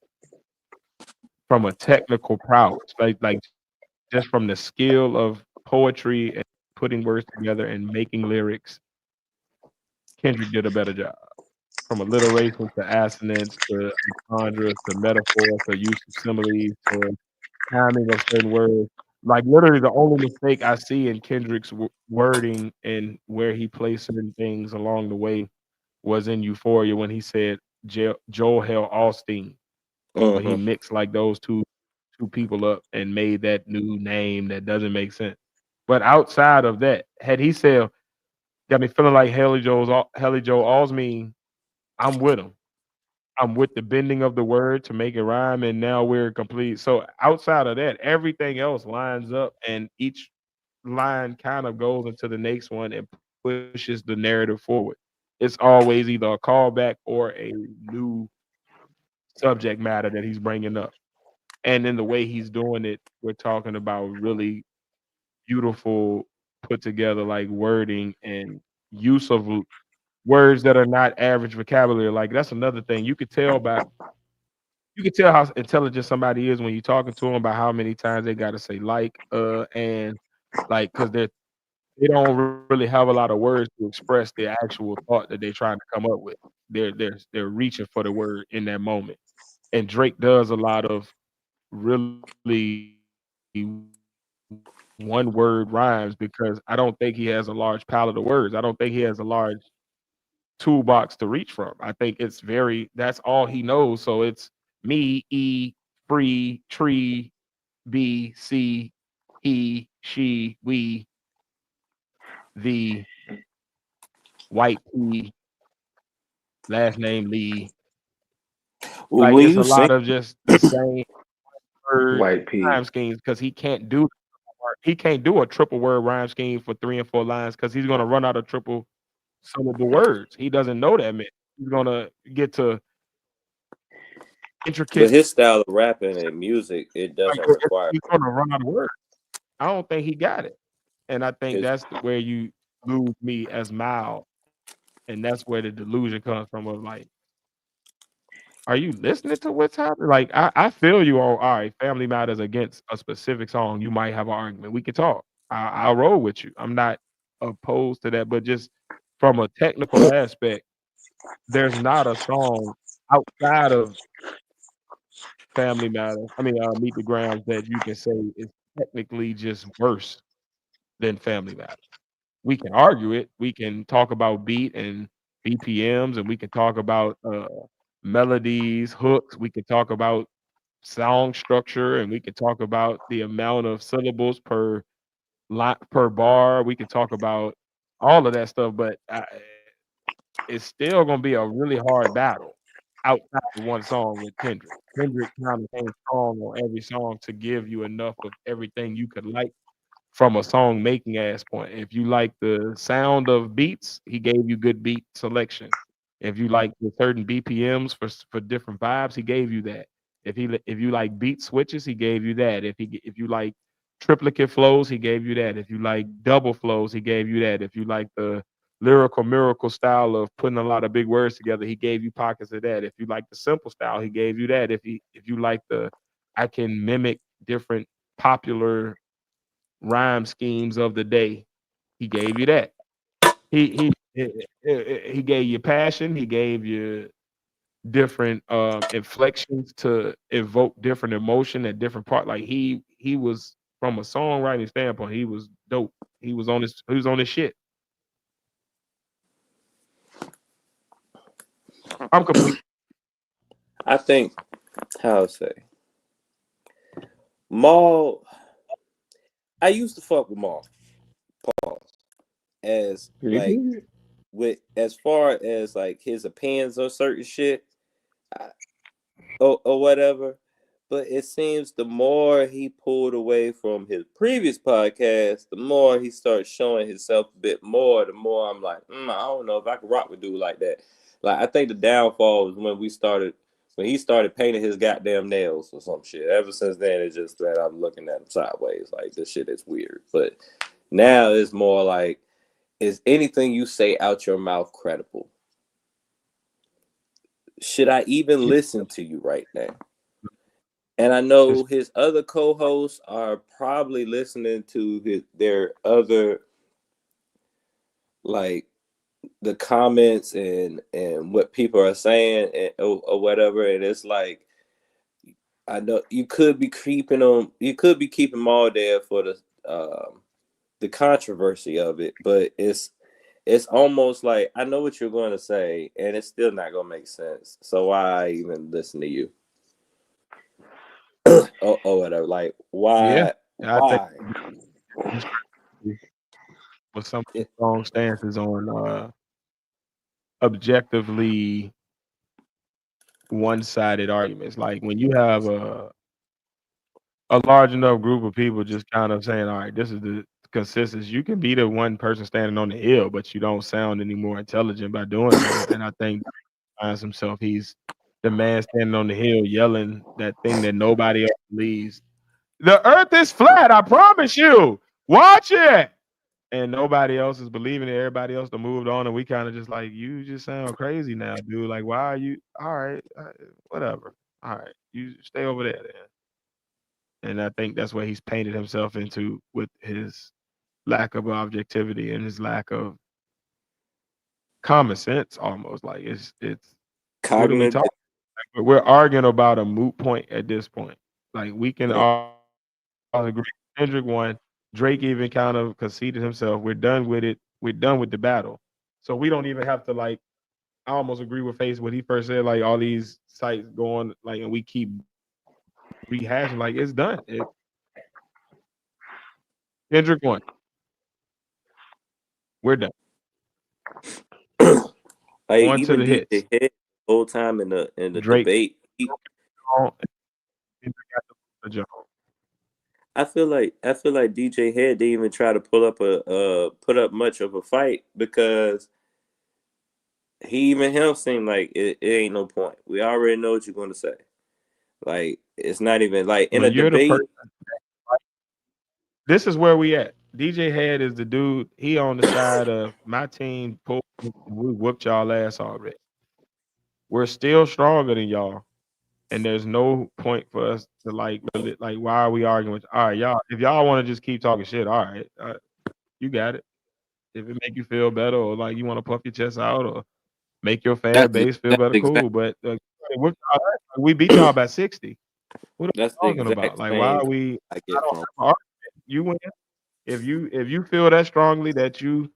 Speaker 5: from a technical prowess, like just from the skill of poetry and putting words together and making lyrics, Kendrick did a better job. From alliteration to assonance to entendres to metaphor to use of similes to timing of certain words. Like literally, the only mistake I see in Kendrick's wording and where he placed certain things along the way was in Euphoria when he said Joel Hell Austin, but he
Speaker 6: mhm.
Speaker 5: mixed like those two people up and made that new name that doesn't make sense. But outside of that, had he said, got me feeling like Haley Joel Osment, I'm with him. I'm with the bending of the word to make it rhyme, and now we're complete. So outside of that, everything else lines up, and each line kind of goes into the next one and pushes the narrative forward. It's always either a callback or a new subject matter that he's bringing up. And in the way he's doing it, we're talking about really beautiful, put together like wording and use of words that are not average vocabulary. Like that's another thing you could tell how intelligent somebody is when you're talking to them about how many times they got to say and like because they don't really have a lot of words to express the actual thought that they're trying to come up with. They're reaching for the word in that moment. And Drake does a lot of really one word rhymes because I don't think he has a large palette of words. I don't think he has a large toolbox to reach from. I think that's all he knows. So it's me, E, free, tree, B, C, he, she, we, the, white P, last name Lee.
Speaker 6: Well,
Speaker 5: Like
Speaker 6: when
Speaker 5: it's
Speaker 6: you
Speaker 5: a
Speaker 6: sing,
Speaker 5: lot of just the same word
Speaker 7: White
Speaker 5: rhyme
Speaker 7: P.
Speaker 5: schemes because he can't do a triple word rhyme scheme for 3 and 4 lines because he's gonna run out of triple syllable words. He doesn't know that many. He's gonna get to
Speaker 6: but
Speaker 5: intricate
Speaker 6: his style of rapping and music, it
Speaker 5: like
Speaker 6: doesn't require.
Speaker 5: he's gonna run out of words. I don't think he got it. And I think
Speaker 6: His
Speaker 5: that's where you lose me as mild. And that's where the delusion comes from of like, are you listening to what's happening? Like I feel you on all right, Family Matters against a specific song, you might have an argument. We can talk. I'll roll with you. I'm not opposed to that, but just from a technical aspect, there's not a song outside of Family Matters. I mean, Meet the Grams that you can say is technically just worse than Family Matters. We can argue it. We can talk about beat and BPMs, and we can talk about melodies, hooks. We can talk about song structure, and we can talk about the amount of syllables per per bar. We can talk about all of that stuff, but it's still gonna be a really hard battle outside of one song with Kendrick. Kendrick kind of came strong on every song to give you enough of everything you could like from a song making ass point. If you like the sound of beats, he gave you good beat selection. If you like the certain BPMs for different vibes, he gave you that. If you like beat switches, he gave you that. If you like triplicate flows, he gave you that. If you like double flows, he gave you that. If you like the lyrical miracle style of putting a lot of big words together, he gave you pockets of that. If you like the simple style, he gave you that. If you like the I can mimic different popular rhyme schemes of the day, he gave you that. He gave you passion. He gave you different inflections to evoke different emotion at different part. Like he was from a songwriting standpoint, he was dope. He was on his shit. I'm complete.
Speaker 6: I think how I say Maul. I used to fuck with Maul. Pause. As like with as far as like his opinions on certain shit, or whatever. But it seems the more he pulled away from his previous podcast, the more he starts showing himself a bit more. The more I'm like, I don't know if I could rock with dude like that. Like I think the downfall was when he started painting his goddamn nails or some shit. Ever since then, it's just that I'm looking at him sideways. Like this shit is weird. But now it's more like, is anything you say out your mouth credible? Should I even listen to you right now? And I know his other co-hosts are probably listening to their other, like the comments and what people are saying or whatever. And it's like, I know you could be keeping them all there for the controversy of it, but it's almost like I know what you're going to say, and it's still not going to make sense. So why even listen to you? or whatever. Like
Speaker 5: Yeah.
Speaker 6: why?
Speaker 5: I think
Speaker 6: Why?
Speaker 5: with some strong stances on objectively one-sided arguments. Like when you have a large enough group of people just kind of saying, all right, this is the consensus. You can be the one person standing on the hill, but you don't sound any more intelligent by doing so. And I think he finds himself, he's the man standing on the hill yelling that thing that nobody else believes. The earth is flat, I promise you. Watch it. And nobody else is believing it. Everybody else done moved on, and we kind of just like, you just sound crazy now, dude. Like, why are you? All right, whatever. All right, you stay over there then. And I think that's what he's painted himself into with his lack of objectivity and his lack of common sense. Almost like it's what are we
Speaker 6: Cognitive.
Speaker 5: talking? Like, we're arguing about a moot point at this point. Like we can all agree. Kendrick won. Drake even kind of conceded himself. We're done with it. We're done with the battle. So we don't even have to like I almost agree with Face what he first said. Like all these sites going like, and we keep rehashing. Like it's done. Kendrick won. We're done.
Speaker 6: Like
Speaker 5: On to
Speaker 6: even
Speaker 5: the hits.
Speaker 6: DJ Head the whole time in the
Speaker 5: Drake
Speaker 6: debate,
Speaker 5: Kendrick got the job.
Speaker 6: I feel like DJ Head didn't even try to put up much of a fight because him seemed like it ain't no point. We already know what you're going to say. Like it's not even like in a
Speaker 5: When you're the
Speaker 6: debate.
Speaker 5: person, this is where we at. DJ Head is the dude. He on the side of my team. We whooped y'all ass already. We're still stronger than y'all, and there's no point for us to like really like. Why are we arguing? All right, y'all. If y'all want to just keep talking shit, all right, you got it. If it make you feel better, or like you want to puff your chest out, or make your fan base feel better,
Speaker 6: Exact
Speaker 5: cool. But we beat y'all by 60. What are
Speaker 6: that's the
Speaker 5: we talking
Speaker 6: exact
Speaker 5: about? Like, why
Speaker 6: same
Speaker 5: are we?
Speaker 6: I
Speaker 5: I
Speaker 6: get
Speaker 5: don't
Speaker 6: from.
Speaker 5: have an argument. You win. If you feel that strongly that you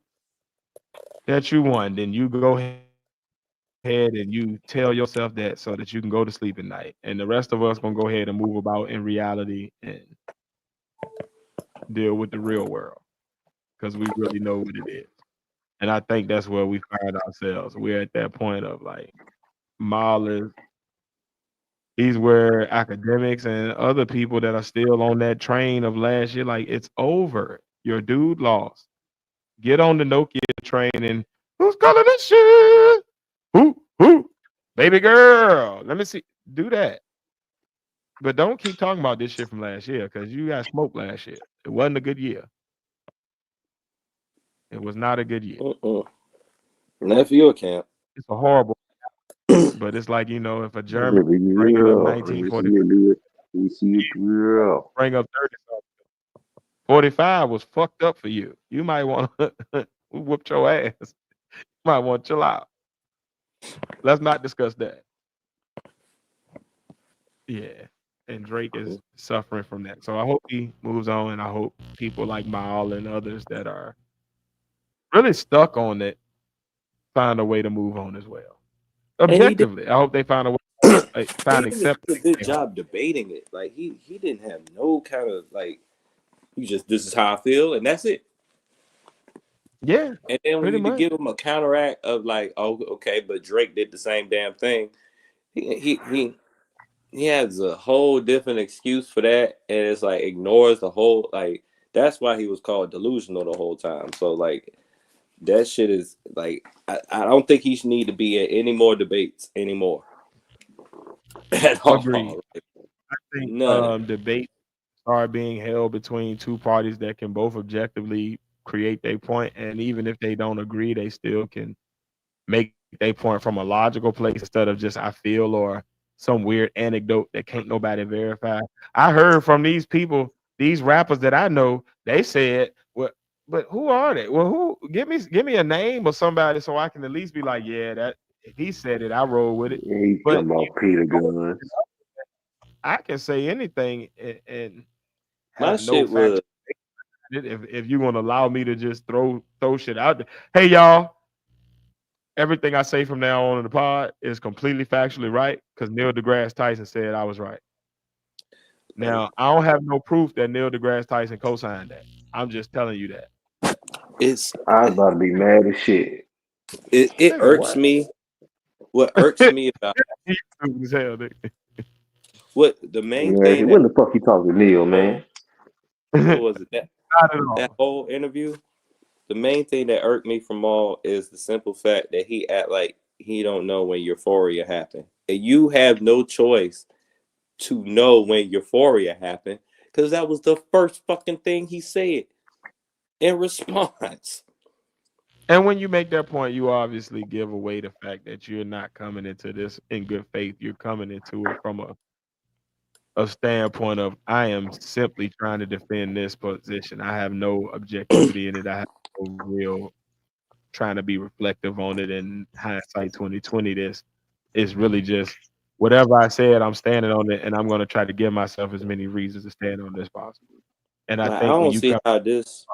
Speaker 5: won, then you go ahead and you tell yourself that so that you can go to sleep at night. And the rest of us gonna go ahead and move about in reality and deal with the real world because we really know what it is. And I think that's where we find ourselves. We're at that point of like Mahler. He's where academics and other people that are still on that train of last year, like it's over. Your dude lost. Get on the Nokia train and who's calling this shit? Who? Baby girl. Let me see. Do that. But don't keep talking about this shit from last year because you got smoked last year. It wasn't a good year. It was not a good year.
Speaker 6: Not for your camp.
Speaker 5: It's a horrible, but it's like, if a German
Speaker 7: Baby
Speaker 5: bringing up
Speaker 7: girl, let me see
Speaker 5: 1940,
Speaker 7: you do it. Let me see you girl.
Speaker 5: bring up 30 something. 45 was fucked up for you. You might want to whoop your ass. You might want to chill out. Let's not discuss that. Yeah. And Drake is suffering from that. So I hope he moves on, and I hope people like Mal and others that are really stuck on it find a way to move on as well.
Speaker 6: And he did.
Speaker 5: Objectively, I hope they find a way,
Speaker 6: He
Speaker 5: find
Speaker 6: even did
Speaker 5: acceptance.
Speaker 6: a good job debating it. Like he didn't have no kind of like. You just this is how I feel, and that's it.
Speaker 5: Yeah,
Speaker 6: And then when
Speaker 5: pretty
Speaker 6: you
Speaker 5: much.
Speaker 6: give him a counteract of like, oh, okay, but Drake did the same damn thing. He has a whole different excuse for that, and it's like ignores the whole like. That's why he was called delusional the whole time. So like that shit is like I don't think he should need to be in any more debates anymore at
Speaker 5: Agreed.
Speaker 6: all. Like,
Speaker 5: I think
Speaker 6: none.
Speaker 5: debates are being held between two parties that can both objectively create their point, and even if they don't agree, they still can make their point from a logical place instead of just I feel or some weird anecdote that can't nobody verify. I heard from these people, these rappers that I know, they said, "Well, but who are they? Well, who? Give me a name or somebody so I can at least be like, yeah, that if he said it, I roll with it."
Speaker 7: Yeah, he
Speaker 5: But
Speaker 7: talking about Peter Guns.
Speaker 5: I can say anything and
Speaker 6: My
Speaker 5: have no
Speaker 6: shit was
Speaker 5: factual if you want to allow me to just throw shit out there. Hey y'all, everything I say from now on in the pod is completely factually right because Neil deGrasse Tyson said I was right.
Speaker 6: like
Speaker 5: Now I don't have no proof that Neil deGrasse Tyson co-signed that. I'm just telling you that.
Speaker 6: it's
Speaker 7: I was about to be mad as shit.
Speaker 6: it
Speaker 5: Nigga,
Speaker 6: irks
Speaker 5: what?
Speaker 6: me. What irks me about
Speaker 5: You stupid as hell, nigga.
Speaker 6: what the main
Speaker 7: Yeah,
Speaker 6: thing that
Speaker 7: when the fuck you talking to Neil, man?
Speaker 6: what was it
Speaker 5: Not at
Speaker 6: that
Speaker 5: all.
Speaker 6: whole interview? The main thing that irked me from all is the simple fact that he act like he don't know when euphoria happened. And you have no choice to know when euphoria happened because that was the first fucking thing he said in response.
Speaker 5: And when you make that point, you obviously give away the fact that you're not coming into this in good faith. You're coming into it from a standpoint of I am simply trying to defend this position. I have no objectivity in it. I have no real trying to be reflective on it in hindsight 2020. This is really just whatever I said, I'm standing on it and I'm gonna try to give myself as many reasons to stand on this possible. And I
Speaker 6: Like I
Speaker 5: think when
Speaker 6: don't
Speaker 5: you
Speaker 6: see
Speaker 5: come
Speaker 6: how this
Speaker 5: to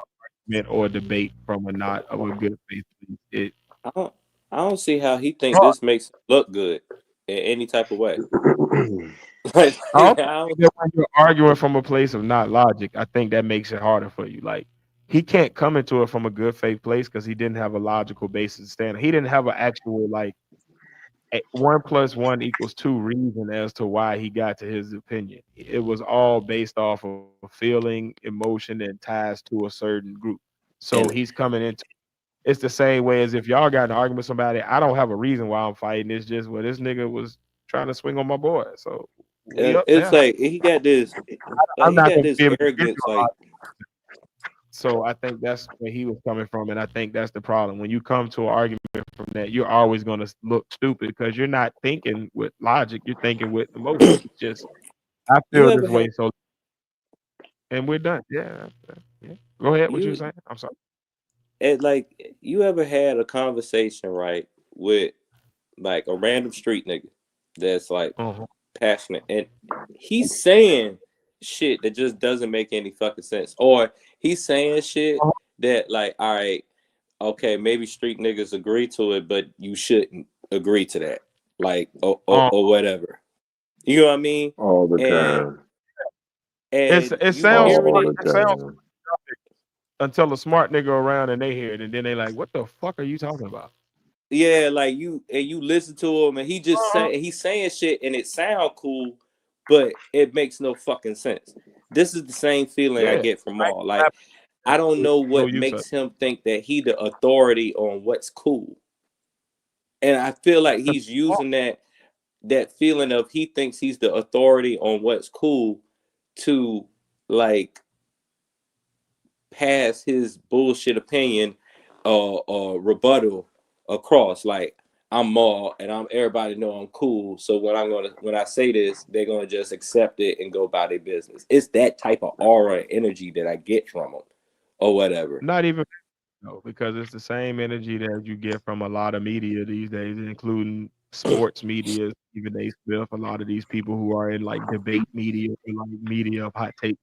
Speaker 5: argument or debate from a not of a good faith, it
Speaker 6: I don't I don't see how he think this makes him look good in any type of way. Like,
Speaker 5: I
Speaker 6: I
Speaker 5: also
Speaker 6: don't-
Speaker 5: think that when you're arguing from a place of not logic, I think that makes it harder for you. Like he can't come into it from a good faith place because he didn't have a logical basis to stand. He didn't have an actual like 1 + 1 = 2 reason as to why he got to his opinion. It was all based off of feeling, emotion, and ties to a certain group. So
Speaker 6: and
Speaker 5: he's coming into it's the same way as if y'all got in an argument with somebody. I don't have a reason why I'm fighting. It's just well, this nigga was trying to swing on my boy. So we up
Speaker 6: it's
Speaker 5: now.
Speaker 6: like
Speaker 5: I'm
Speaker 6: he
Speaker 5: not
Speaker 6: got
Speaker 5: gonna
Speaker 6: this
Speaker 5: be able to give
Speaker 6: arrogance.
Speaker 5: you a
Speaker 6: Like,
Speaker 5: lot. So I think that's where he was coming from, and I think that's the problem. When you come to an argument from that, you're always going to look stupid because you're not thinking with logic. You're thinking with emotion. It's just I
Speaker 6: you
Speaker 5: feel
Speaker 6: ever
Speaker 5: this
Speaker 6: had
Speaker 5: way, so and we're done. Yeah, yeah. Go ahead. What you
Speaker 6: you
Speaker 5: saying? I'm sorry.
Speaker 6: like you ever had a conversation right with like a random street nigga that's like
Speaker 5: Uh-huh.
Speaker 6: passionate and he's saying shit that just doesn't make any fucking sense, or he's saying shit that like, all right, okay, maybe street niggas agree to it, but you shouldn't agree to that, like,
Speaker 5: Uh,
Speaker 6: or whatever. You know what I mean?
Speaker 7: All the
Speaker 6: And
Speaker 7: time.
Speaker 5: it
Speaker 6: you
Speaker 5: sounds
Speaker 6: hearing
Speaker 5: smart.
Speaker 7: All
Speaker 6: it,
Speaker 7: the
Speaker 5: It sounds
Speaker 7: time.
Speaker 5: until a smart nigga around and they hear it, and then they like, "What the fuck are you talking about?"
Speaker 6: yeah, like you listen to him and
Speaker 5: Uh-huh.
Speaker 6: he's saying shit and it sound cool, but it makes no fucking sense. This is the same feeling I
Speaker 5: Yeah,
Speaker 6: get from
Speaker 5: right.
Speaker 6: all. Like, I don't know
Speaker 5: No
Speaker 6: what
Speaker 5: use of it.
Speaker 6: makes him think that he the authority on what's cool. And I feel like he's using that feeling of he thinks he's the authority on what's cool to like pass his bullshit opinion or rebuttal across. Like, I'm Maul and I'm everybody know I'm cool. So when I say this, they're gonna just accept it and go by their business. It's that type of aura and energy that I get from him or whatever.
Speaker 5: Not even no, because it's the same energy that you get from a lot of media these days, including sports media, Stephen A. Smith, a lot of these people who are in like debate media or like media of hot takes.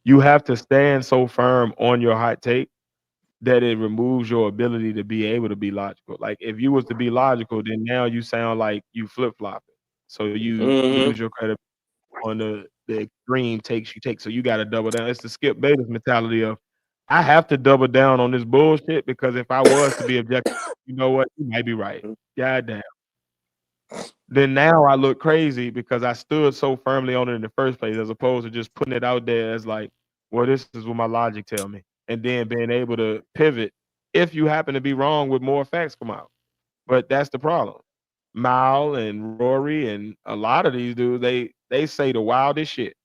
Speaker 5: You have to stand so firm on your hot take that it removes your ability to be able to be logical. Like if you was to be logical, then now you sound like you flip flopping. So you lose
Speaker 6: Mm-hmm.
Speaker 5: your credibility on the extreme takes you take. So you got to double down. It's the Skip Bayless mentality of I have to double down on this bullshit because if I was to be objective, you know what? You might be right. God damn. Then now I look crazy because I stood so firmly on it in the first place, as opposed to just putting it out there as like, well, this is what my logic tell me, and then being able to pivot if you happen to be wrong with more facts come out. But that's the problem. Mal and Rory and a lot of these dudes, they say the wildest shit,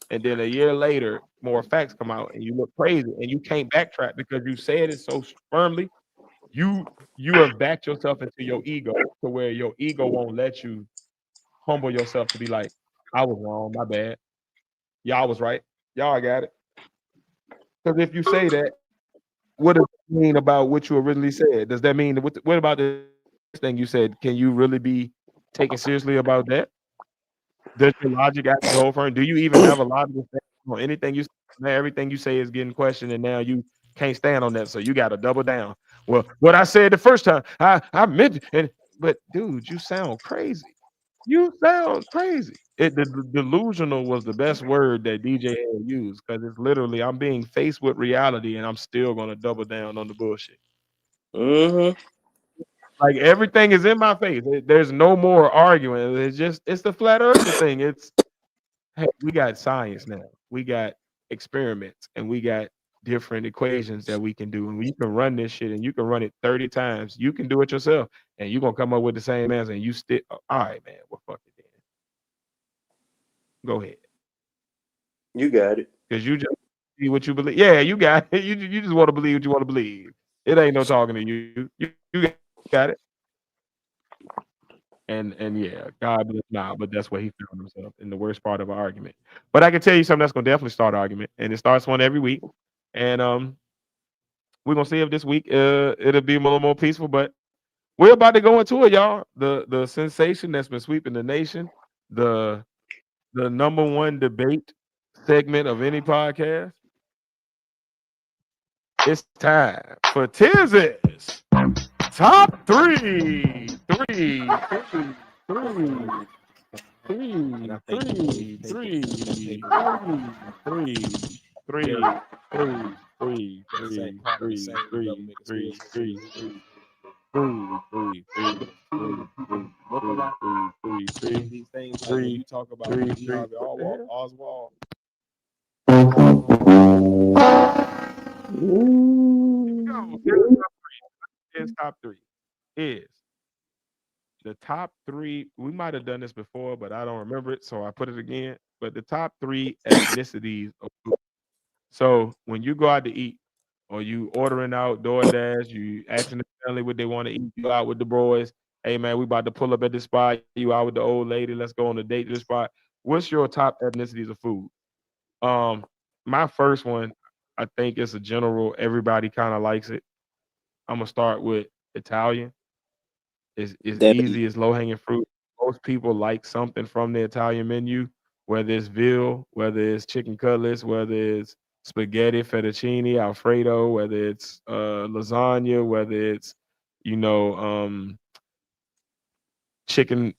Speaker 5: and then a year later, more facts come out, and you look crazy, and you can't backtrack because you said it so firmly. You you have backed yourself into your ego to where your ego won't let you humble yourself to be like, I was wrong, my bad. Y'all was right. Y'all got it. Because if you say that, what does it mean about what you originally said? Does that mean what about this thing you said? Can you really be taken seriously about that? Does your logic actually hold firm? Do you even have a logical stand on anything you say? Now everything you say is getting questioned, and now you can't stand on that, so you got to double down. Well, what I said the first time, I meant, and but dude, you sound crazy. You sound crazy. The delusional was the best word that DJ had used because it's literally I'm being faced with reality and I'm still gonna double down on the bullshit.
Speaker 6: Mm-hmm.
Speaker 5: Like everything is in my face. There's no more arguing. It's the flat earther thing. It's hey, we got science now. We got experiments and we got different equations that we can do. And you can run this shit and you can run it 30 times. You can do it yourself and you're gonna come up with the same answer and you still all right, man. Well fuck it then. Go ahead.
Speaker 6: You got it.
Speaker 5: Because you just see what you believe. Yeah, you got it. You just want to believe what you want to believe. It ain't no talking to you. You got it. And yeah, God bless now, but that's where he found himself in the worst part of an argument. But I can tell you something that's gonna definitely start an argument, and it starts one every week. And we're gonna see if this week it'll be a little more peaceful. But we're about to go into it, y'all. The sensation that's been sweeping the nation, the the #1 debate segment of any podcast. It's time for Tiz's top three. Oswald. His top three is the top three. We might have done this before, but I don't remember it, so I put it again. But the top three ethnicities of food. So when you go out to eat, or you ordering out DoorDash, you asking the family what they want to eat, you out with the boys. Hey man, we about to pull up at this spot. You out with the old lady. Let's go on a date to this spot. What's your top ethnicities of food? Um, my first one, I think it's a general. Everybody kind of likes it. I'm gonna start with Italian. It's
Speaker 6: That
Speaker 5: easy. It's low hanging fruit. Most people like something from the Italian menu, whether it's veal, whether it's chicken cutlets, whether it's spaghetti, fettuccine, Alfredo, whether it's lasagna, whether it's you know chicken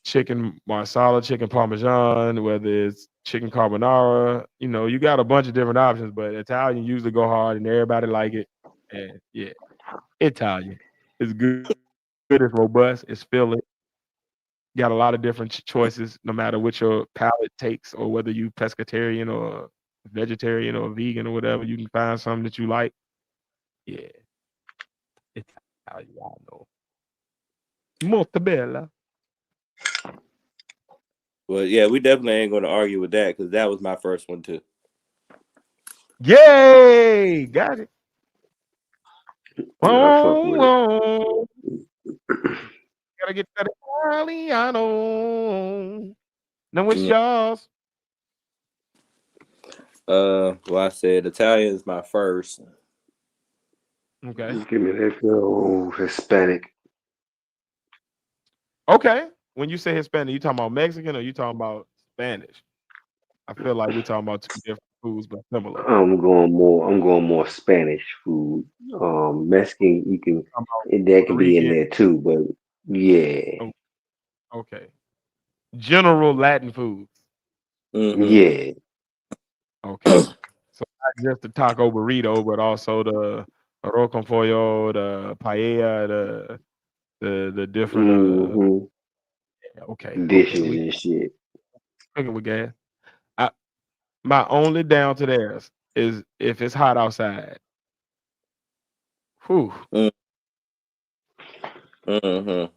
Speaker 5: marsala, chicken parmesan, whether it's chicken carbonara. You got a bunch of different options, but Italian usually go hard and everybody like it. And yeah, Italian. It's good, it's robust, it's filling. Got a lot of different choices, no matter what your palate takes, or whether you pescatarian or vegetarian or vegan or whatever. You can find something that you like. Yeah, Italian. I know. Molto bella.
Speaker 6: well, yeah, we definitely ain't going to argue with that because that was my first one too.
Speaker 5: Yay! Got it.
Speaker 7: Yeah, I fuck with it.
Speaker 5: Oh, gotta get that Italiano. Now it's
Speaker 6: Yeah.
Speaker 5: yours.
Speaker 6: Well, I said Italian is my first.
Speaker 5: Okay.
Speaker 7: Just give me that good old Hispanic.
Speaker 5: Okay. When you say Hispanic, you talking about Mexican or you talking about Spanish? I feel like we're talking about two different foods, but similar.
Speaker 7: I'm going more Spanish food. Mexican, you can
Speaker 5: Talking about
Speaker 7: that
Speaker 5: Puerto
Speaker 7: can be in
Speaker 5: Rican.
Speaker 7: there too, but yeah,
Speaker 5: Oh, okay. General Latin foods.
Speaker 6: Mm-hmm.
Speaker 7: yeah.
Speaker 5: Okay. So not just the taco burrito, but also the arroz con pollo, the paella, the different
Speaker 7: hmm
Speaker 5: okay.
Speaker 7: Dishes
Speaker 5: We
Speaker 7: and shit.
Speaker 5: cooking with gas. I, my only down to theirs is if it's hot outside. Whew.
Speaker 6: Mm-hmm.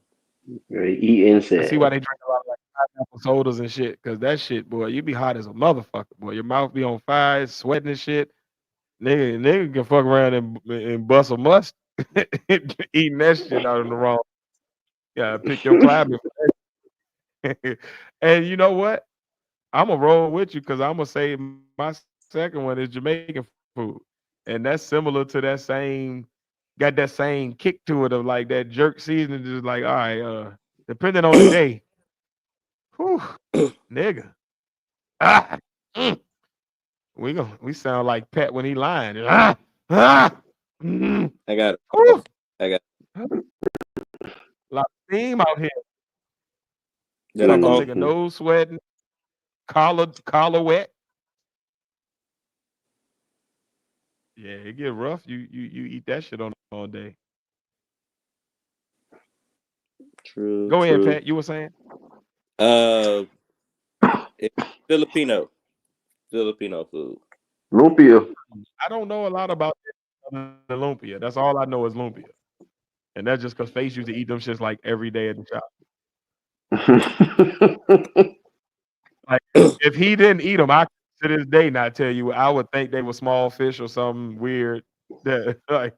Speaker 7: Eat
Speaker 5: I see
Speaker 7: inside.
Speaker 5: why they drink a lot of like pineapple sodas and shit. Cause that shit, boy, you be hot as a motherfucker, boy. Your mouth be on fire, sweating and shit. Nigga can fuck around and bust a must eating that shit out in the wrong. Yeah, pick your climate for that. And you know what? I'ma roll with you because Imma say my second one is Jamaican food. And that's similar to that same got that same kick to it of like that jerk seasoning, just like, all right, depending on the day, whew, nigga. Ah, mm, we sound like Pat when he lying. Ah, ah, mm,
Speaker 6: I got it.
Speaker 5: whew,
Speaker 6: I got
Speaker 5: lot of steam out here.
Speaker 6: that I
Speaker 5: Talking about
Speaker 6: call.
Speaker 5: nigga nose sweating, collar wet. Yeah, it get rough. You eat that shit on all day.
Speaker 6: True,
Speaker 5: Go ahead,
Speaker 6: true.
Speaker 5: Pat. You were saying?
Speaker 6: Uh, it's Filipino food.
Speaker 7: Lumpia.
Speaker 5: I don't know a lot about other than lumpia. That's all I know is lumpia, and that's just because Face used to eat them shits like every day at the shop. Like if he didn't eat them, I could to this day not tell you. I would think they were small fish or something weird. That like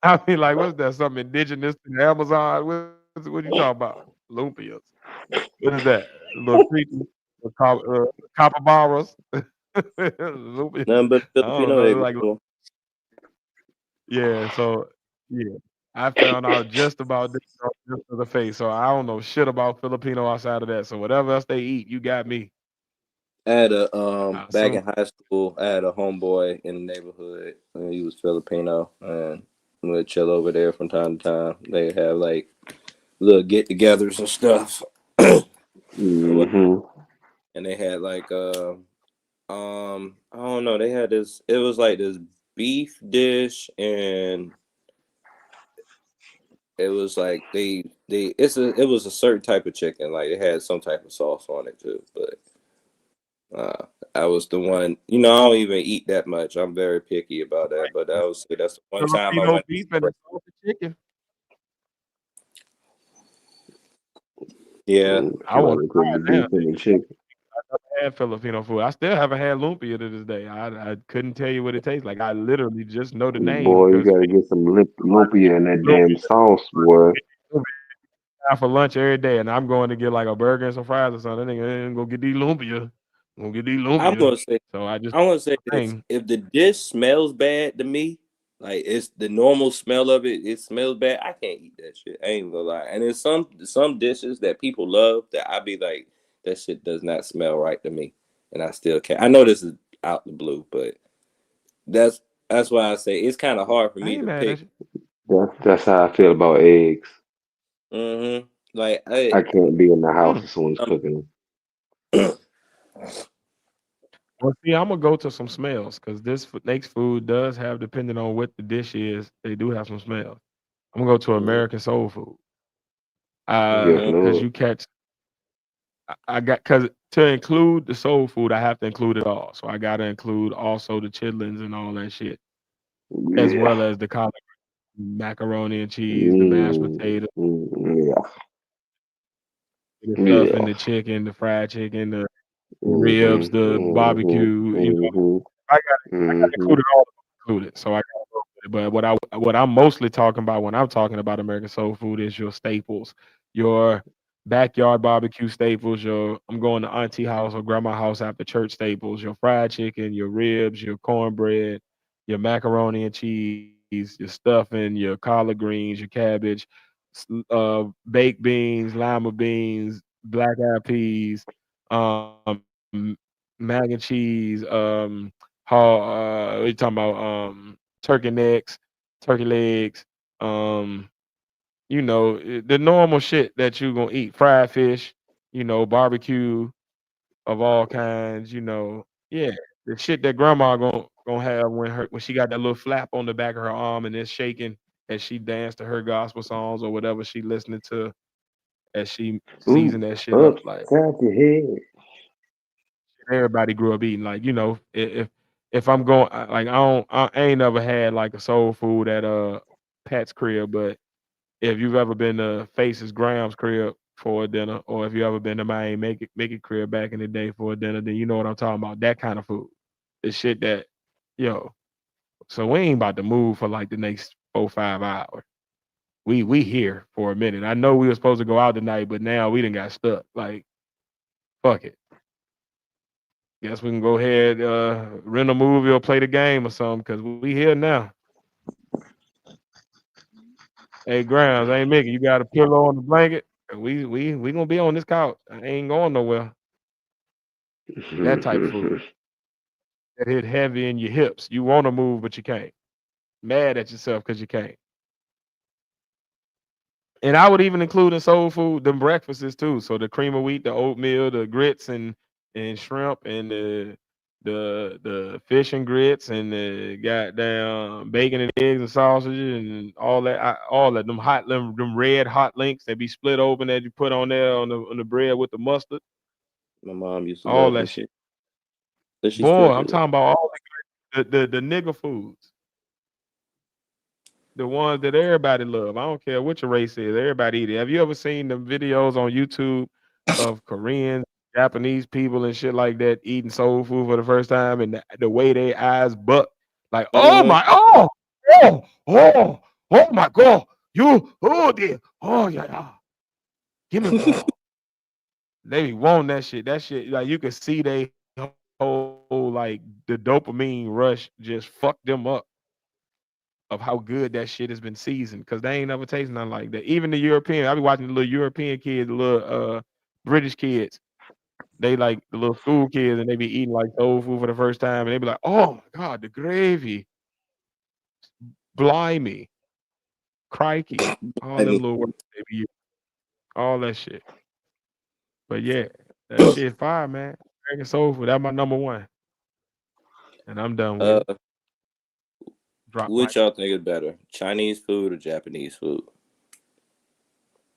Speaker 5: I mean, like what's that? Something indigenous to the Amazon? What you talking about? Lumpias. What is that? Little creatures, capybaras. Lumpia.
Speaker 6: Nothing but
Speaker 5: I don't
Speaker 6: Filipino
Speaker 5: know.
Speaker 6: egg
Speaker 5: Like
Speaker 6: roll.
Speaker 5: yeah, so yeah. I found out just about this just for the Face. So I don't know shit about Filipino outside of that. So whatever else they eat, you got me.
Speaker 6: I had a back
Speaker 5: So
Speaker 6: in high school, I had a homeboy in the neighborhood, and he was Filipino, and we would chill over there from time to time. They have like little get-togethers and stuff, or what,
Speaker 7: Mm-hmm.
Speaker 6: and they had like I don't know, they had this. It was like this beef dish, and it was like it was a certain type of chicken, like it had some type of sauce on it too, but. I was the one, I don't even eat that much. I'm very picky about that. But that's the one time I
Speaker 5: Filipino
Speaker 6: went.
Speaker 5: beef and the salted chicken.
Speaker 6: Yeah,
Speaker 5: I want
Speaker 7: Somebody
Speaker 5: to
Speaker 7: put
Speaker 5: try
Speaker 7: the
Speaker 5: it now.
Speaker 7: beef in the chicken.
Speaker 5: I never had Filipino food. I still haven't had lumpia to this day. I couldn't tell you what it tastes like. I literally just know the name
Speaker 7: Boy, you
Speaker 5: because
Speaker 7: gotta get some lumpia in that damn sauce, boy.
Speaker 5: for lunch every day, and I'm going to get like a burger and some fries or something. Nigga, go get these lumpia. Go get these
Speaker 6: I'm
Speaker 5: lumpia.
Speaker 6: gonna say
Speaker 5: So I just
Speaker 6: I'm gonna say this:
Speaker 5: thing.
Speaker 6: if the dish smells bad to me, like it's the normal smell of it, it smells bad. I can't eat that shit. I ain't gonna lie. And there's some dishes that people love that I be like, that shit does not smell right to me, and I still can't. I know this is out the blue, but that's that's why I say it's kind of hard for
Speaker 5: I
Speaker 6: me
Speaker 5: ain't
Speaker 6: to
Speaker 5: mad
Speaker 6: pick.
Speaker 5: at you.
Speaker 7: That's how I feel about eggs.
Speaker 6: Like
Speaker 7: I can't be in the house
Speaker 5: Mm.
Speaker 7: if someone's
Speaker 6: um,
Speaker 7: cooking
Speaker 5: Well, see, I'm gonna go to some smells because next food does have, depending on what the dish is, they do have some smells. I'm gonna go to
Speaker 6: mhm,
Speaker 5: American soul food.
Speaker 7: them. Yes,
Speaker 6: mhm.
Speaker 5: Because
Speaker 7: Lord.
Speaker 5: you catch, I got because to include the soul food, I have to include it all. So I gotta include also the chitlins and all that shit, as
Speaker 7: Yeah.
Speaker 5: well as the collard macaroni and cheese, the mashed
Speaker 7: Mm,
Speaker 5: potato,
Speaker 7: yeah.
Speaker 5: the stuff in
Speaker 7: Yeah.
Speaker 5: the chicken, the fried chicken, the
Speaker 7: Mm-hmm.
Speaker 5: ribs, the
Speaker 7: Mm-hmm.
Speaker 5: barbecue.
Speaker 7: Mm-hmm.
Speaker 5: I got
Speaker 7: Mm-hmm.
Speaker 5: included all of them included. So I got to go with it. But what I'm mostly talking about when I'm talking about American soul food is your staples, your backyard barbecue staples. Your I'm going to auntie house or grandma house after church staples. Your fried chicken, your ribs, your cornbread, your macaroni and cheese, your stuffing, your collard greens, your cabbage, baked beans, lima beans, black eyed peas, mac and cheese, what you talking about? Turkey necks, turkey legs, um, the normal shit that you gonna eat. Fried fish, barbecue of all kinds, yeah, the shit that grandma gonna have when she got that little flap on the back of her arm and it's shaking as she danced to her gospel songs or whatever she listening to as she
Speaker 7: Ooh,
Speaker 5: season that shit up. Like
Speaker 7: upside your head.
Speaker 5: everybody grew up eating. Like if I'm going like I ain't never had like a soul food at Pat's crib, but if you've ever been to Phace's Graham's crib for a dinner, or if you ever been to Miami Make it crib back in the day for a dinner, then you know what I'm talking about. That kind of food. The shit that yo. So we ain't about to move for like the next 4 5 hours. We here for a minute. I know we were supposed to go out tonight, but now we done got stuck. Like fuck it. Guess we can go ahead, rent a movie or play the game or something, cause we here now. Hey, Grounds, ain't Mickey, you got a pillow on the blanket? We gonna be on this couch. I ain't going nowhere. That type of food that hit heavy in your hips. You want to move, but you can't. Mad at yourself because you can't. And I would even include in soul food them breakfasts too. So the cream of wheat, the oatmeal, the grits and shrimp, and the fish and grits, and the goddamn bacon and eggs and sausages and all that. All that them red hot links that be split open that you put on there on the bread with the mustard.
Speaker 6: My mom used to
Speaker 5: All
Speaker 6: love
Speaker 5: that
Speaker 6: them.
Speaker 5: shit.
Speaker 6: Does she still
Speaker 5: Boy, I'm
Speaker 6: do it?
Speaker 5: talking about all the nigga foods. The ones that everybody love. I don't care what your race is. Everybody eat it. Have you ever seen the videos on YouTube of Koreans, Japanese people, and shit like that eating soul food for the first time, and the way their eyes buck, like, oh
Speaker 6: Mhm.
Speaker 5: my, oh my god, you, oh dear, oh yeah, yeah. Give me more. They be wanting that shit. That shit, like you can see they whole like the dopamine rush just fucked them up of how good that shit has been seasoned because they ain't never tasted nothing like that. Even the European, I be watching the little European kids, the little British kids. they like the little school kids and they be eating like soul food for the first time and they be like, "Oh my god, the gravy, blimey, crikey," all
Speaker 6: I
Speaker 5: them
Speaker 6: mean,
Speaker 5: little words they be using, all that shit. But yeah, that shit fire, man. American soul food, that my number one, and I'm done with
Speaker 6: uh,
Speaker 5: it. Drop mic.
Speaker 6: which y'all think is better, Chinese food or Japanese food?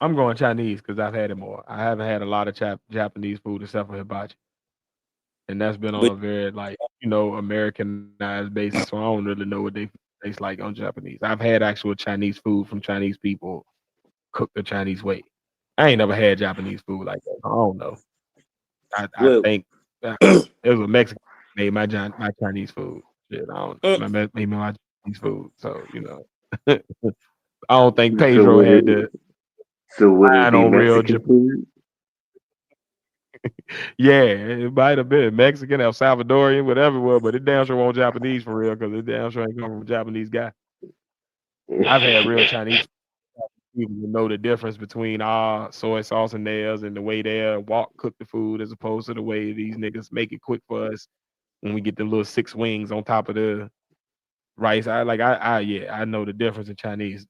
Speaker 5: I'm going Chinese because I've had it more. I haven't had a lot of Japanese food except for hibachi, and that's been on
Speaker 6: Which
Speaker 5: a very like Americanized basis. So I don't really know what they taste like on Japanese. I've had actual Chinese food from Chinese people cooked the Chinese way. I ain't never had Japanese food like that. I don't know. I
Speaker 6: well,
Speaker 5: think it was a Mexican made my Chinese food. Shit, I don't made my Chinese food. So I don't think
Speaker 7: So
Speaker 5: Pedro
Speaker 7: was
Speaker 5: had
Speaker 7: it?
Speaker 5: the
Speaker 7: So would it
Speaker 5: line
Speaker 7: be
Speaker 5: on real
Speaker 7: Mexican
Speaker 5: Japan.
Speaker 7: food?
Speaker 5: Yeah, it might have been Mexican, El Salvadorian, whatever it was, but it damn sure wasn't Japanese for real because it damn sure ain't come from a Japanese guy. I've had real Chinese people to know the difference between our soy sauce and theirs and the way they cook the food as opposed to the way these niggas make it quick for us when we get the little 6 wings on top of the rice. I know the difference in Chinese.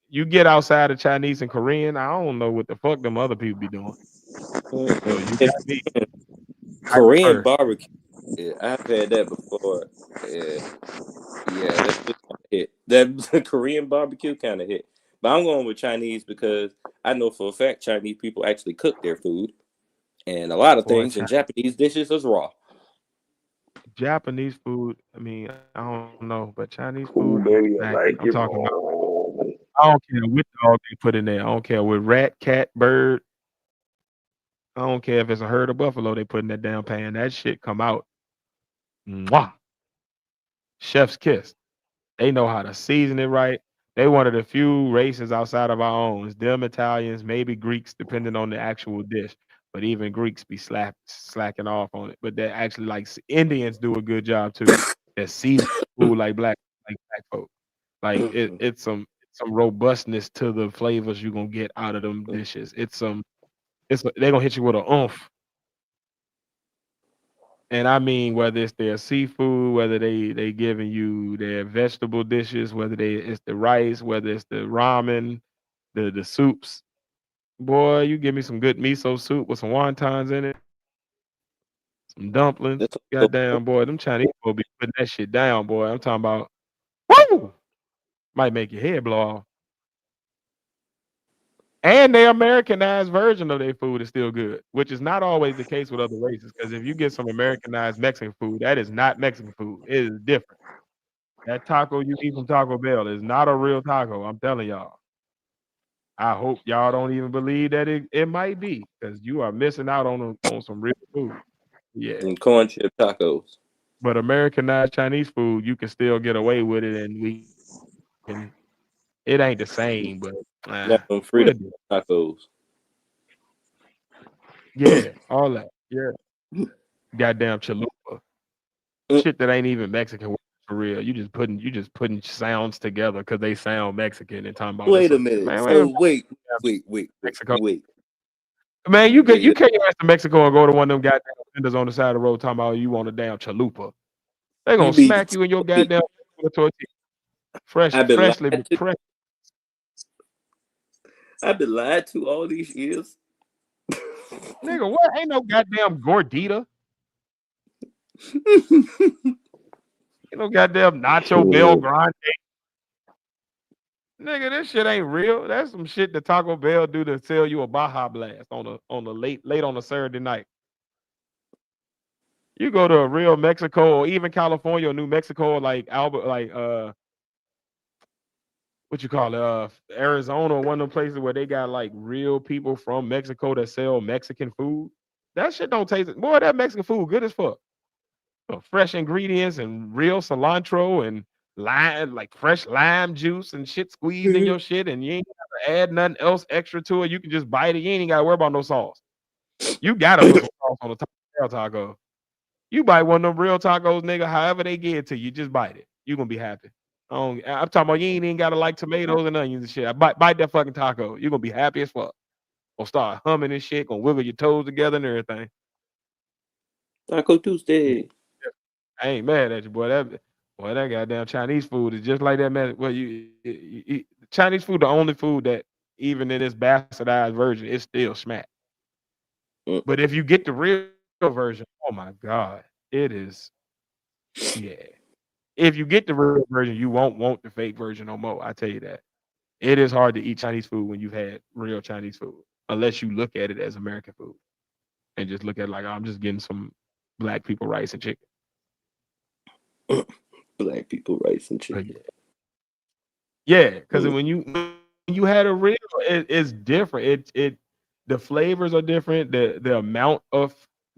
Speaker 5: You get outside of Chinese and Korean, I don't know what the fuck them other people be doing. So you
Speaker 6: if
Speaker 5: got me. I
Speaker 6: Korean
Speaker 5: defer.
Speaker 6: barbecue, yeah, I've had that before. Yeah, that just kind of hit. That Korean barbecue kind of hit. But I'm going with Chinese because I know for a fact Chinese people actually cook their food, and a lot of
Speaker 5: Boy,
Speaker 6: things in Japanese dishes is raw.
Speaker 5: Japanese food, I mean, I don't know, but Chinese food,
Speaker 7: Ooh, baby, I
Speaker 5: smack.
Speaker 7: like
Speaker 5: I'm
Speaker 7: it
Speaker 5: talking about.
Speaker 7: raw.
Speaker 5: I don't care what dog they put in there. I don't care what rat, cat, bird. I don't care if it's a herd of buffalo they put in that damn pan. That shit come out. Mwah. Chef's kiss. They know how to season it right. They one of the few races outside of our own. It's them Italians, maybe Greeks, depending on the actual dish. But even Greeks be slacking off on it. But they actually like Indians do a good job too. That season food like black folk. Like it's some robustness to the flavors you're gonna get out of them dishes. They're gonna hit you with a oomph. And I mean whether it's their seafood, whether they giving you their vegetable dishes, whether it's the rice, whether it's the ramen, the soups. Boy, you give me some good miso soup with some wontons in it, some dumplings.
Speaker 6: That's
Speaker 5: Goddamn boy, them Chinese people be putting that shit down, boy. I'm talking about woo! Might make your head blow off. And their Americanized version of their food is still good, which is not always the case with other races. Because if you get some Americanized Mexican food, that is not Mexican food. It is different. That taco you eat from Taco Bell is not a real taco. I'm telling y'all. I hope y'all don't even believe that it might be, because you are missing out on some real food. Yeah.
Speaker 6: and corn chip tacos.
Speaker 5: But Americanized Chinese food, you can still get away with it, and it ain't the same, but
Speaker 6: Not them Frito
Speaker 5: we'll do.
Speaker 6: tacos.
Speaker 5: Yeah, all that. Yeah. Goddamn chalupa. Shit that ain't even Mexican for real. You just putting sounds together because they sound Mexican and talking about it's
Speaker 6: Wait a
Speaker 5: a
Speaker 6: minute.
Speaker 5: man.
Speaker 6: So wait,
Speaker 5: Mexico.
Speaker 6: wait.
Speaker 5: Man,
Speaker 6: Okay,
Speaker 5: you can't go to Mexico and go to one of them goddamn vendors on the side of the road talking about you want a damn chalupa. They
Speaker 6: you
Speaker 5: gonna
Speaker 6: mean to
Speaker 5: smack you in your
Speaker 6: tell me
Speaker 5: goddamn with a tortilla.
Speaker 6: I've been
Speaker 5: Freshly
Speaker 6: lied to?
Speaker 5: pressed.
Speaker 6: I've been lied to all these years.
Speaker 5: Nigga, what? Ain't no goddamn gordita. Ain't no goddamn Nacho Bell Grande. Nigga, this shit ain't real. That's some shit that Taco Bell do to sell you a Baja Blast on a late on a Saturday night. You go to a real Mexico or even California or New Mexico or like Albert, like what you call it, Arizona or one of them places where they got like real people from Mexico that sell Mexican food. That shit don't taste it. Boy, that Mexican food good as fuck. Fresh ingredients and real cilantro and lime, like fresh lime juice and shit squeezed in your shit, and you ain't gotta add nothing else extra to it. You can just bite it. You ain't gotta worry about no sauce. You gotta put some sauce on the taco. You bite one of them real tacos, nigga, however they get it to you, just bite it. You gonna be happy. I'm talking about you ain't even gotta like tomatoes and onions and shit. Bite that fucking taco. You gonna be happy as fuck. Gonna start humming and shit, gonna wiggle your toes together and everything.
Speaker 6: Taco Tuesday.
Speaker 5: I ain't mad at you, boy. That goddamn Chinese food is just like that, man. Well, Chinese food, the only food that even in this bastardized version, it still smack.
Speaker 6: Mm.
Speaker 5: But if you get the real version, oh my god, it is. Yeah. If you get the real version, you won't want the fake version no more. I tell you that. It is hard to eat Chinese food when you've had real Chinese food, unless you look at it as American food and just look at it like, oh, I'm just getting some black people rice and chicken.
Speaker 6: Black people rice and
Speaker 5: But
Speaker 6: chicken.
Speaker 5: yeah, because when you had a real, it's different. The flavors are different. The amount of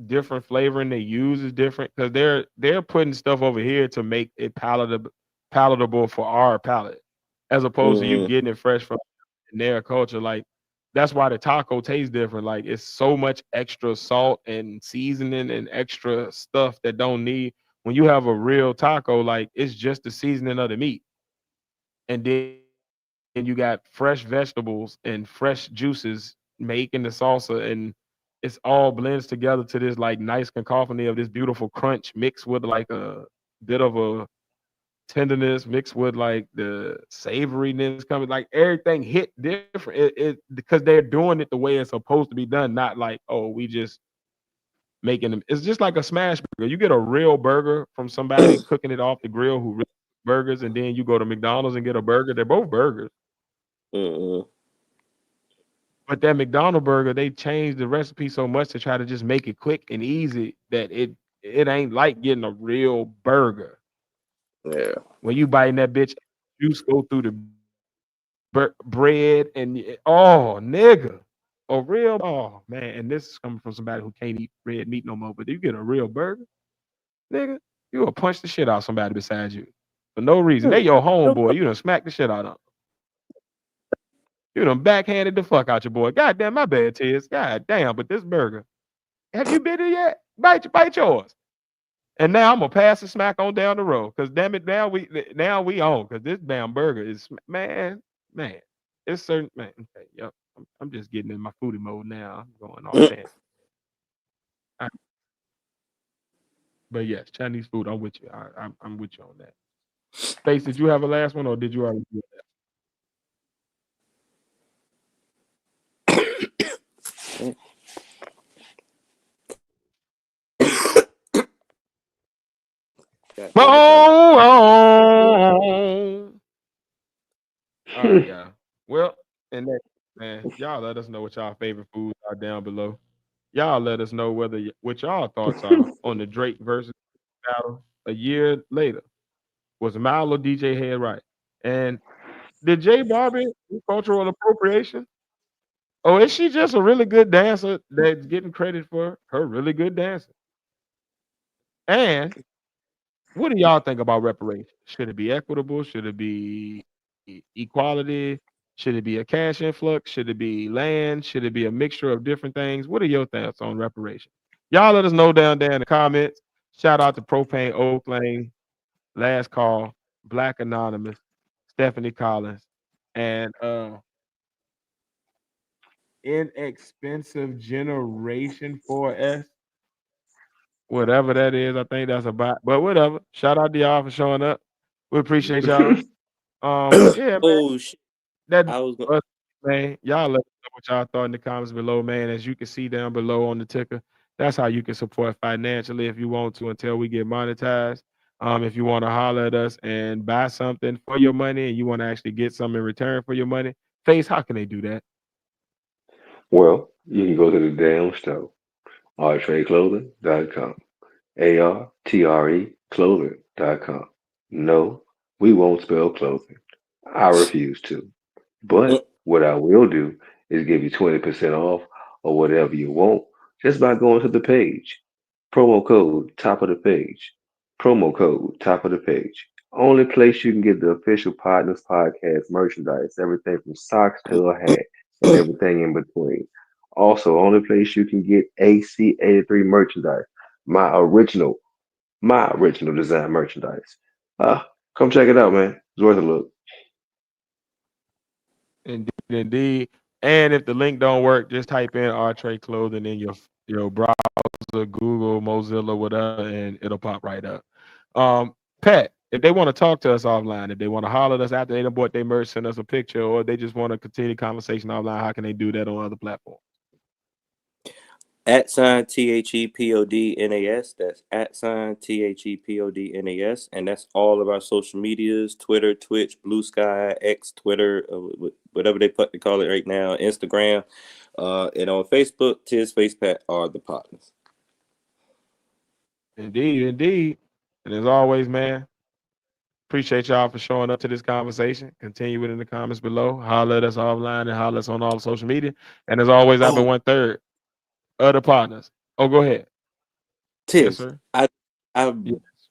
Speaker 5: different flavoring they use is different because they're putting stuff over here to make it palatable for our palate, as opposed to you
Speaker 6: Mm-hmm.
Speaker 5: getting it fresh from their culture. Like that's why the taco tastes different. Like it's so much extra salt and seasoning and extra stuff that don't need. When you have a real taco, like it's just the seasoning of the meat, and then you got fresh vegetables and fresh juices making the salsa, and it's all blends together to this like nice cacophony of this beautiful crunch mixed with like a bit of a tenderness mixed with like the savoriness coming, like everything hit different. It because they're doing it the way it's supposed to be done, not like, oh, we just making them. It's just like a smash burger. You get a real burger from somebody cooking it off the grill who really burgers, and then you go to McDonald's and get a burger. They're both burgers.
Speaker 6: Mm-hmm.
Speaker 5: But that McDonald burger, they changed the recipe so much to try to just make it quick and easy that it ain't like getting a real burger.
Speaker 6: Yeah.
Speaker 5: When you biting that bitch, juice go through the bread and oh nigga, a real oh man, and this is coming from somebody who can't eat red meat no more. But you get a real burger, nigga, you will punch the shit out somebody beside you for no reason. They your homeboy, you done smack the shit out of them. You done backhanded the fuck out your boy. God damn, my bad, Tiz. God damn, but this burger. Have you been here yet? Bite yours. And now I'm gonna pass the smack on down the road. Cause damn it, now we on. Cause this damn burger is man. It's certain man. Okay, yep. I'm just getting in my foodie mode now. I'm going off that. But yes, Chinese food. I'm with you. I'm with you on that. Face, did you have a last one or did you already do
Speaker 6: God
Speaker 5: that?
Speaker 6: damn it,
Speaker 5: All right, y'all. Well, and that man, y'all let us know what y'all favorite foods are down below. Y'all let us know what y'all thoughts are on the Drake versus battle a year later. Was Milo or DJ Head right? And did Jay Barbie do cultural appropriation? Or is she just a really good dancer that's getting credit for her really good dancing? And what do y'all think about reparations? Should it be equitable? Should it be equality? Should it be a cash influx? Should it be land? Should it be a mixture of different things? What are your thoughts on reparations? Y'all let us know down there in the comments. Shout out to Propane Oaklane, Last Call, Black Anonymous, Stephanie Collins, and Inexpensive Generation 4S. Whatever that is, I think that's about. But whatever. Shout out to y'all for showing up. We appreciate y'all. Yeah, man.
Speaker 6: Oh shit.
Speaker 5: That
Speaker 6: I was gonna
Speaker 5: us, man. Y'all let us know what y'all thought in the comments below, man. As you can see down below on the ticker, that's how you can support financially if you want to until we get monetized. If you want to holler at us and buy something for your money and you want to actually get something in return for your money, Face, how can they do that?
Speaker 7: Well, you can go to the damn store, artradeclothing.com. ARTRE No, we won't spell clothing. I refuse to. But what I will do is give you 20% off or whatever you want just by going to the page. Promo code top of the page. Promo code top of the page. Only place you can get the official Podnas podcast merchandise, everything from socks to a hat and everything in between. Also, only place you can get AC83 merchandise, my original, my original design merchandise. Come check it out, man. It's worth a look.
Speaker 5: Indeed, indeed. And if the link don't work, just type in our trade clothing in your browser, Google, Mozilla, whatever, and it'll pop right up. Pat, if they want to talk to us offline, if they want to holler at us after they done bought their merch, send us a picture, or they just want to continue conversation offline, how can they do that on other platforms?
Speaker 6: @THEPODNAS. That's @THEPODNAS, and that's all of our social medias: Twitter, Twitch, Blue Sky, X, Twitter, whatever they call it right now, Instagram, and on Facebook, Tiz, Phace, Pat are the partners.
Speaker 5: Indeed. And as always, man, appreciate y'all for showing up to this conversation. Continue it in the comments below. Holler at us offline and holler at us on all the social media. And as always, I've been 1/3 of the partners. Oh, go ahead.
Speaker 6: Tiz,
Speaker 5: Yes,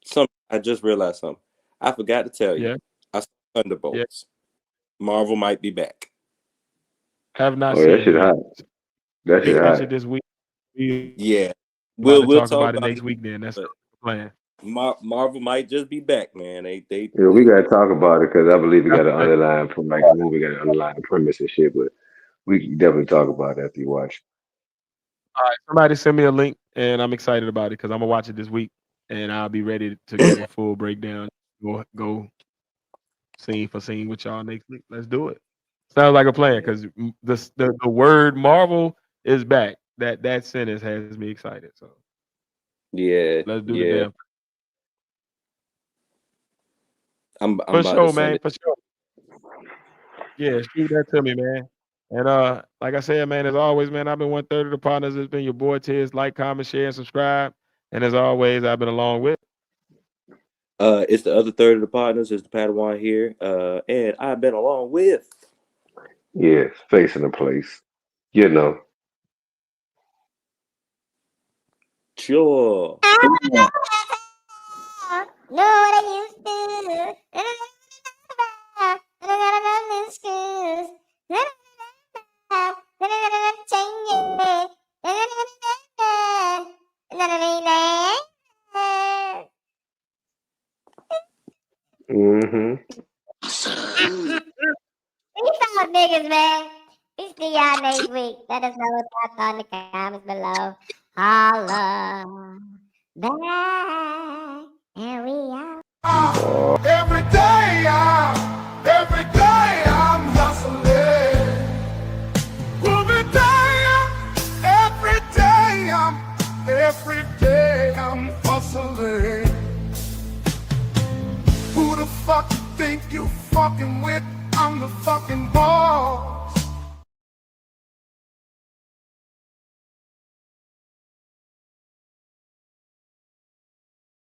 Speaker 5: sir.
Speaker 6: I just realized something. I forgot to tell you.
Speaker 5: Yeah.
Speaker 6: I saw Thunderbolts.
Speaker 5: Yeah.
Speaker 6: Marvel might be back.
Speaker 5: Have not
Speaker 7: Oh,
Speaker 5: seen
Speaker 7: that shit
Speaker 5: it.
Speaker 7: hot. That shit hot.
Speaker 5: This week.
Speaker 6: Yeah.
Speaker 5: We'll talk about it next week then. That's the plan.
Speaker 6: Marvel might just be back, man.
Speaker 7: We gotta talk about it because I believe we got an underlying from like the movie got an underlying premise and shit, but we can definitely talk about it after you watch.
Speaker 5: All right, somebody send me a link, and I'm excited about it because I'm gonna watch it this week, and I'll be ready to give a full breakdown. Go scene for scene with y'all next week. Let's do it. Sounds like a plan because the word Marvel is back. That sentence has me excited. So
Speaker 6: yeah,
Speaker 5: let's do the damn.
Speaker 6: I'm
Speaker 5: For
Speaker 6: about
Speaker 5: sure,
Speaker 6: to send
Speaker 5: man.
Speaker 6: it.
Speaker 5: For sure. Yeah, shoot that to me, man. And like I said, man, as always, man, I've been 1/3 of the partners. It's been your boy Tiz. Like, comment, share, and subscribe. And as always, I've been along with.
Speaker 6: It's the other third of the partners. It's the Padawan here. And I've been along with.
Speaker 7: Yeah, facing the place. You know.
Speaker 6: Sure.
Speaker 4: Know what I used to.
Speaker 7: Mm-hmm.
Speaker 4: Peace out, niggas, man. We see y'all next week. Let us know what y'all thought in the comments below. Holla back, and we out.
Speaker 3: Every day I'm hustling. Every day I'm hustling. Who the fuck you think you fucking with? I'm the fucking boss.